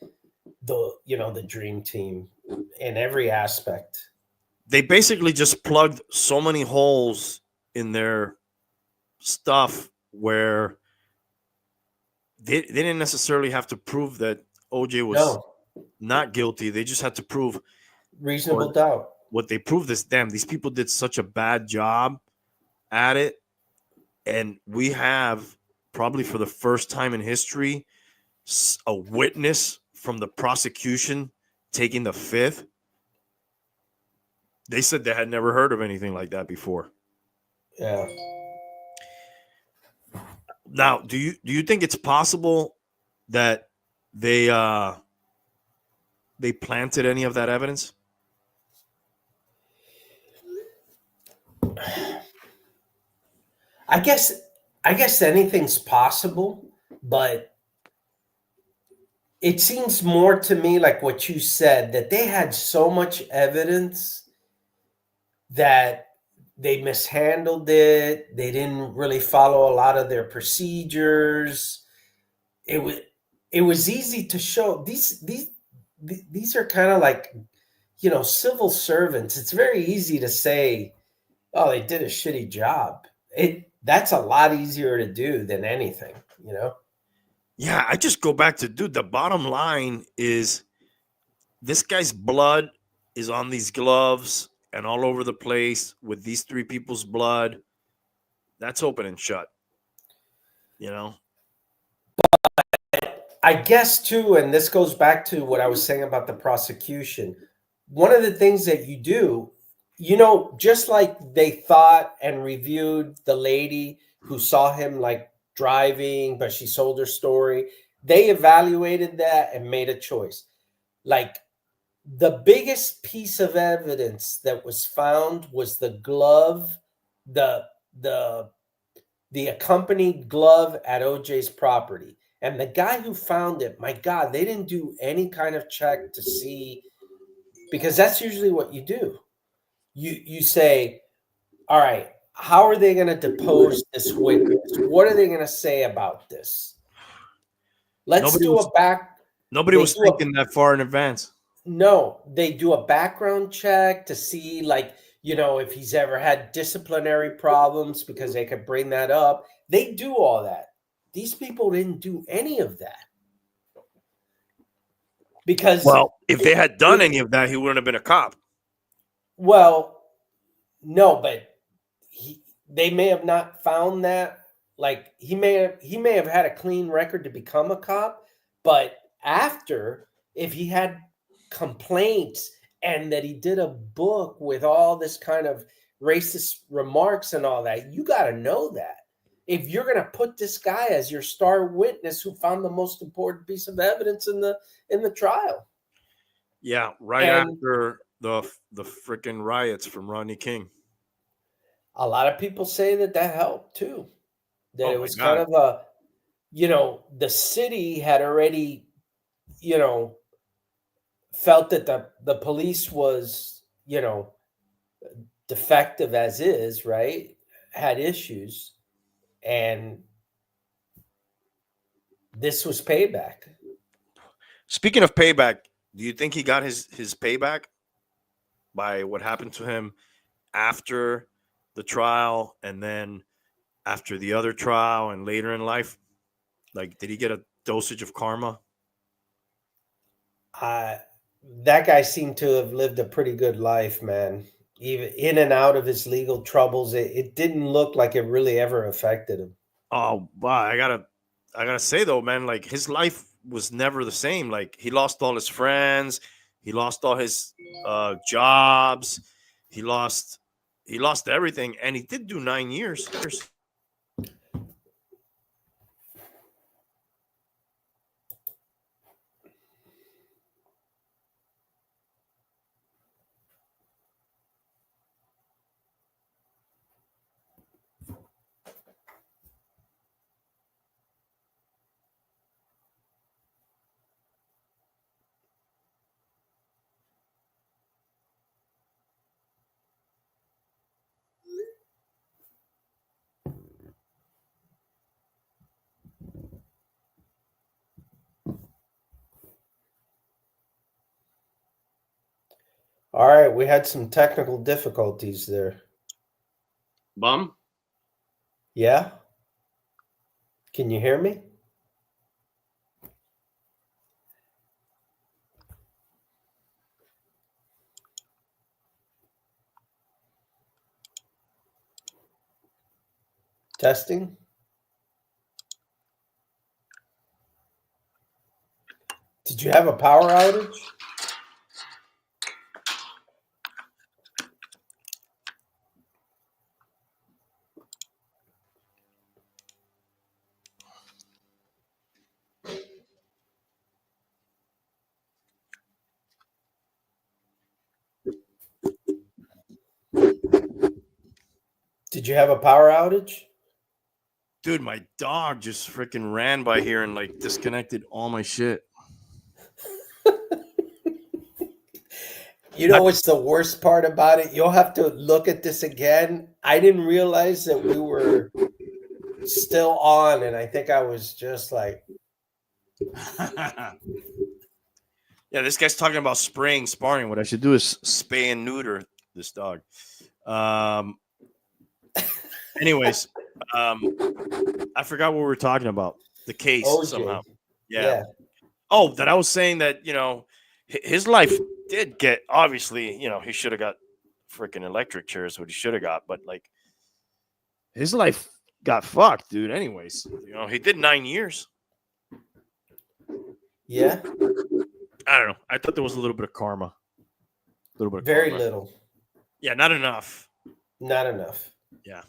the dream team in every aspect. They basically just plugged so many holes in their stuff where they didn't necessarily have to prove that OJ was not guilty. They just had to prove reasonable doubt. What they proved is, damn, these people did such a bad job at it. And we have, probably for the first time in history, a witness from the prosecution taking the fifth. They said they had never heard of anything like that before. Yeah. Now, do you think it's possible that they planted any of that evidence? I guess anything's possible, but it seems more to me like what you said, that they had so much evidence that they mishandled it. They didn't really follow a lot of their procedures. It was easy to show these are kind of like, civil servants. It's very easy to say, oh, they did a shitty job. That's a lot easier to do than anything, Yeah, I just go back to, dude, the bottom line is this guy's blood is on these gloves and all over the place with these three people's blood. That's open and shut, I guess too, and this goes back to what I was saying about the prosecution. One of the things that you do, just like they thought and reviewed the lady who saw him like driving, but she sold her story, they evaluated that and made a choice. Like, the biggest piece of evidence that was found was the glove, the accompanied glove at OJ's property. And the guy who found it, my God, they didn't do any kind of check to see, because that's usually what you do. You say, all right, how are they going to depose this witness? What are they going to say about this? Nobody was thinking that far in advance. No, they do a background check to see, like, if he's ever had disciplinary problems, because they could bring that up. They do all that. These people didn't do any of that. because Well, if they had done any of that, he wouldn't have been a cop. well, no, but they may have not found that. Like he may have had a clean record to become a cop, but after, if he had complaints and that he did a book with all this kind of racist remarks and all that, you got to know that. If you're going to put this guy as your star witness who found the most important piece of evidence in the trial. Yeah, right after the freaking riots from Rodney King. A lot of people say that helped too. That it was God. kind of the city had already, felt that the police was, defective as is, right? Had issues. And this was payback. Speaking of payback, do you think he got his payback by what happened to him after the trial and then after the other trial and later in life? Like, did he get a dosage of karma? That guy seemed to have lived a pretty good life, man. Even in and out of his legal troubles, it didn't look like it really ever affected him. Oh, wow. I gotta say though, man, like his life was never the same. Like he lost all his friends, he lost all his jobs, he lost everything, and he did do 9 years. All right, we had some technical difficulties there. Bum? Yeah? Can you hear me? Testing? Did you have a power outage? Did you have a power outage? Dude, my dog just freaking ran by here and like disconnected all my shit. You know what's the worst part about it? You'll have to look at this again. I didn't realize that we were still on, and I think I was just like, Yeah, this guy's talking about spraying, sparring. What I should do is spay and neuter this dog. Anyways, I forgot what we were talking about. The case OJ. somehow. Yeah. Oh, that I was saying that, his life did get, obviously, he should have got freaking electric chairs, what he should have got, but like his life got fucked, dude. Anyways, he did 9 years. Yeah. I don't know. I thought there was a little bit of karma. A little bit of Very karma. little. Yeah, not enough. Not enough. Yeah.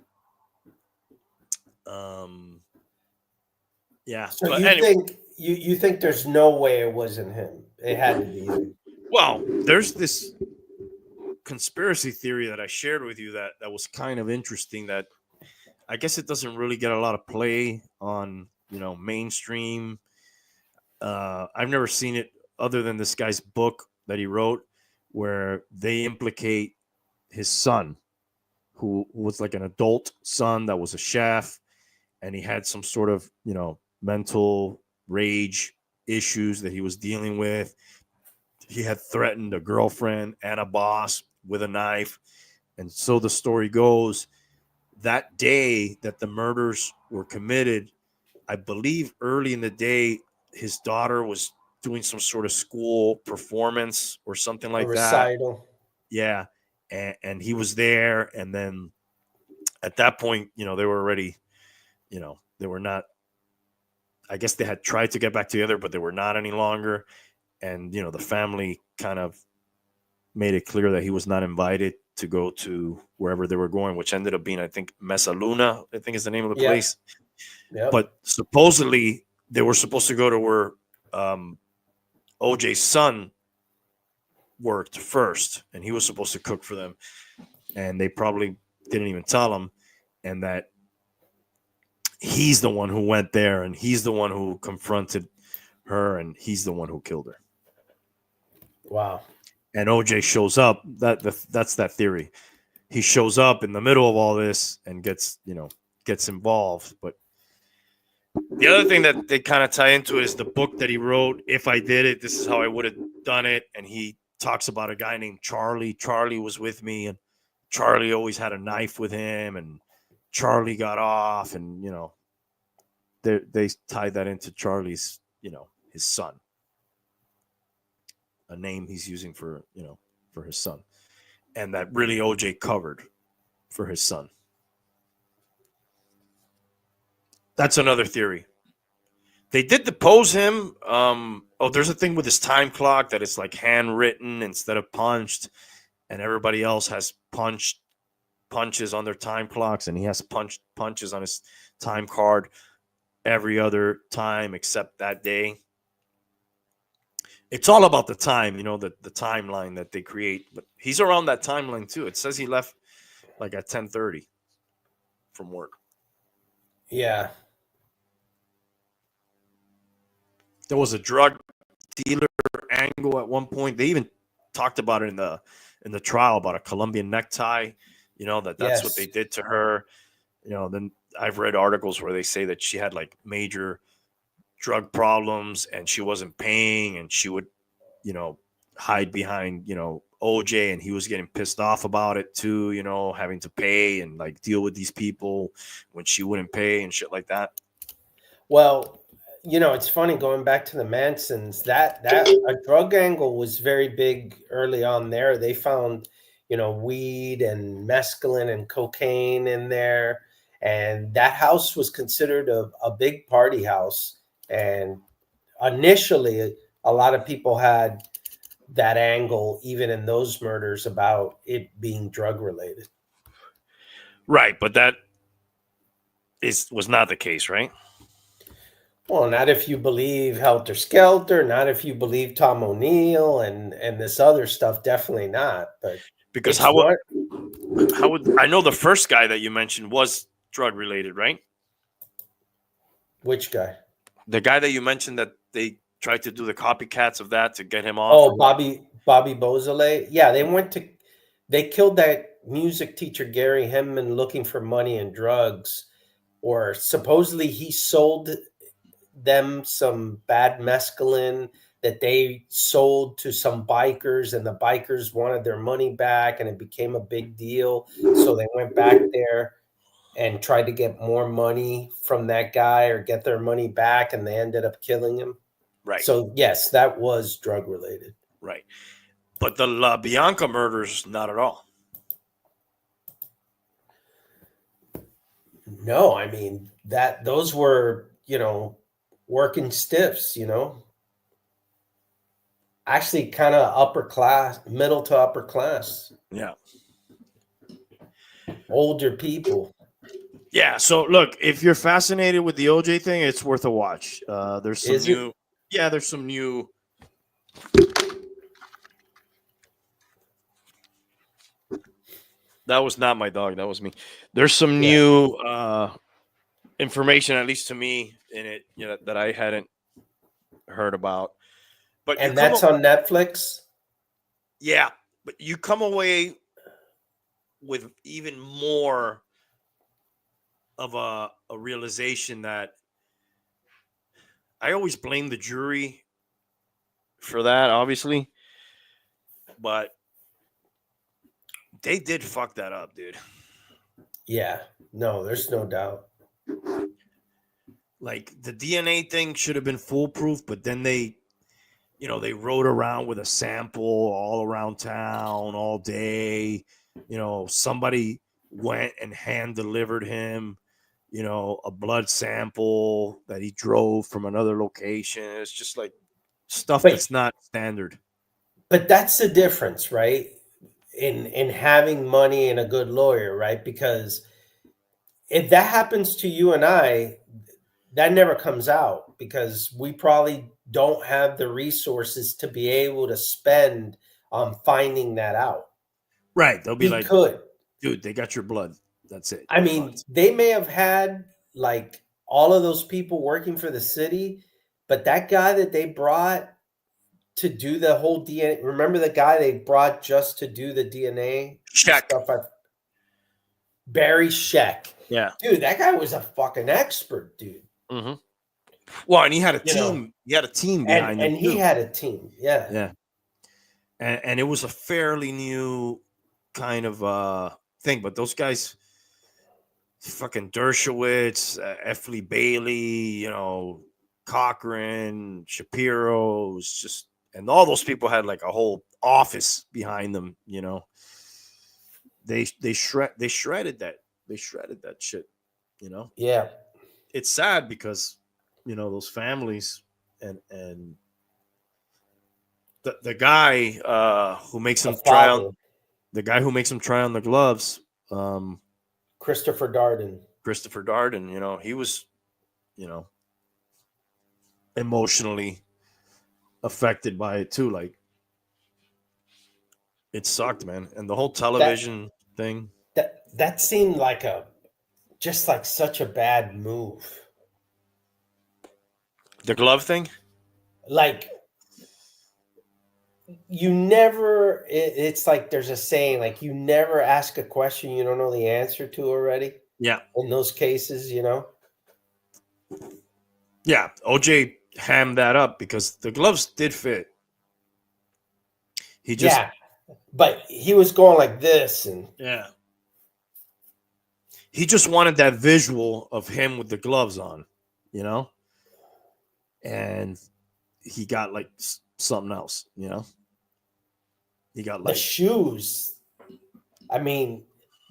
Yeah. So but you anyway, think you think there's no way it wasn't him? It had to be him. well, there's this conspiracy theory that I shared with you that was kind of interesting, that I guess it doesn't really get a lot of play on, mainstream. I've never seen it other than this guy's book that he wrote, where they implicate his son, who was like an adult son that was a chef, and he had some sort of, mental rage issues that he was dealing with. He had threatened a girlfriend and a boss with a knife. And so the story goes, that day that the murders were committed, I believe early in the day, his daughter was doing some sort of school performance or something A like that. recital. Yeah. And he was there. And then at that point, they were already, they were not, I guess they had tried to get back together, but they were not any longer. And, the family kind of made it clear that he was not invited to go to wherever they were going, which ended up being, I think, Mesa Luna, I think is the name of the Yeah. place. Yep. But supposedly they were supposed to go to where OJ's son worked first, and he was supposed to cook for them. And they probably didn't even tell him, and that he's the one who went there, and he's the one who confronted her, and he's the one who killed her. Wow. And OJ shows up. That's that theory. He shows up in the middle of all this and gets involved. But the other thing that they kind of tie into it is the book that he wrote. If I did it, this is how I would have done it. And he talks about a guy named Charlie. Charlie was with me, and Charlie always had a knife with him, and Charlie got off, and they tied that into Charlie's his son, a name he's using for his son, and that really OJ covered for his son. That's another theory. They did depose him. There's a thing with his time clock that it's like handwritten instead of punched, and everybody else has punches on their time clocks, and he has punches on his time card every other time except that day. It's all about the time, the timeline that they create. But he's around that timeline too. It says he left like at 10:30 from work. Yeah. There was a drug dealer angle at one point. They even talked about it in the trial about a Colombian necktie. That's Yes. what they did to her. Then I've read articles where they say that she had like major drug problems and she wasn't paying, and she would, hide behind, OJ, and he was getting pissed off about it too, having to pay and like deal with these people when she wouldn't pay and shit like that. Well, it's funny going back to the Mansons, that a drug angle was very big early on there. They found, weed and mescaline and cocaine in there. And that house was considered a big party house. And initially, a lot of people had that angle, even in those murders, about it being drug related. Right. But that was not the case, right? Well, not if you believe Helter Skelter, not if you believe Tom O'Neill and this other stuff, definitely not. But because how would I know the first guy that you mentioned was drug related, right? Which guy? The guy that you mentioned that they tried to do the copycats of that to get him off. Oh, Bobby Beausoleil. Yeah, they killed that music teacher Gary Hemman looking for money and drugs, or supposedly he sold them some bad mescaline that they sold to some bikers, and the bikers wanted their money back, and it became a big deal. So they went back there and tried to get more money from that guy or get their money back, and they ended up killing him. Right. So yes, that was drug related. Right. But the La Bianca murders, not at all. No, I mean those were, working stiffs, actually kind of upper class, middle to upper class, Yeah. older people. Yeah. So look, if you're fascinated with the OJ thing, it's worth a watch. There's some Is it? new. Yeah, there's some new. That was not my dog. That was me. There's some new information, at least to me, in it, that I hadn't heard about. But And that's on Netflix? Yeah, but you come away with even more of a realization that I always blame the jury for that, obviously, but they did fuck that up, dude. Yeah, no, there's no doubt. Like the DNA thing should have been foolproof, but then they they rode around with a sample all around town all day. Somebody went and hand delivered him, a blood sample that he drove from another location. It's just like stuff But that's not standard. but that's the difference, right? In having money and a good lawyer, right? Because if that happens to you and I, that never comes out because we probably don't have the resources to be able to spend on finding that out. Right. They'll be He like, could. dude, they got your blood. That's it. I You're mean, fucked. they may have had like all of those people working for the city, but that guy that they brought to do the whole DNA, remember the guy they brought just to do the DNA Check. stuff? Barry Sheck. Yeah. Dude, that guy was a fucking expert, dude. Mm-hmm. Well, and he had a You know, team. He had a team and behind him he too. had a team. Yeah. Yeah. And it was a fairly new kind of thing, but those guys, fucking Dershowitz, Effley Bailey, Cochran, Shapiro's, just, and all those people had like a whole office behind them. They shredded that. They shredded that shit. Yeah. It's sad because those families and the guy who makes The him try on father, the guy who makes him try on the gloves, Christopher Darden. Christopher Darden, he was, emotionally affected by it too. Like, it sucked, man. And the whole television thing. That seemed like just like such a bad move. The glove thing? Like you never it's like there's a saying like you never ask a question you don't know the answer to already. Yeah. In those cases, Yeah. OJ hammed that up because the gloves did fit. He just but he was going like this and he just wanted that visual of him with the gloves on, and he got like something else, he got the like shoes. I mean,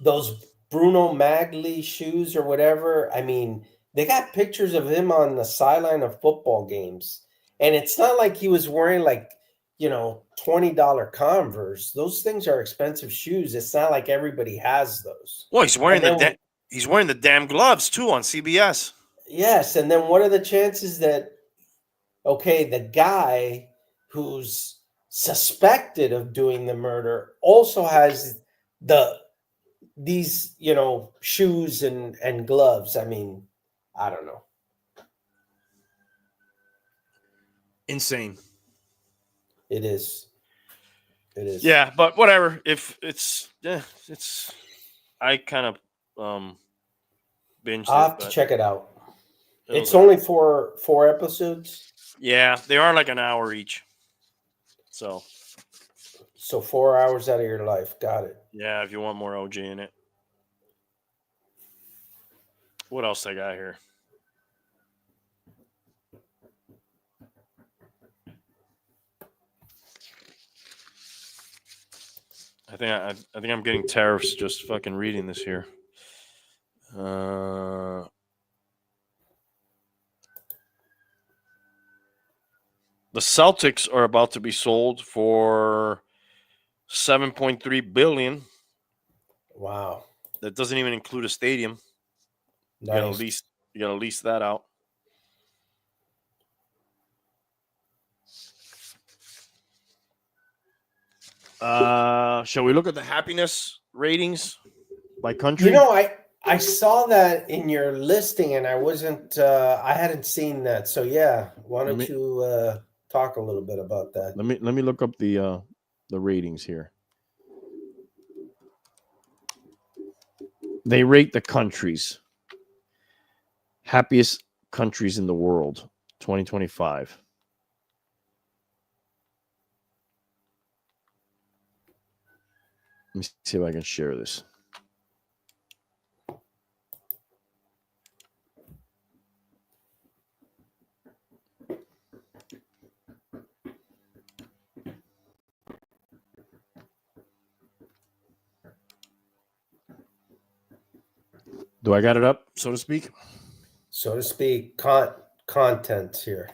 those Bruno Magli shoes or whatever. I mean, they got pictures of him on the sideline of football games. And it's not like he was wearing like, $20 Converse. Those things are expensive shoes. It's not like everybody has those. well, he's wearing And then he's wearing the damn gloves too on CBS. yes, and then what are the chances that the guy who's suspected of doing the murder also has these shoes and gloves? I mean, I don't know. Insane. It is Yeah, but whatever. If it's I kind of binged I'll it, have to but check it out. it It's was only four episodes, yeah, they are like an hour each. So 4 hours out of your life. Got it. yeah, if you want more OJ in it. What else I got here? I think I'm getting tariffs just fucking reading this here. The Celtics are about to be sold for $7.3 billion. Wow. That doesn't even include a stadium. Nice. You gotta lease that out. Shall we look at the happiness ratings by country? I saw that in your listing and I wasn't I hadn't seen that. So yeah, why don't you talk a little bit about that? Let me look up the ratings here. They rate the countries. Happiest countries in the world, 2025. Let me see if I can share this. Do I got it up, so to speak? So to speak, content here.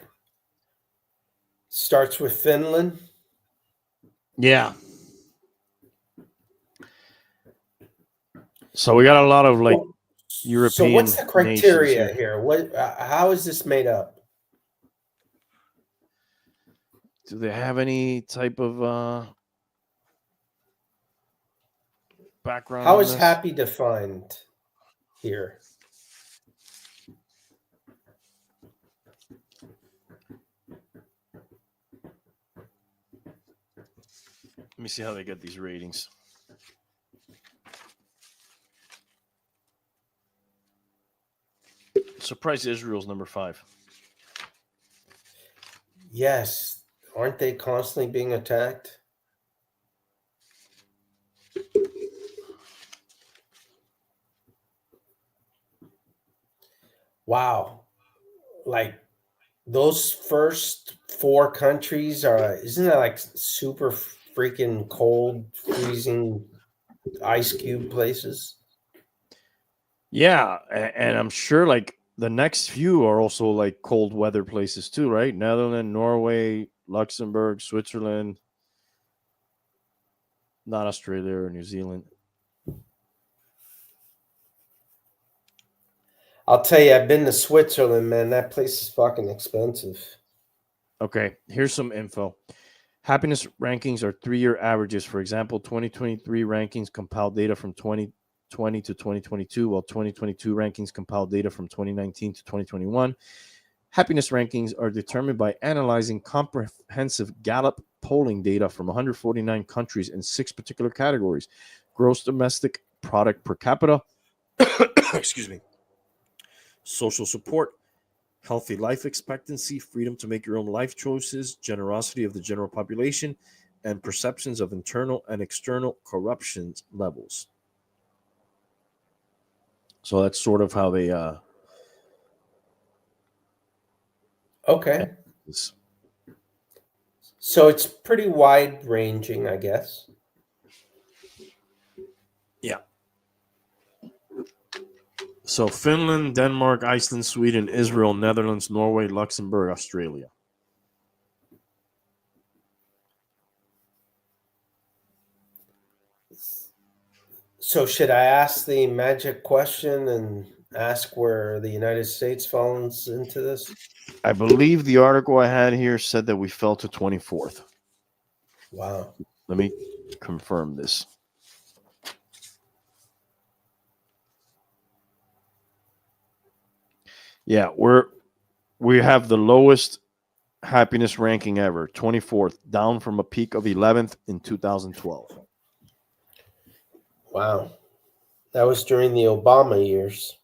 Starts with Finland. Yeah. So we got a lot of like European. So what's the criteria nations here? What? How is this made up? Do they have any type of background? How on is this? happy defined here? Let me see how they get these ratings. Surprised Israel's number 5. Yes. Aren't they constantly being attacked? Wow. Like those first 4 countries isn't that like super freaking cold, freezing ice cube places? Yeah, and I'm sure like the next few are also like cold weather places too, right? Netherlands, Norway, Luxembourg, Switzerland, not Australia or New Zealand. I'll tell you, I've been to Switzerland, man. That place is fucking expensive. Okay, here's some info. Happiness rankings are 3-year averages. For example, 2023 rankings compile data from 2020 to 2022, while 2022 rankings compile data from 2019 to 2021. Happiness rankings are determined by analyzing comprehensive Gallup polling data from 149 countries in 6 particular categories: gross domestic product per capita, excuse me, social support, healthy life expectancy, freedom to make your own life choices, generosity of the general population, and perceptions of internal and external corruption levels. So that's sort of how they Okay. this. So it's pretty wide ranging, I guess. Yeah. So Finland, Denmark, Iceland, Sweden, Israel, Netherlands, Norway, Luxembourg, Australia. So should I ask the magic question and ask where the United States falls into this? I believe the article I had here said that we fell to 24th. Wow. Let me confirm this. Yeah, we have the lowest happiness ranking ever, 24th, down from a peak of 11th in 2012. Wow. That was during the Obama years.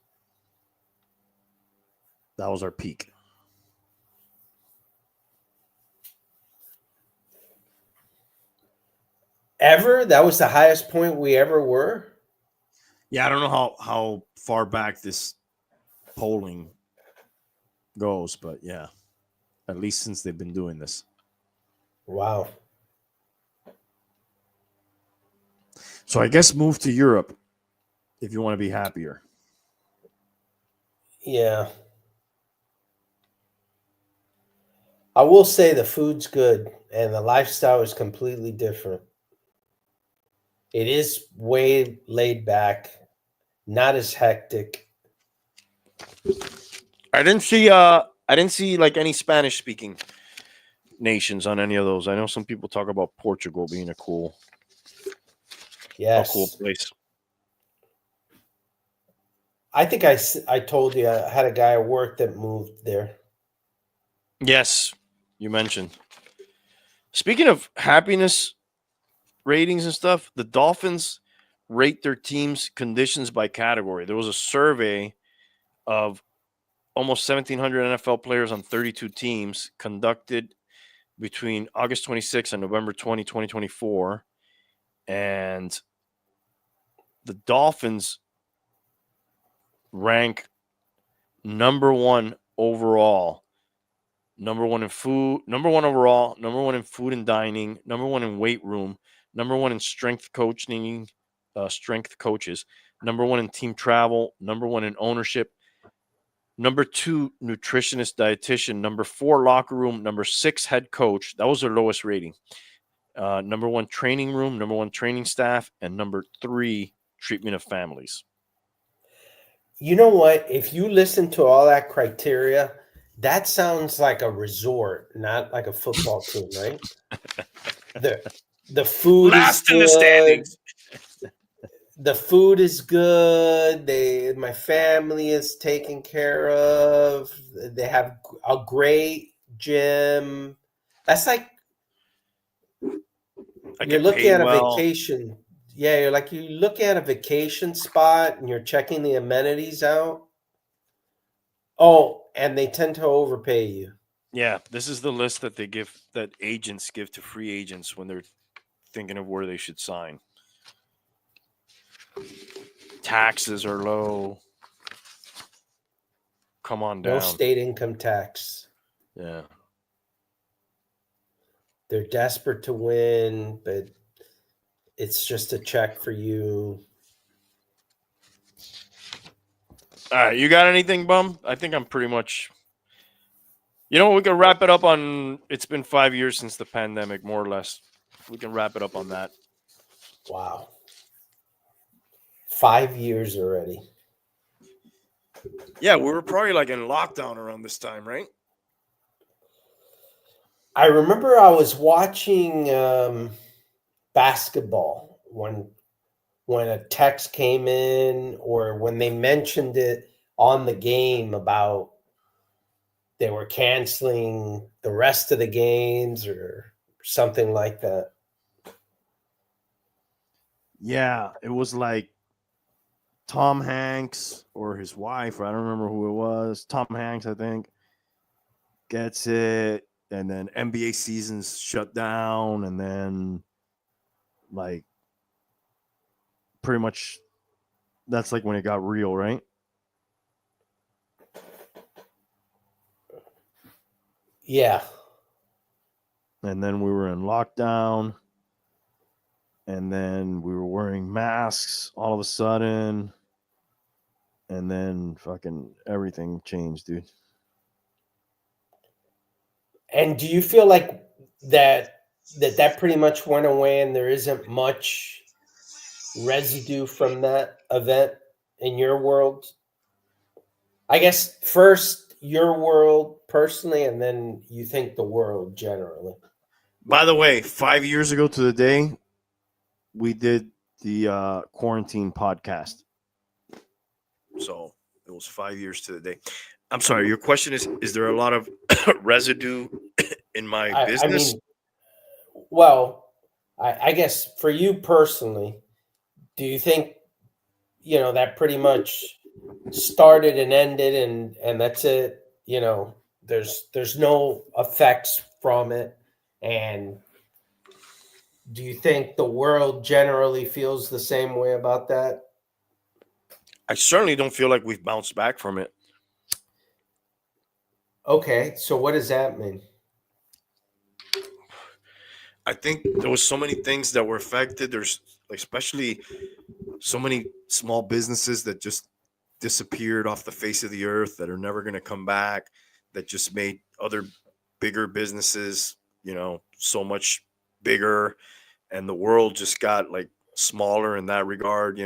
That was our peak. Ever? That was the highest point we ever were? Yeah, I don't know how far back this polling goes, but yeah, at least since they've been doing this. Wow. So I guess move to Europe if you want to be happier. Yeah. I will say the food's good and the lifestyle is completely different. It is way laid back, not as hectic. I didn't see like any Spanish speaking nations on any of those. I know some people talk about Portugal being a cool Yes. place. I think I told you I had a guy at work that moved there. Yes, you mentioned. Speaking of happiness ratings and stuff, the Dolphins rate their team's conditions by category. There was a survey of almost 1,700 NFL players on 32 teams conducted between August 26 and November 20, 2024. And the Dolphins rank number 1 overall, number 1 in food, number 1 overall, number 1 in food and dining, number 1 in weight room, number 1 in strength coaching, strength coaches, number 1 in team travel, number 1 in ownership, number 2 nutritionist, dietitian, number 4 locker room, number 6 head coach. That was their lowest rating. Number 1 training room, number 1 training staff, and number 3 treatment of families. You know what? If you listen to all that criteria, that sounds like a resort, not like a football team, right? The food Last is in the good. standings. The food is good. My family is taken care of. They have a great gym. That's like I you're get looking paid at a well. vacation. Yeah, you're looking at a vacation spot and you're checking the amenities out. Oh, and they tend to overpay you. Yeah, this is the list that that agents give to free agents when they're thinking of where they should sign. Taxes are low. Come on No down. state income tax. Yeah. They're desperate to win, but it's just a check for you. All right, you got anything, Bum? I think I'm pretty much. We can wrap it up on. It's been 5 years since the pandemic, more or less. We can wrap it up on that. Wow. 5 years already. Yeah, we were probably like in lockdown around this time, right? I remember I was watching basketball when a text came in or when they mentioned it on the game about they were canceling the rest of the games or something like that. Yeah, it was like Tom Hanks or his wife, or I don't remember who it was. Tom Hanks, I think, gets it, and then NBA season's shut down, and then like pretty much that's like when it got real, right? Yeah. And then we were in lockdown, and then we were wearing masks all of a sudden, and then fucking everything changed, dude. And do you feel like that pretty much went away and there isn't much residue from that event in your world? I guess first your world personally, and then you think the world generally. By the way, 5 years Years ago to the day, we did the quarantine podcast. so it was 5 years to the day. I'm sorry. Your question is there a lot of residue in my I business? mean, well, I guess for you personally, do you think that pretty much started and ended and that's it? There's no effects from it, and do you think the world generally feels the same way about that? I certainly don't feel like we've bounced back from it. Okay, so what does that mean? I think there was so many things that were affected. There's especially so many small businesses that just disappeared off the face of the earth that are never going to come back, that just made other bigger businesses, so much bigger, and the world just got like smaller in that regard.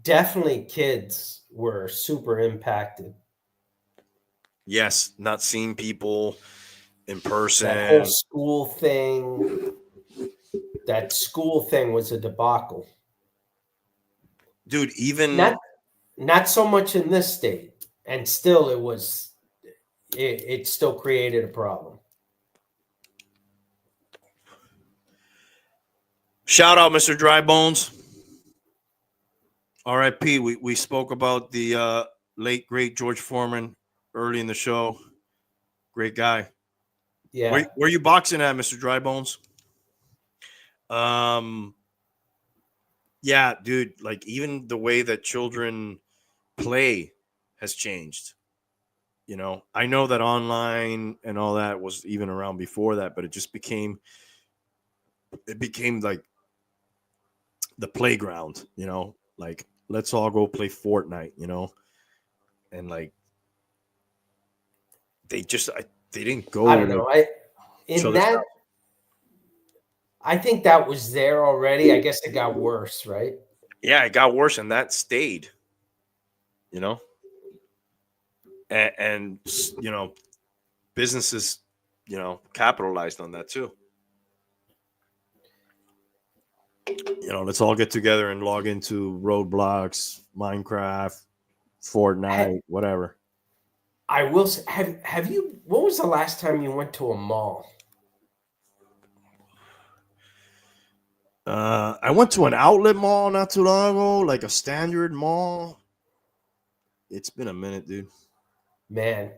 Definitely kids were super impacted. Yes, not seeing people in person. That whole school thing was a debacle. Dude, even Not so much in this state, and still it still created a problem. shout out Mr. Dry Bones. R.I.P. We spoke about the late great George Foreman early in the show. Great guy. Yeah. Where you boxing at, Mr. Dry Bones? Yeah, dude, like even the way that children play has changed. I know that online and all that was even around before that, but it became like the playground, like let's all go play Fortnite, and like they didn't go. I don't know. I think that was there already. I guess it got worse, right? Yeah, it got worse, and that stayed. And businesses, capitalized on that too. Let's all get together and log into Roblox, Minecraft, Fortnite, whatever. I will say, have you? What was the last time you went to a mall? I went to an outlet mall not too long ago, like a standard mall. It's been a minute, dude. Man,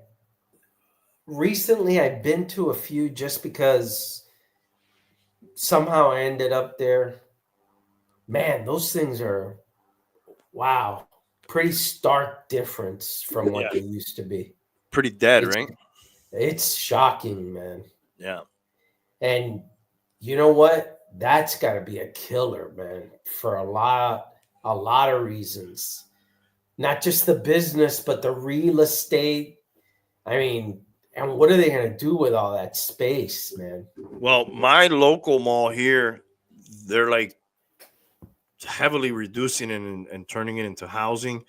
recently I've been to a few just because somehow I ended up there. Man, those things are, wow, pretty stark difference from what they used to be. Pretty dead, right? It's shocking, man. Yeah. And you know what? That's got to be a killer, man, for a lot of reasons. Not just the business, but the real estate. I mean, and what are they going to do with all that space, man? Well, my local mall here, they're like heavily reducing it and turning it into housing.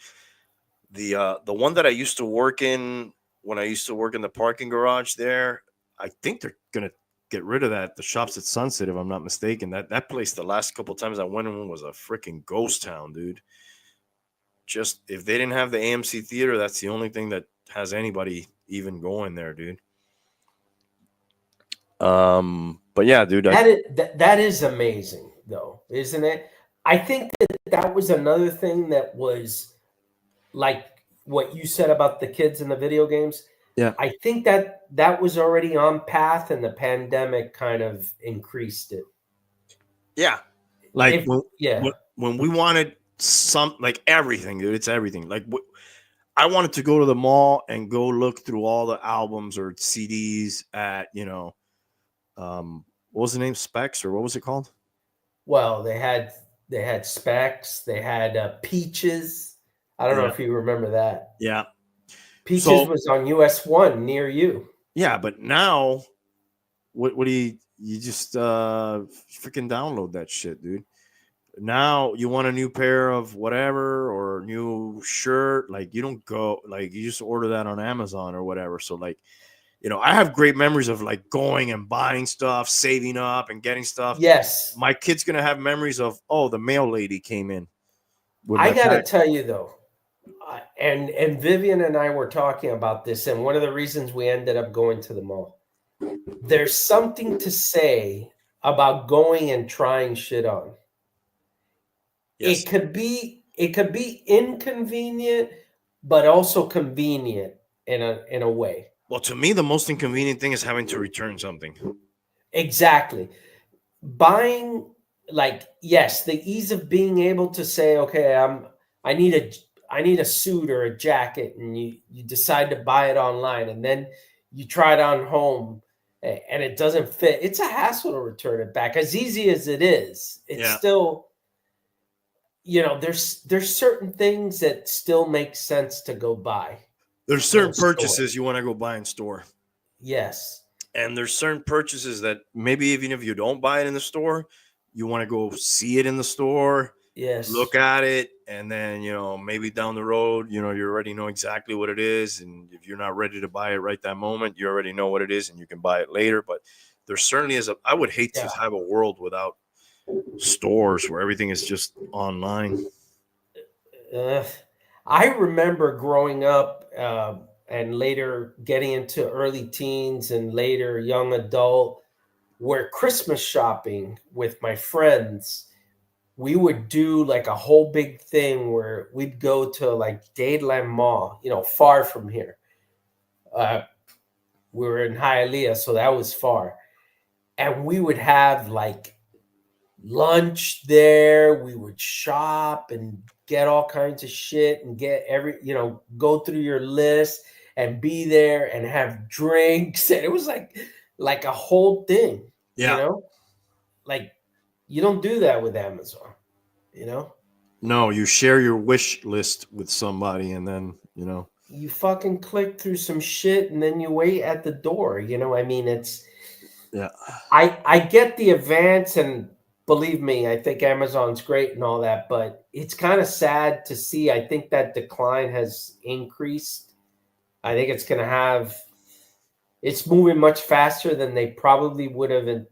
The one that I used to work in when I used to work in the parking garage there, I think they're gonna get rid of that. The shops at Sunset, if I'm not mistaken. That place, the last couple of times I went in, was a freaking ghost town, dude. Just if they didn't have the AMC theater, that's the only thing that has anybody even going there, dude. But yeah, dude, that is amazing, though, isn't it? I think that was another thing that was like what you said about the kids in the video games. Yeah, I think that was already on path, and the pandemic kind of increased it. Yeah, like when we wanted like everything, dude, it's everything. Like I wanted to go to the mall and go look through all the albums or CDs at what was the name, Specs, or what was it called? Well, they had Specs, they had Peaches. I don't know if you remember that. Yeah, Peaches was on US1 near you. Yeah, but now, what do you just freaking download that shit, dude? Now you want a new pair of whatever or new shirt, like you don't go, like you just order that on Amazon or whatever. So like, I have great memories of like going and buying stuff, saving up and getting stuff. Yes. My kid's going to have memories of, oh, the mail lady came in. I got to tell you though, and Vivian and I were talking about this, and one of the reasons we ended up going to the mall, there's something to say about going and trying shit on. Yes. It could be inconvenient, but also convenient in a way. Well, to me, the most inconvenient thing is having to return something. Exactly. Buying, like, yes, the ease of being able to say, okay, I need a suit or a jacket, and you decide to buy it online, and then you try it on home and it doesn't fit. It's a hassle to return it back. As easy as it is, it's still, there's certain things that still make sense to go buy. There's certain purchases you want to go buy in store. Yes. And there's certain purchases that maybe even if you don't buy it in the store, you want to go see it in the store. Yes. Look at it. And then, maybe down the road, you already know exactly what it is. And if you're not ready to buy it right that moment, you already know what it is and you can buy it later. But there certainly is I would hate to have a world without stores where everything is just online. I remember growing up and later getting into early teens and later young adult, where Christmas shopping with my friends, we would do like a whole big thing where we'd go to like Dadeland Mall, far from here. We were in Hialeah, so that was far. And we would have like lunch there. We would shop and get all kinds of shit and get go through your list and be there and have drinks. And it was like a whole thing, like you don't do that with Amazon, No, you share your wish list with somebody, and then You fucking click through some shit and then you wait at the door. I mean, yeah. I get the advance, and believe me, I think Amazon's great and all that, but it's kind of sad to see. I think that decline has increased. I think it's moving much faster than they probably would have,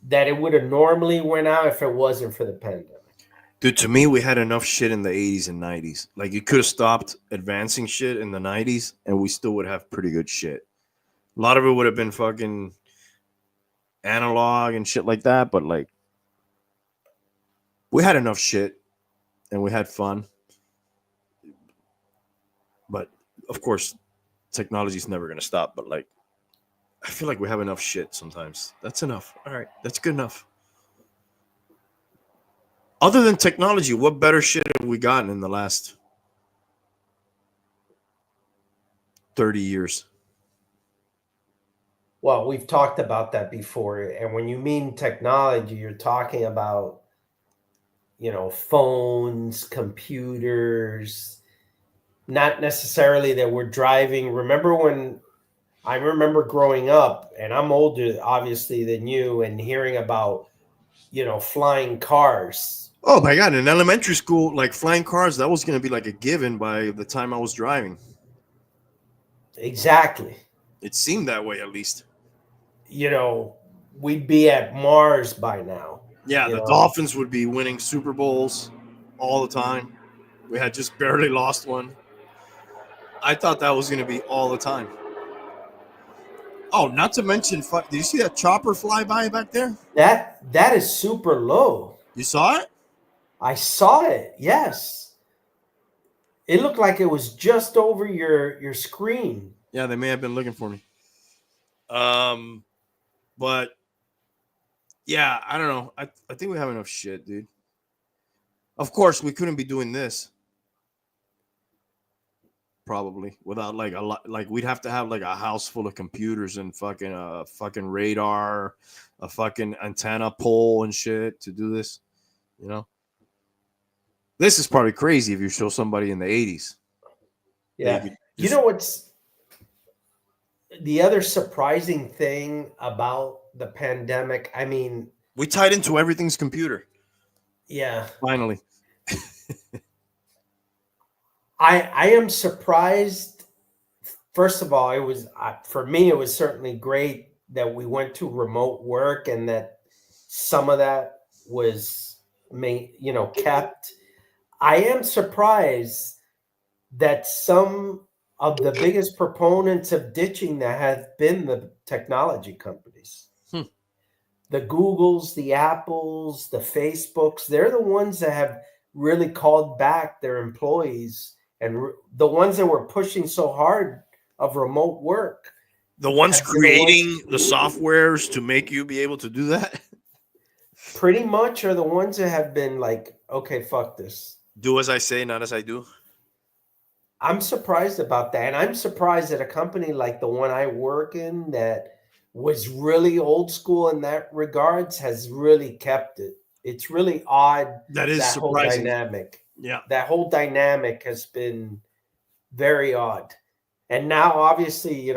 that it would have normally went out if it wasn't for the pandemic. Dude, to me, we had enough shit in the 80s and 90s. Like, you could have stopped advancing shit in the 90s, and we still would have pretty good shit. A lot of it would have been fucking analog and shit like that, but like, we had enough shit, and we had fun. But of course, technology is never gonna stop. But like, I feel like we have enough shit sometimes. That's enough. All right, that's good enough. Other than technology, what better shit have we gotten in the last 30 years? Well, we've talked about that before. And when you mean technology, you're talking about, phones, computers, not necessarily that we're driving. I remember growing up, and I'm older, obviously, than you, and hearing about, flying cars. Oh my god! In elementary school, like flying cars, that was gonna be like a given by the time I was driving. Exactly. It seemed that way, at least. We'd be at Mars by now. Yeah, the Dolphins would be winning Super Bowls all the time. We had just barely lost one. I thought that was gonna be all the time. Oh, not to mention, did you see that chopper fly by back there? That is super low. You saw it? I saw it. Yes. It looked like it was just over your screen. Yeah, they may have been looking for me. But yeah, I don't know. I think we have enough shit, dude. Of course, we couldn't be doing this. Probably without like a lot. Like, we'd have to have like a house full of computers and fucking radar, a fucking antenna pole and shit to do this. This is probably crazy if you show somebody in the 80s. Yeah. You know what's the other surprising thing about the pandemic? I mean, we tied into everything's computer. Yeah. Finally. I am surprised. First of all, for me, it was certainly great that we went to remote work and that some of that was kept. I am surprised that some of the biggest proponents of ditching that have been the technology companies. The Googles, the Apples, the Facebooks, they're the ones that have really called back their employees, and the ones that were pushing so hard of remote work. The ones creating the softwares to make you be able to do that? Pretty much are the ones that have been like, okay, fuck this. Do as I say, not as I do. I'm surprised about that. And I'm surprised that a company like the one I work in that was really old school in that regards has really kept it. It's really odd. That is that surprising. Whole dynamic. Yeah. That whole dynamic has been very odd. And now, obviously,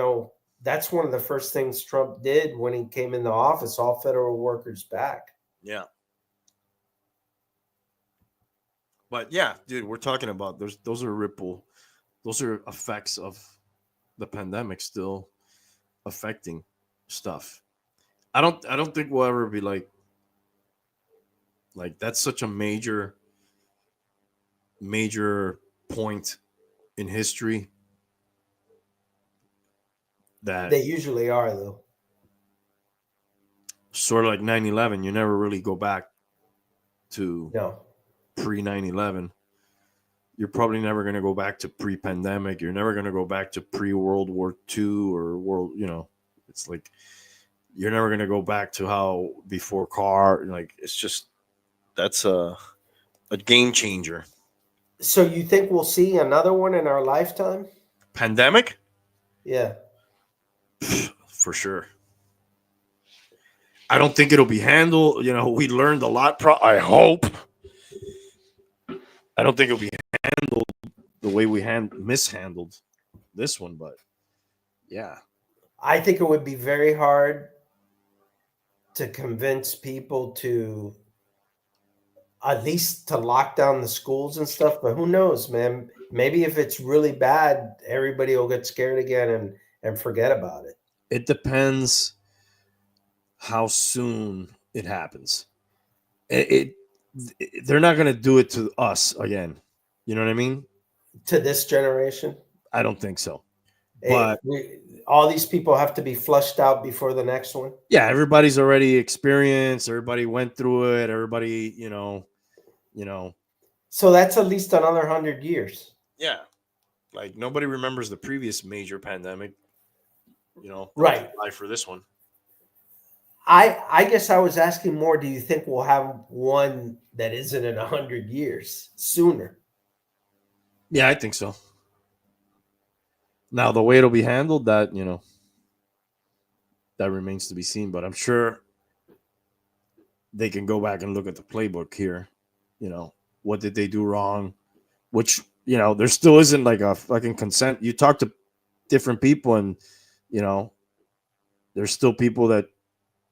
that's one of the first things Trump did when he came into office, all federal workers back. Yeah. But yeah, dude, we're talking about those are effects of the pandemic still affecting stuff. I don't think we'll ever be like that's such a major point in history that they usually are, though. Sort of like 9/11, you never really go back to pre 9/11. You're probably never going to go back to pre-pandemic. You're never going to go back to pre-World War II or world. It's like you're never going to go back to how before car. Like, it's just that's a game changer. So you think we'll see another one in our lifetime? Pandemic? Yeah, for sure. I don't think it'll be handled. We learned a lot. I hope. I don't think it'll be handled the way we mishandled this one, but yeah. I think it would be very hard to convince people to at least to lock down the schools and stuff. But who knows, man? Maybe if it's really bad, everybody will get scared again and forget about it. It depends how soon it happens. They're not going to do it to us again. You know what I mean? To this generation, I don't think so. But all these people have to be flushed out before the next one. yeah, everybody's already experienced. Everybody went through it. Everybody, you know. So that's at least another 100 years. Yeah. Like nobody remembers the previous major pandemic. You know, Right. For this one. I guess I was asking more, do you think we'll have one that isn't in 100 years sooner? Yeah, I think so. Now, the way it'll be handled, that, that remains to be seen. But I'm sure they can go back and look at the playbook here. What did they do wrong? Which, there still isn't like a fucking consent. You talk to different people and, there's still people that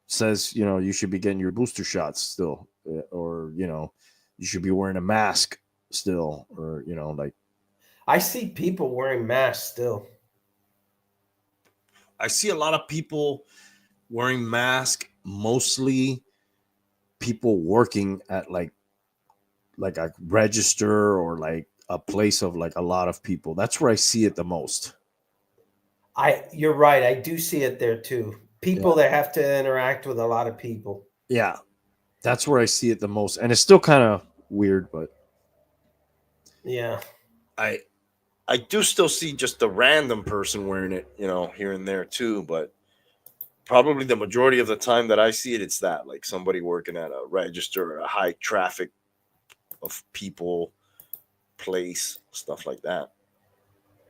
says, you should be getting your booster shots still, or, you should be wearing a mask still, or, like. I see people wearing masks still. I see a lot of people wearing masks, mostly people working at like a register or like a place of like a lot of people. That's where I see it the most. You're right. I do see it there too. People that have to interact with a lot of people. Yeah. That's where I see it the most. And it's still kind of weird, but yeah. I do still see just a random person wearing it, here and there too, but probably the majority of the time that I see it, it's that, like somebody working at a register or a high traffic of people, place, stuff like that.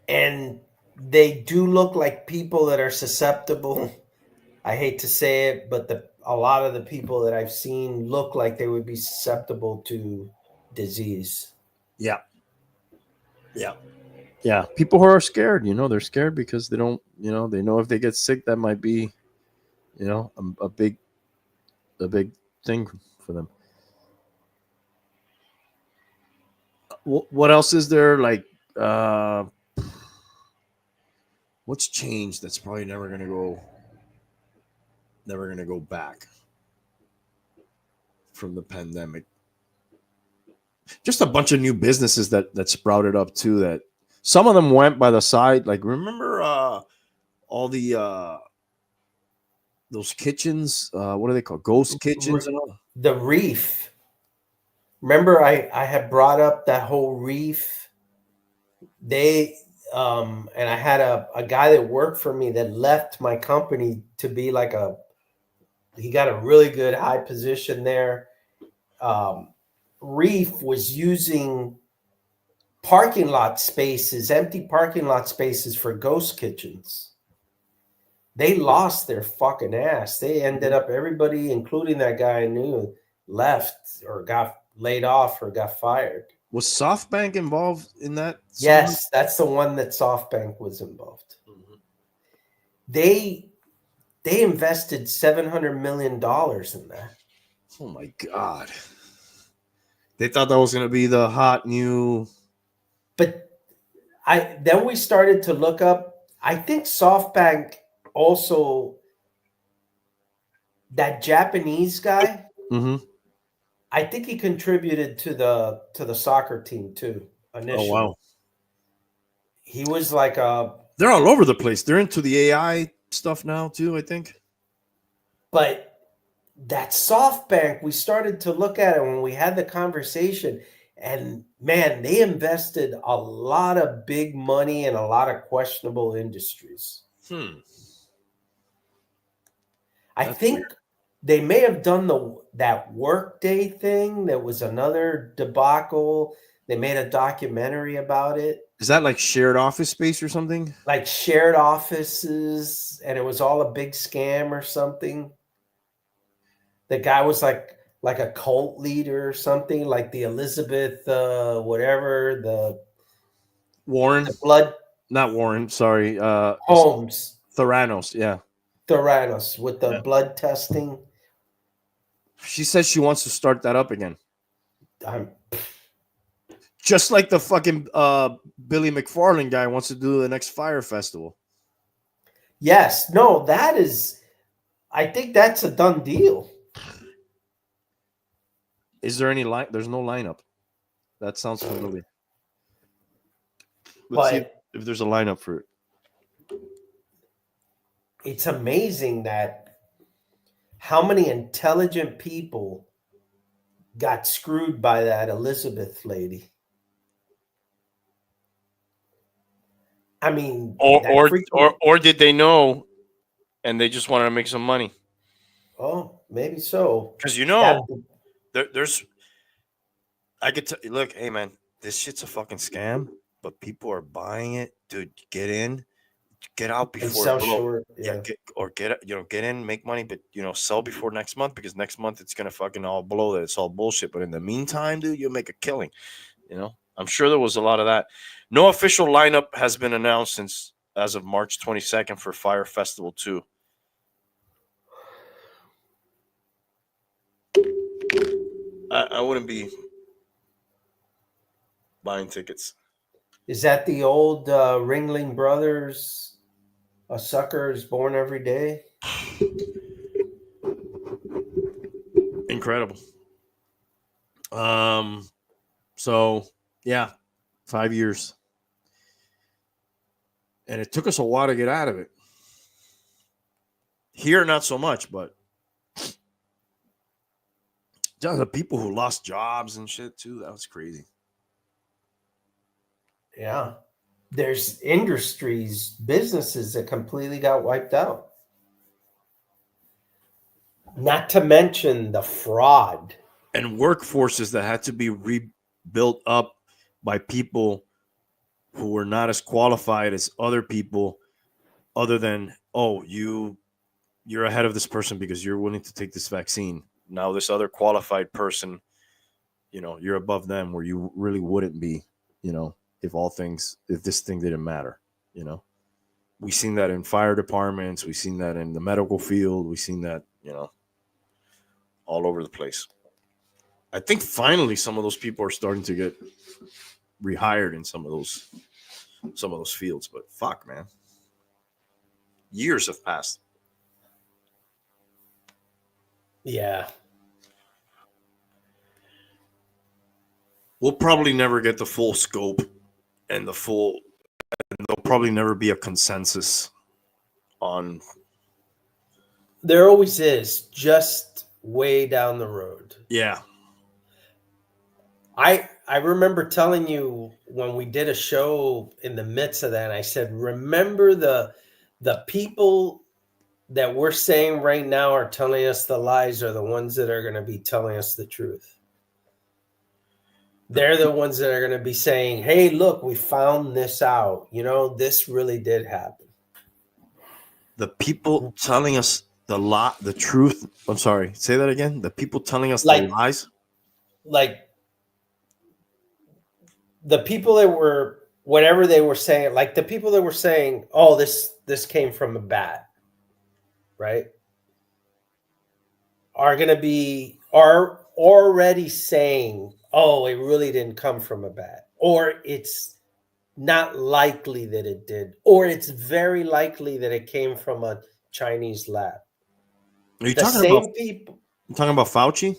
And they do look like people that are susceptible. I hate to say it, but a lot of the people that I've seen look like they would be susceptible to disease. Yeah. Yeah. Yeah, people who are scared, they're scared because they don't, they know if they get sick, that might be, a big thing for them. What else is there? Like, what's changed? That's probably never gonna go back from the pandemic. Just a bunch of new businesses that sprouted up too. That some of them went by the side. Like, remember all the those kitchens? What are they called? Ghost kitchens and all? The Reef. Remember, I had brought up that whole Reef. They and I had a guy that worked for me that left my company to be like he got a really good high position there. Reef was using parking lot spaces, empty parking lot spaces for ghost kitchens. They lost their fucking ass. They ended up, everybody, including that guy I knew, left or got laid off or got fired. Was SoftBank involved in that? Yes, that's the one that SoftBank was involved. Mm-hmm. They invested $700 million in that. Oh my God. They thought that was going to be the hot new. But then we started to look up. I think SoftBank also, that Japanese guy, Mm-hmm. I think he contributed to the soccer team too initially. Oh wow. He was like they're all over the place. They're into the AI stuff now too, I think. But that SoftBank, we started to look at it when we had the conversation, and man, they invested a lot of big money in a lot of questionable industries. I think weird. They may have done that Workday thing. That was another debacle. They made a documentary about it. Is that like shared office space or something? Like shared offices, and it was all a big scam or something. The guy was like like a cult leader or something, like the Elizabeth, whatever, Warren, the blood not Warren. Sorry, Holmes, Theranos. Yeah, Theranos with the yeah. blood testing. She says she wants to start that up again, I'm, just like the fucking Billy McFarland guy wants to do the next Fire Festival. yes, no, that is. I think that's a done deal. Is there any line? There's no lineup. That sounds familiar. Let's see But if there's a lineup for it. it's amazing that how many intelligent people got screwed by that Elizabeth lady. I mean, that freaking, Or did they know and they just wanted to make some money? oh, maybe so. Because That, there's I could look, hey man, this shit's a fucking scam, but people are buying it, dude. Get out and before sell it blows. short. Yeah, get in, make money, but sell before next month because next month it's gonna fucking all blow. That it's all bullshit. But in the meantime, dude, you'll make a killing. I'm sure there was a lot of that. No official lineup has been announced since as of March 22nd for Fire Festival 2. I wouldn't be buying tickets. Is that the old Ringling Brothers? A sucker is born every day. Incredible. So yeah, 5 years. And it took us a while to get out of it. Here, not so much, but just the people who lost jobs and shit too. That was crazy. Yeah. There's industries, businesses that completely got wiped out. Not to mention the fraud. And workforces that had to be rebuilt up by people who were not as qualified as other people, other than, oh, you're ahead of this person because you're willing to take this vaccine. Now this other qualified person, you're above them where you really wouldn't be, if this thing didn't matter. We've seen that in fire departments, we've seen that in the medical field, we've seen that, all over the place. I think finally some of those people are starting to get rehired in some of those fields, but fuck, man. Years have passed. Yeah. We'll probably never get the full scope and there'll probably never be a consensus on. There always is, just way down the road. Yeah. I remember telling you when we did a show in the midst of that, I said, remember the people that we're saying right now are telling us the lies are the ones that are going to be telling us the truth. They're the ones that are going to be saying, hey, look, we found this out. This really did happen. The people telling us the truth. I'm sorry. Say that again. The people telling us Like- the lies. Like the people that were, whatever they were saying, like the people that were saying, oh, this came from a bat, right? Are already saying, oh, it really didn't come from a bat, or it's not likely that it did, or it's very likely that it came from a Chinese lab. Are you The talking same about? people, You talking about Fauci?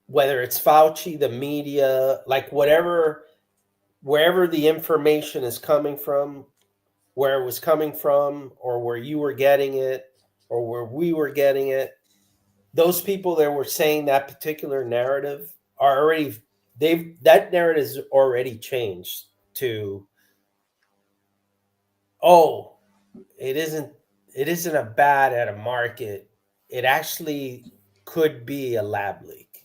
whether it's Fauci, the media, like wherever the information is coming from, where it was coming from, or where you were getting it, or where we were getting it, those people that were saying that particular narrative are already, that narrative is already changed to, oh, it isn't a bat at a market. It actually could be a lab leak,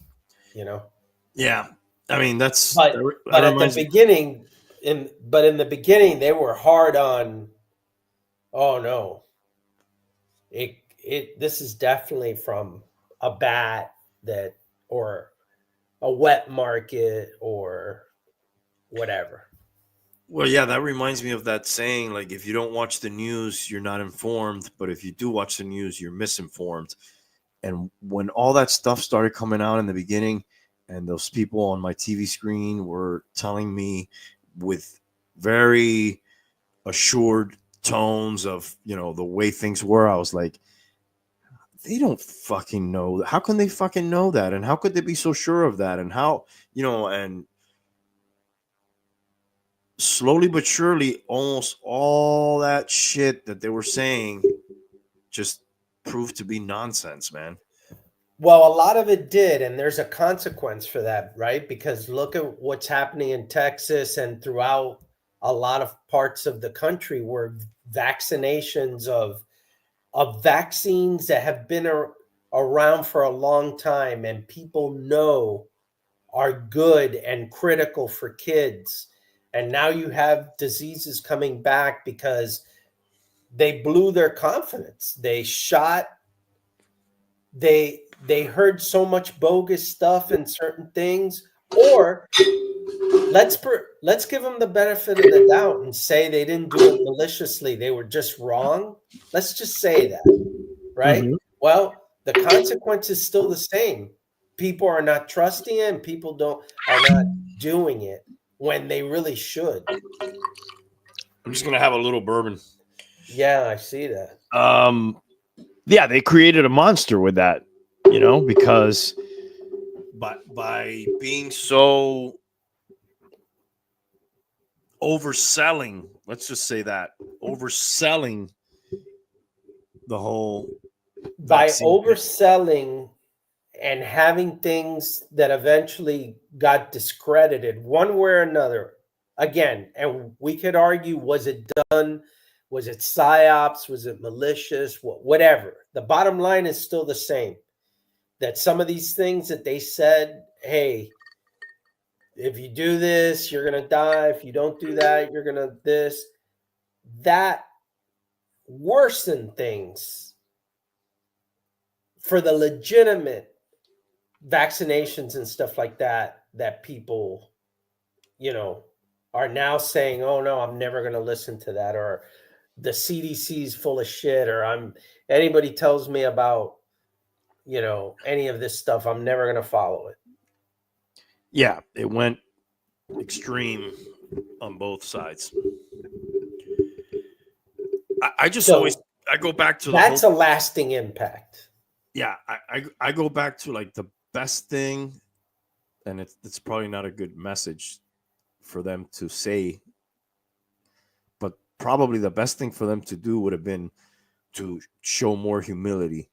Yeah. I mean, that's. But that at the reminds me- beginning, in the beginning, they were hard on. Oh no, this is definitely from a bat that, or a wet market or whatever. Well, yeah, that reminds me of that saying, like, if you don't watch the news, you're not informed. But if you do watch the news, you're misinformed. And when all that stuff started coming out in the beginning, and those people on my TV screen were telling me with very assured tones of, the way things were, I was like, they don't fucking know. How can they fucking know that? And how could they be so sure of that? And how, and slowly but surely, almost all that shit that they were saying just proved to be nonsense, man. Well, a lot of it did, and there's a consequence for that, right? Because look at what's happening in Texas and throughout a lot of parts of the country where vaccinations of vaccines that have been around for a long time and people know are good and critical for kids. And now you have diseases coming back because they blew their confidence. They heard so much bogus stuff and certain things. Or let's give them the benefit of the doubt and say they didn't do it maliciously. They were just wrong. Let's just say that, right? Mhm. Well, the consequence is still the same. People are not trusting it, and people are not doing it when they really should. I'm just gonna have a little bourbon. Yeah, I see that. Yeah, they created a monster with that, because By being so overselling, let's just say that, overselling the whole By vaccine. overselling and having things that eventually got discredited one way or another. Again, and we could argue, was it done? Was it psyops? Was it malicious? Whatever. The bottom line is still the same. That some of these things that they said, hey, if you do this, you're going to die. If you don't do that, you're going to this. That worsened things for the legitimate vaccinations and stuff like that people, are now saying, oh no, I'm never going to listen to that, or the CDC is full of shit, or anybody tells me about, any of this stuff, I'm never going to follow it. yeah, It went extreme on both sides. I just So always go back to that's a lasting impact. Yeah, I go back to like the best thing, and it's probably not a good message for them to say, but probably the best thing for them to do would have been to show more humility.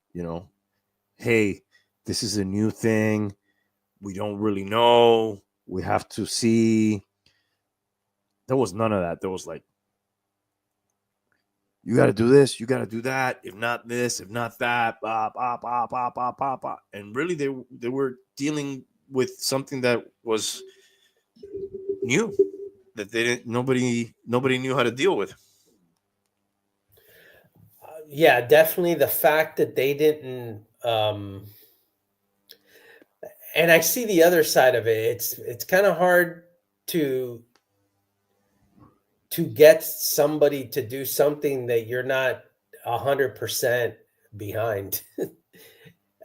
Hey, this is a new thing. We don't really know. We have to see. There was none of that. There was like, you got to do this, you got to do that. If not this, if not that, bah, bah, bah, bah, bah, bah, bah. And really, they were dealing with something that was new, that they didn't. Nobody knew how to deal with. Yeah, definitely the fact that they didn't. And I see the other side of it. It's kind of hard to get somebody to do something that you're not 100% behind.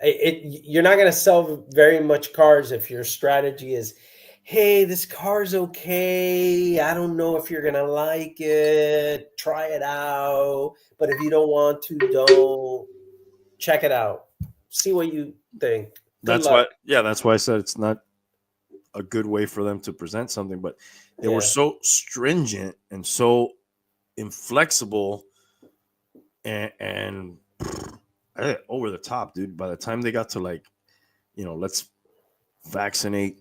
You're not going to sell very much cars if your strategy is, hey, this car's okay. I don't know if you're going to like it. Try it out. But if you don't want to, don't. Check it out. See what you think. Good That's luck. that's why I said it's not a good way for them to present something, but they were so stringent and so inflexible and over the top, dude. By the time they got to like, let's vaccinate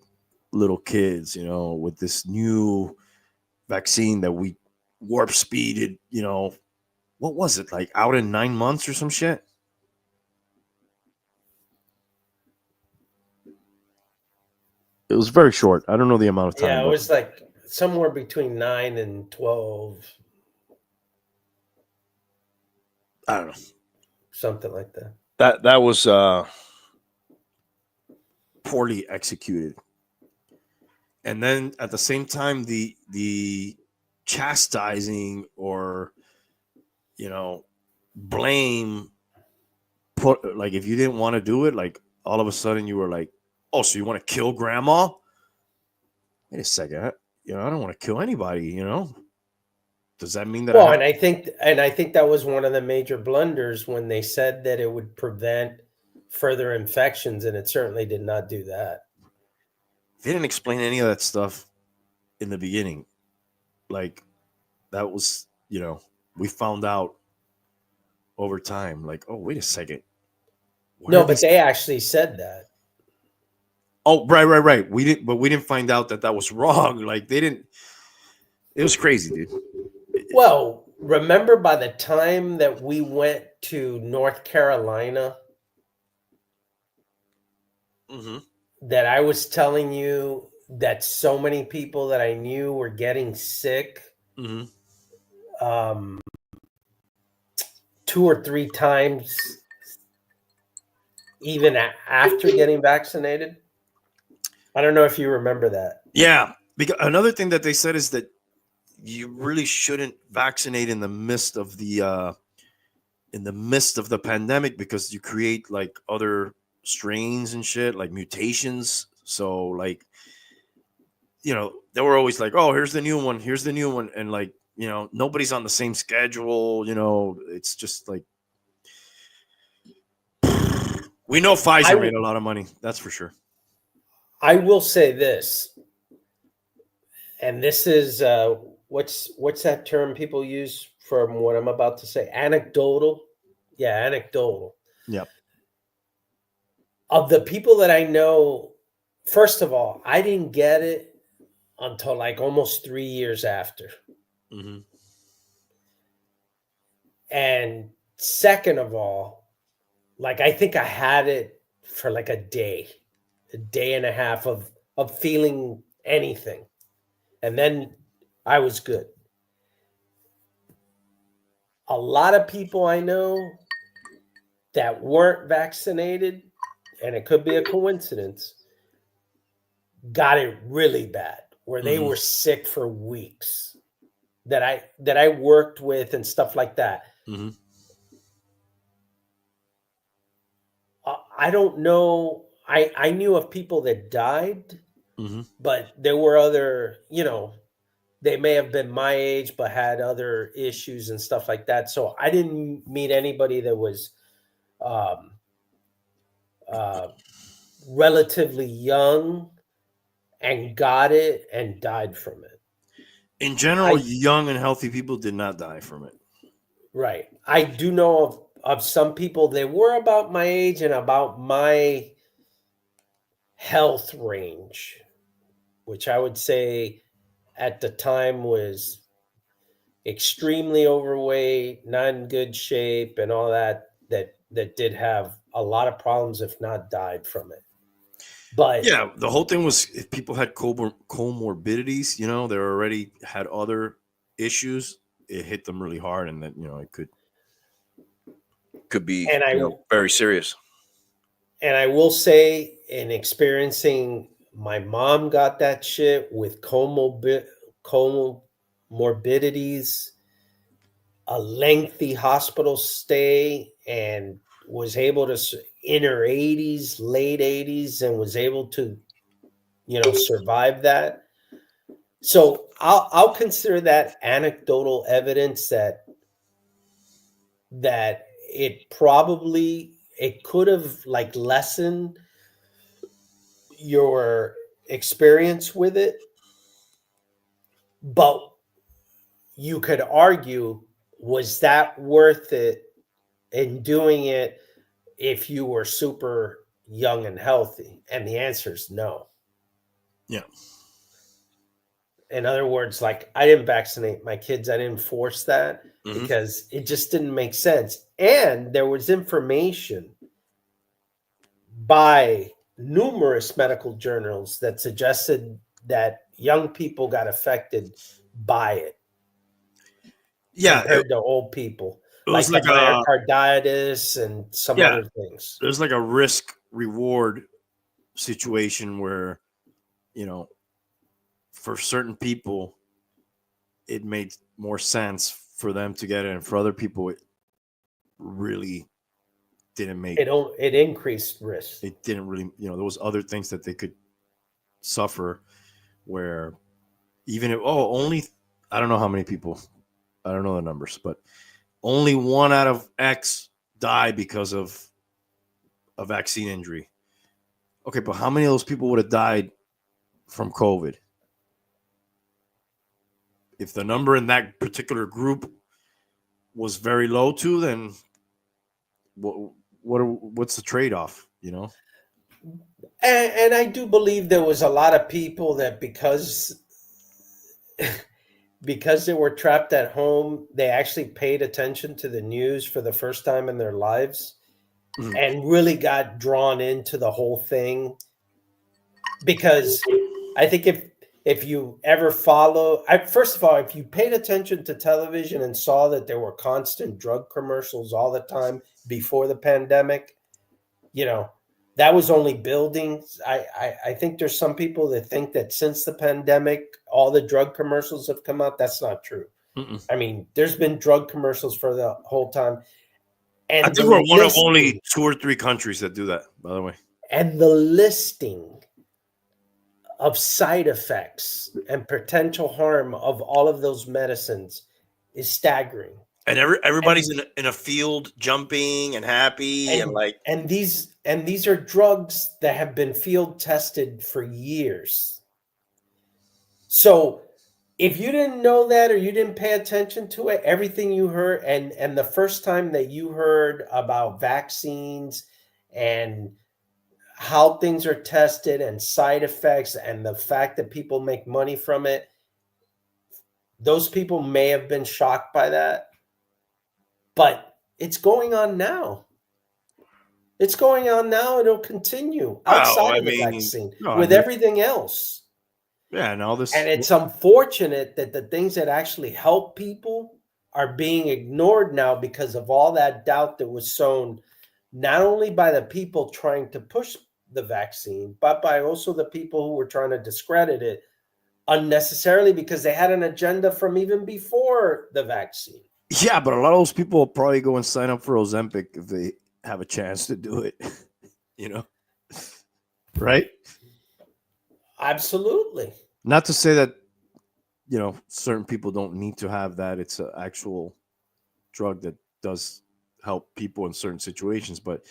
little kids, with this new vaccine that we warp speeded, what was it, like out in 9 months or some shit? it was very short. I don't know the amount of time. Yeah, it was like somewhere between 9 and 12. I don't know. Something like that. That was poorly executed. And then at the same time, the chastising or, blame put, like, if you didn't want to do it, like all of a sudden you were like, oh, so you want to kill grandma? Wait a second. I don't want to kill anybody, Does that mean that Well, I have and I think that was one of the major blunders when they said that it would prevent further infections, and it certainly did not do that. they didn't explain any of that stuff in the beginning. Like, that was, we found out over time, like, oh, wait a second. Why No, are but these- they actually said that. Oh, right. We didn't find out that was wrong. Like, they didn't. It was crazy, dude. Well, remember by the time that we went to North Carolina, Mm-hmm. that I was telling you that so many people that I knew were getting sick, Mm-hmm. 2 or 3 times, even after getting vaccinated. I don't know if you remember that. Yeah. Because another thing that they said is that you really shouldn't vaccinate in the midst of the pandemic, because you create like other strains and shit, like mutations. So, like, they were always like, oh, here's the new one, and like, nobody's on the same schedule. It's just like, we know Pfizer made a lot of money, that's for sure. I will say this, and this is what's that term people use for what I'm about to say? Anecdotal. Yeah, anecdotal. Yep. Of the people that I know, first of all, I didn't get it until like almost 3 years after. Mm-hmm. And second of all, like, I think I had it for like a day and a half of feeling anything. And then I was good. A lot of people I know that weren't vaccinated, and it could be a coincidence, got it really bad, where they were sick for weeks, that I worked with and stuff like that. Mm-hmm. I don't know. I knew of people that died, Mm-hmm. but there were other, they may have been my age but had other issues and stuff like that. So I didn't meet anybody that was relatively young and got it and died from it. In general, young and healthy people did not die from it. Right. I do know of some people that were about my age and about my health range, which I would say at the time was extremely overweight, not in good shape, and all that did have a lot of problems, if not died from it. But yeah, the whole thing was, if people had comorbidities, they already had other issues, it hit them really hard, and that, it Could be And very serious. And I will say, in experiencing, my mom got that shit with comorbidities, a lengthy hospital stay, and was able to, in her 80s, late 80s, and was able to, survive that. So I'll consider that anecdotal evidence that it could have like lessened your experience with it, but you could argue, was that worth it in doing it if you were super young and healthy? And the answer is no. Yeah. In other words, like, I didn't vaccinate my kids. I didn't force that because it just didn't make sense. And there was information by numerous medical journals that suggested that young people got affected by it. Yeah, compared to old people. It was like like myocarditis and some other things. There's like a risk reward situation where, you know, for certain people, it made more sense for them to get it, and for other people, it really didn't make It increased risk. it didn't really, you know, there was other things that they could suffer where even if only, I don't know how many people, I don't know the numbers, but only 1 out of X died because of a vaccine injury. Okay, but how many of those people would have died from COVID? If the number in that particular group was very low too, then what's the trade-off, you know? And I do believe there was a lot of people that because they were trapped at home, they actually paid attention to the news for the first time in their lives and really got drawn into the whole thing. Because I think if you ever first of all, if you paid attention to television and saw that there were constant drug commercials all the time before the pandemic, you know, that was only building. I think there's some people that think that since the pandemic, all the drug commercials have come out. That's not true. I mean, there's been drug commercials for the whole time. And I think we're one of only 2 or 3 countries that do that, by the way. And the listing of side effects and potential harm of all of those medicines is staggering. And everybody's in a field jumping and happy and these are drugs that have been field tested for years. So if you didn't know that or you didn't pay attention to it, everything you heard and the first time that you heard about vaccines and how things are tested and side effects and the fact that people make money from it, those people may have been shocked by that. But it's going on now. It's going on now. It'll continue outside of the vaccine with everything else. Yeah, and all this. And it's unfortunate that the things that actually help people are being ignored now because of all that doubt that was sown, not only by the people trying to push the vaccine, but by also the people who were trying to discredit it unnecessarily because they had an agenda from even before the vaccine. Yeah, but a lot of those people will probably go and sign up for Ozempic if they have a chance to do it, you know? Right? Absolutely. Not to say that, you know, certain people don't need to have that. It's an actual drug that does help people in certain situations. But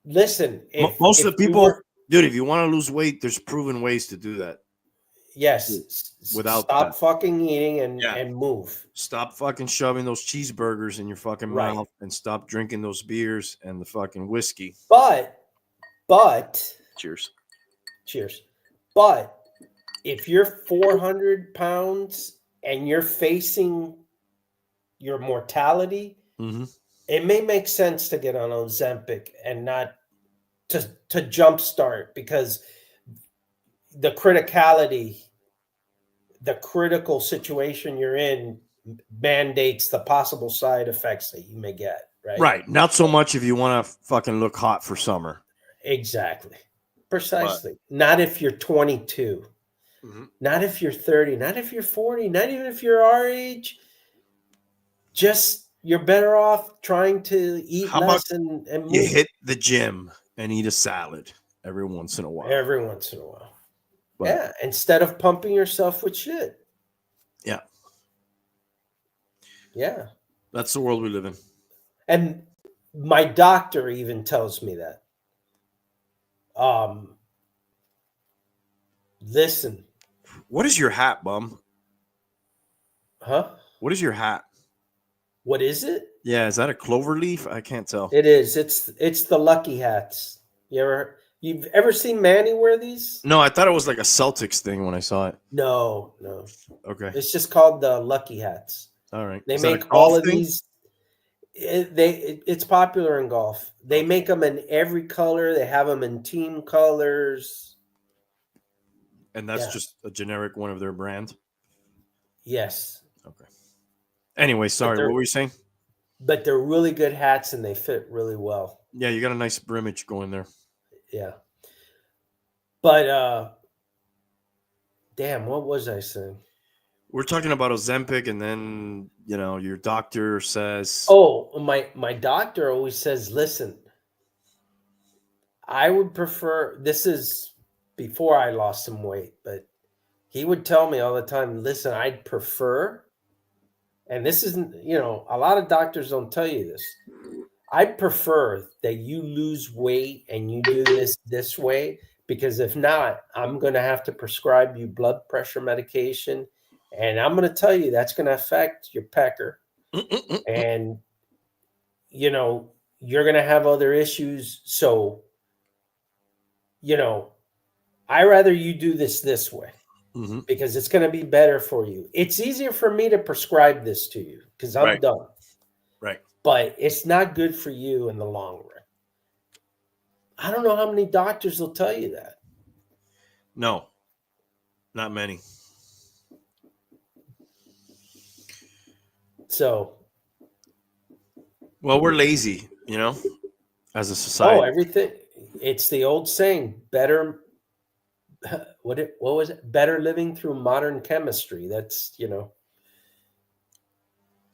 listen, most of the people, dude, if you want to lose weight, there's proven ways to do that. Yes. Without stop fucking eating and move. Stop fucking shoving those cheeseburgers in your fucking mouth and stop drinking those beers and the fucking whiskey. But cheers. But if you're 400 pounds and you're facing your mortality, it may make sense to get on Ozempic and not to jumpstart because the critical situation you're in mandates the possible side effects that you may get, right? Right. Not so much if you want to fucking look hot for summer. Exactly. Precisely. Not if you're 22. Not if you're 30. Not if you're 40. Not even if you're our age. Just you're better off trying to eat less and move. You hit the gym and eat a salad every once in a while. Every once in a while. But, instead of pumping yourself with shit. Yeah. Yeah. That's the world we live in. And my doctor even tells me that. Listen. What is your hat, bum? Huh? What is your hat? What is it? Yeah, is that a clover leaf? I can't tell. It is. It's the lucky hats. You've ever seen Manny wear these? No, I thought it was like a Celtics thing when I saw it. No. Okay. It's just called the lucky hats. All right. They make all of these. It's popular in golf. They make them in every color. They have them in team colors. And that's just a generic one of their brand? Yes. Okay. Anyway, sorry, what were you saying? But they're really good hats and they fit really well. Yeah, you got a nice brimage going there. Yeah. But damn, what was I saying? We're talking about Ozempic, and then your doctor says, Oh, my doctor always says, listen, I would prefer, this is before I lost some weight, but he would tell me all the time, listen, I'd prefer, and this isn't, a lot of doctors don't tell you this. I'd prefer that you lose weight and you do this way, because if not, I'm going to have to prescribe you blood pressure medication. And I'm going to tell you that's going to affect your pecker. And, you're going to have other issues. So, I rather you do this way Mhm. because it's going to be better for you. It's easier for me to prescribe this to you because I'm Right. done. Right. But it's not good for you in the long run. I don't know how many doctors will tell you that. No, not many. So, Well, we're lazy, as a society. everything. It's the old saying, better. What was it? Better living through modern chemistry. That's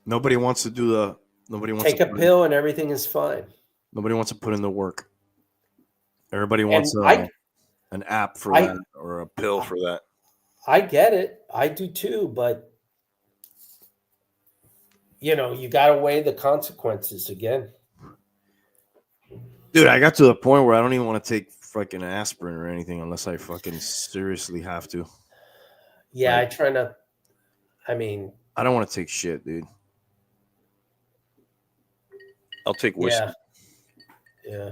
Nobody wants to do nobody wants take to a pill and everything is fine. nobody wants to put in the work. Everybody And wants an app for I that or a pill for that. I get it. I do too, but you got to weigh the consequences again. Dude, I got to the point where I don't even want to take fucking aspirin or anything unless I fucking seriously have to. Yeah, Like, I try to. I mean, I don't want to take shit, dude. I'll take whiskey. yeah.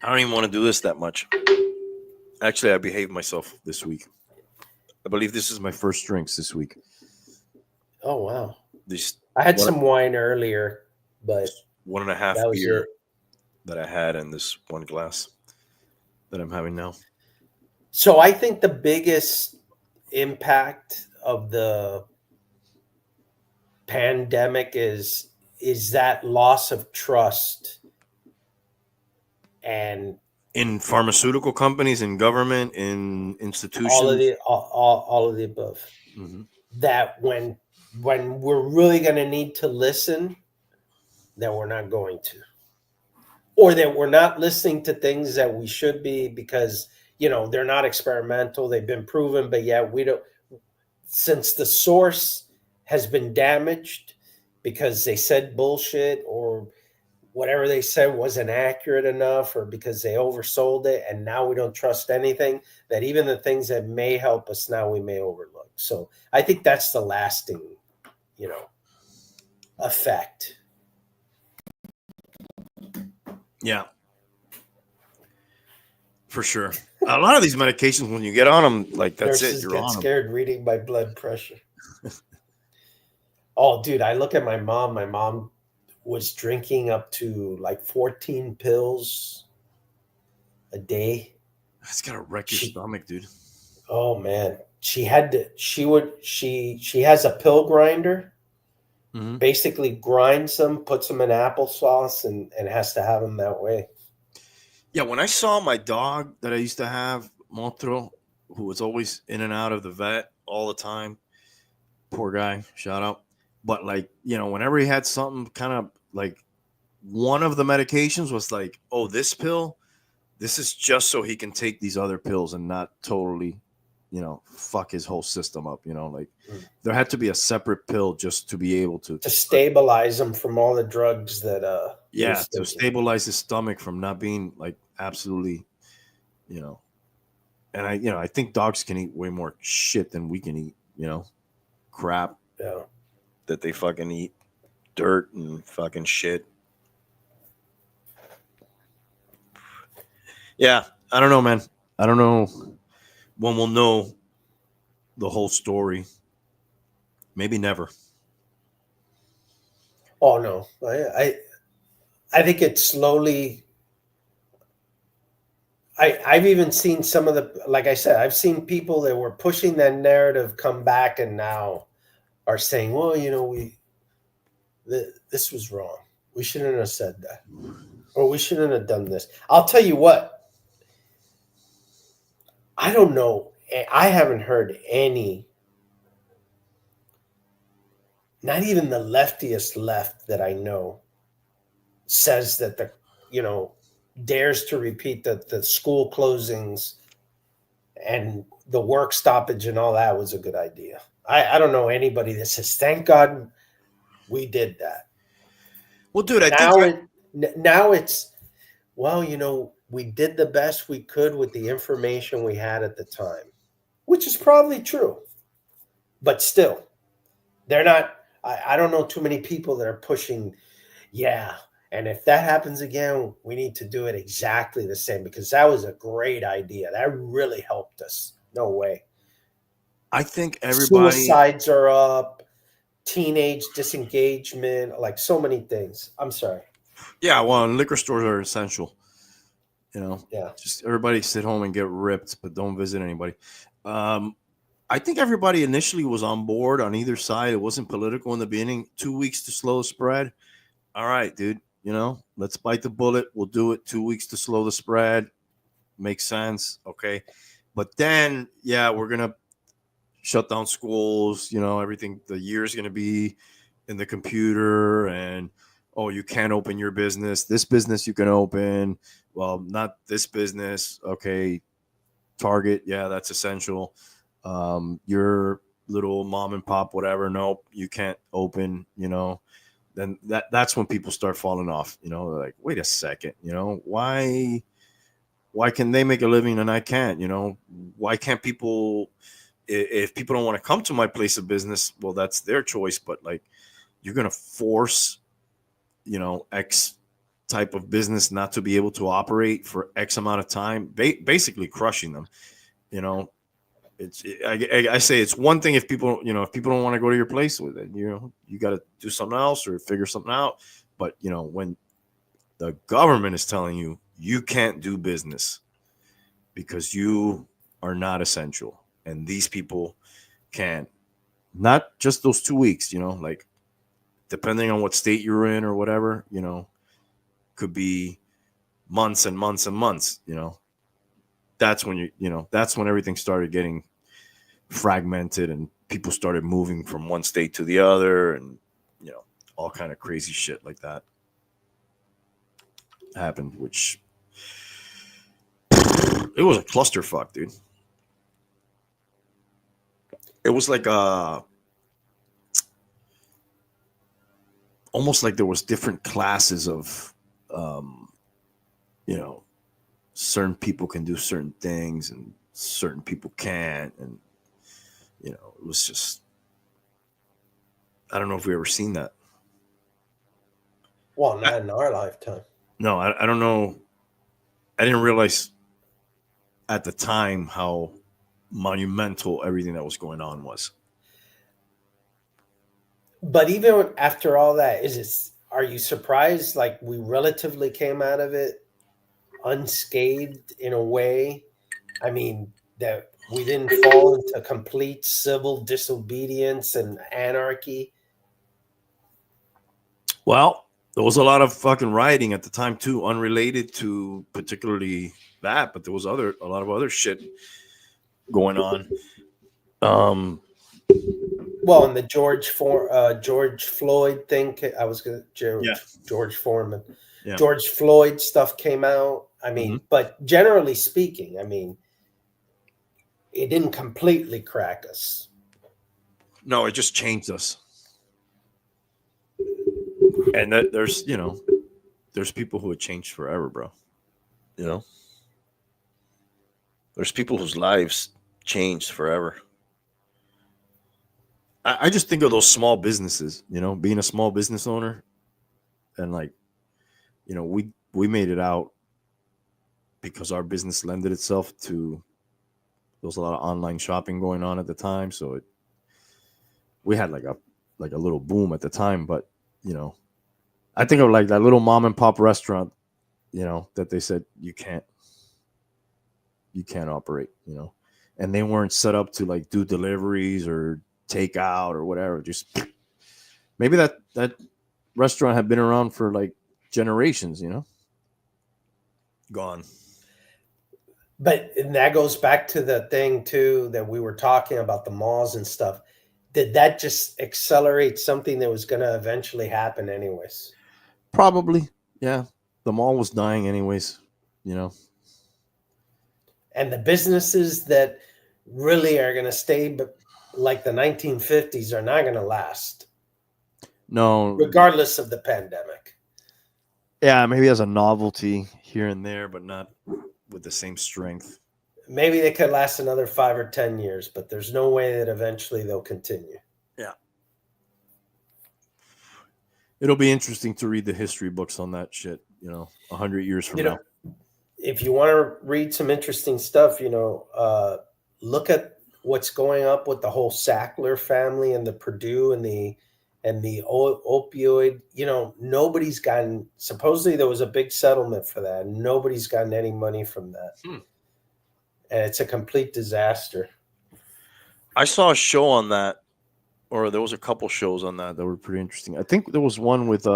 I don't even want to do this that much. Actually, I behaved myself this week. I believe this is my first drinks this week. Oh wow. This I had some wine earlier, but 1.5 that was beer it. that I had in this one glass that I'm having now. So I think the biggest impact of the pandemic is that loss of trust and In pharmaceutical companies, in government, in institutions. all of the above. Mhm. That when we're really going to need to listen, that we're not going to, or that we're not listening to things that we should be because they're not experimental, they've been proven, but yet we don't, since the source has been damaged because they said bullshit or whatever they said wasn't accurate enough or because they oversold it, and now we don't trust anything, that even the things that may help us now we may overlook. So I think that's the lasting effect. Yeah, for sure. A lot of these medications, when you get on them, like that's Nurses it. You're get on them. scared reading my blood pressure. Oh, dude, I look at my mom. My mom was drinking up to like 14 pills a day. It's gotta wreck your stomach, dude. Oh man, she has a pill grinder. Mm-hmm. Basically grinds them, puts them in applesauce, and has to have them that way. Yeah, when I saw my dog that I used to have, Motro, who was always in and out of the vet all the time, poor guy, shout out. But like, whenever he had something kind of like one of the medications was like, oh, this pill, this is just so he can take these other pills and not totally, fuck his whole system up. Like there had to be a separate pill just to be able to stabilize him from all the drugs that to stabilize his stomach from not being like absolutely, and I think dogs can eat way more shit than we can eat, crap that they fucking eat, dirt and fucking shit. Yeah, I don't know, man. I don't know when we'll know the whole story. Maybe never. Oh no, I think it's slowly. I've even seen some of the, like I said, I've seen people that were pushing that narrative come back and now are saying, well, this was wrong. We shouldn't have said that, or we shouldn't have done this. I'll tell you what. I don't know. I haven't heard any, not even the leftiest left that I know says that dares to repeat that the school closings and the work stoppage and all that was a good idea. I don't know anybody that says, thank God we did that. Well, dude, I think Now it's, well, we did the best we could with the information we had at the time, which is probably true. But still, they're not, I don't know too many people that are pushing, yeah. And if that happens again, we need to do it exactly the same, because that was a great idea. That really helped us. No way. I think everybody. Suicides are up, teenage disengagement, like so many things. I'm sorry. Yeah, well, liquor stores are essential. Yeah. Just everybody sit home and get ripped, but don't visit anybody. I think everybody initially was on board on either side. It wasn't political in the beginning. 2 weeks to slow the spread. All right, dude. Let's bite the bullet. We'll do it. 2 weeks to slow the spread. Makes sense. Okay. But then, yeah, we're going to shut down schools. Everything, the year's going to be in the computer, and, oh, you can't open your business. This business you can open. Well, not this business. Okay. Target. Yeah, that's essential. Your little mom and pop, whatever. Nope, you can't open, then that's when people start falling off, like, wait a second, why can they make a living and I can't, why can't people, if people don't want to come to my place of business, well, that's their choice. But like, you're going to force, X type of business not to be able to operate for X amount of time, basically crushing them, I say it's one thing if people don't want to go to your place with it, you got to do something else or figure something out. But, when the government is telling you you can't do business because you are not essential, and these people can, not just those 2 weeks, like, depending on what state you're in or whatever, could be months and months and months, that's when that's when everything started getting fragmented and people started moving from one state to the other, and all kind of crazy shit like that happened, which it was a clusterfuck, dude. It was like almost like there was different classes of certain people can do certain things and certain people can't, and it was just, I don't know if we ever seen that. Well, not in our lifetime. No, I don't know. I didn't realize at the time how monumental everything that was going on was. But even after all that, are you surprised, like, we relatively came out of it unscathed in a way? I mean, that we didn't fall into complete civil disobedience and anarchy. Well, there was a lot of fucking rioting at the time too, unrelated to particularly that, but there was a lot of other shit going on. Well, and the George Floyd thing, George Foreman, yeah. George Floyd stuff came out. I mean, but generally speaking, I mean, it didn't completely crack us. No, it just changed us. And there's people who had changed forever, bro. There's people whose lives changed forever. I just think of those small businesses, being a small business owner, and like, we made it out because our business lended itself to, there was a lot of online shopping going on at the time. So we had like a little boom at the time, but I think of like that little mom and pop restaurant, that they said you can't operate, and they weren't set up to like do deliveries or take out or whatever. Just maybe that restaurant had been around for like generations, gone. But and that goes back to the thing too that we were talking about, the malls and stuff. Did that just accelerate something that was going to eventually happen anyways? Probably, yeah. The mall was dying anyways, you know. And the businesses that really are going to stay like the 1950s are not going to last, No, regardless of the pandemic. yeah, maybe as a novelty here and there, but not with the same strength. Maybe they could last another 5 or 10 years, but there's no way that eventually they'll continue. Yeah. It'll be interesting to read the history books on that shit, 100 years from now. If you want to read some interesting stuff, look at what's going up with the whole Sackler family and the Purdue and the opioid. Nobody's gotten. Supposedly there was a big settlement for that. And nobody's gotten any money from that, and it's a complete disaster. I saw a show on that, or there was a couple shows on that were pretty interesting. I think there was one with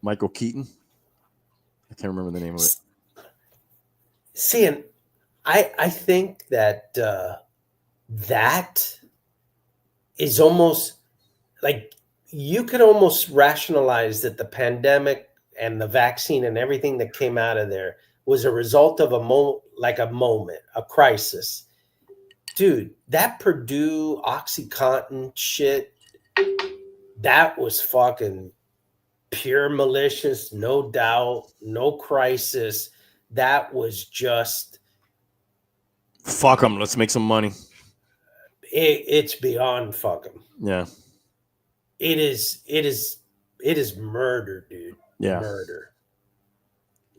Michael Keaton. I can't remember the name of it. See, and I think that that is almost like you could almost rationalize that the pandemic and the vaccine and everything that came out of there was a result of a moment, a crisis. Dude, that Purdue OxyContin shit, that was fucking pure malicious, no doubt, no crisis. That was just fuck them. Let's make some money. It's beyond fuck them. Yeah. It is murder, dude. Yeah. Murder.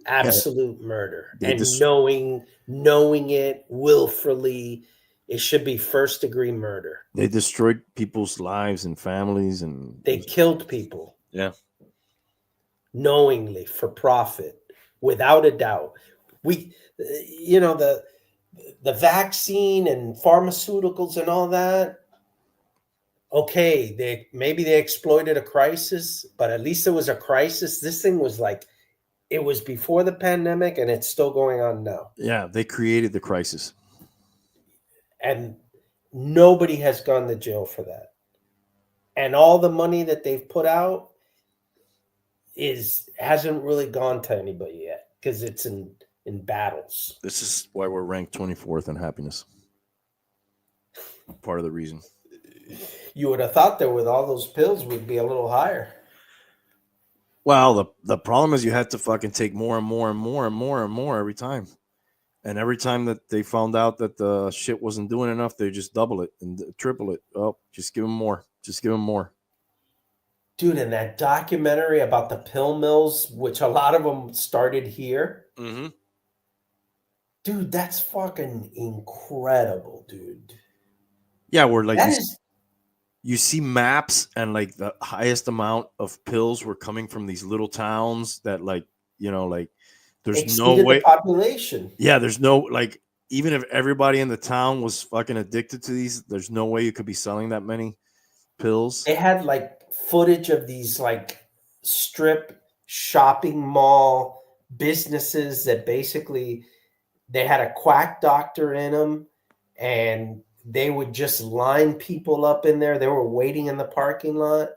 Absolute murder. They And knowing it willfully, it should be first degree murder. They destroyed people's lives and families, and they killed people. Yeah. Knowingly, for profit, without a doubt. The vaccine and pharmaceuticals and all that, okay, maybe they exploited a crisis, but at least it was a crisis. This thing was like, it was before the pandemic and it's still going on now. Yeah, they created the crisis. And nobody has gone to jail for that. And all the money that they've put out hasn't really gone to anybody yet because it's in battles. This is why we're ranked 24th in happiness. Part of the reason. You would have thought that with all those pills, we'd be a little higher. Well, the problem is you had to fucking take more and more and more and more and more every time. And every time that they found out that the shit wasn't doing enough, they just double it and triple it. Oh, just give them more. Just give them more. Dude, and that documentary about the pill mills, which a lot of them started here. Mm-hmm. Dude, that's fucking incredible, dude. Yeah, we're like, you see maps and like the highest amount of pills were coming from these little towns that there's no way. The population. Yeah, there's no, like, even if everybody in the town was fucking addicted to these, there's no way you could be selling that many pills. They had like footage of these like strip shopping mall businesses that basically they had a quack doctor in them and they would just line people up in there. They were waiting in the parking lot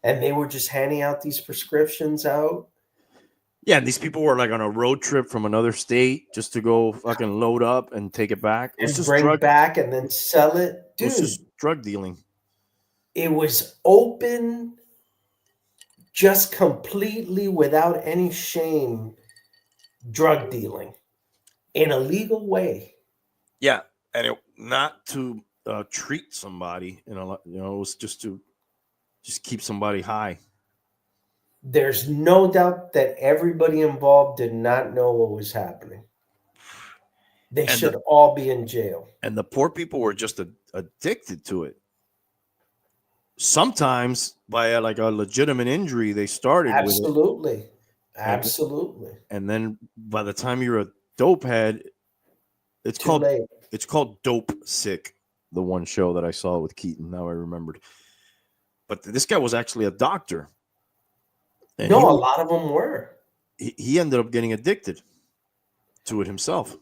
and they were just handing out these prescriptions out. Yeah, and these people were like on a road trip from another state just to go fucking load up and take it back. And bring it back and then sell it. Dude, it's just drug dealing. It was open, just completely without any shame, drug dealing in a legal way. Yeah, and not to treat somebody, it was just to keep somebody high. There's no doubt that everybody involved did not know what was happening. They should all be in jail. And the poor people were just addicted to it. Sometimes by a legitimate injury, they started Absolutely. with it. Absolutely. And then by the time you're a dope head, it's called Dope Sick, the one show that I saw with Keaton. Now I remembered. But this guy was actually a doctor. And a lot of them were. he ended up getting addicted to it himself.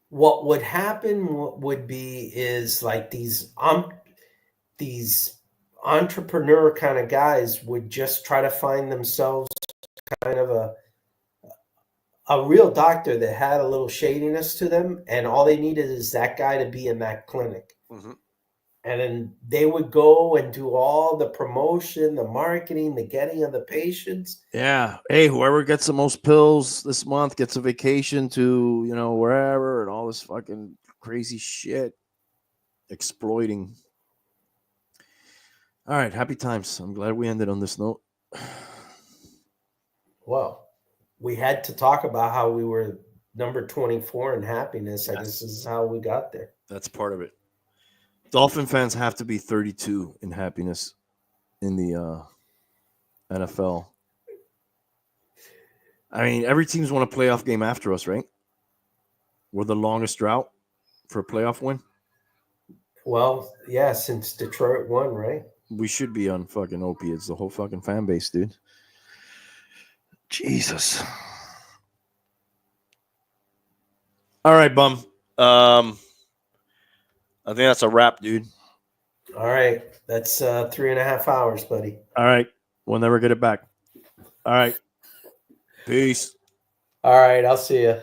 What would happen would be is like these entrepreneur kind of guys would just try to find themselves kind of a real doctor that had a little shadiness to them, and all they needed is that guy to be in that clinic. Mm-hmm. And then they would go and do all the promotion, the marketing, the getting of the patients. Yeah. Hey, whoever gets the most pills this month gets a vacation to, wherever, and all this fucking crazy shit. Exploiting. All right. Happy times. I'm glad we ended on this note. Well, we had to talk about how we were number 24 in happiness. I guess this is how we got there. That's part of it. Dolphin fans have to be 32 in happiness in the NFL. I mean, every team's won a playoff game after us, right? We're the longest drought for a playoff win. Well, yeah, since Detroit won, right? We should be on fucking opiates, the whole fucking fan base, dude. Jesus. All right, bum. I think that's a wrap, dude. All right. That's 3.5 hours, buddy. All right. We'll never get it back. All right. Peace. All right. I'll see you.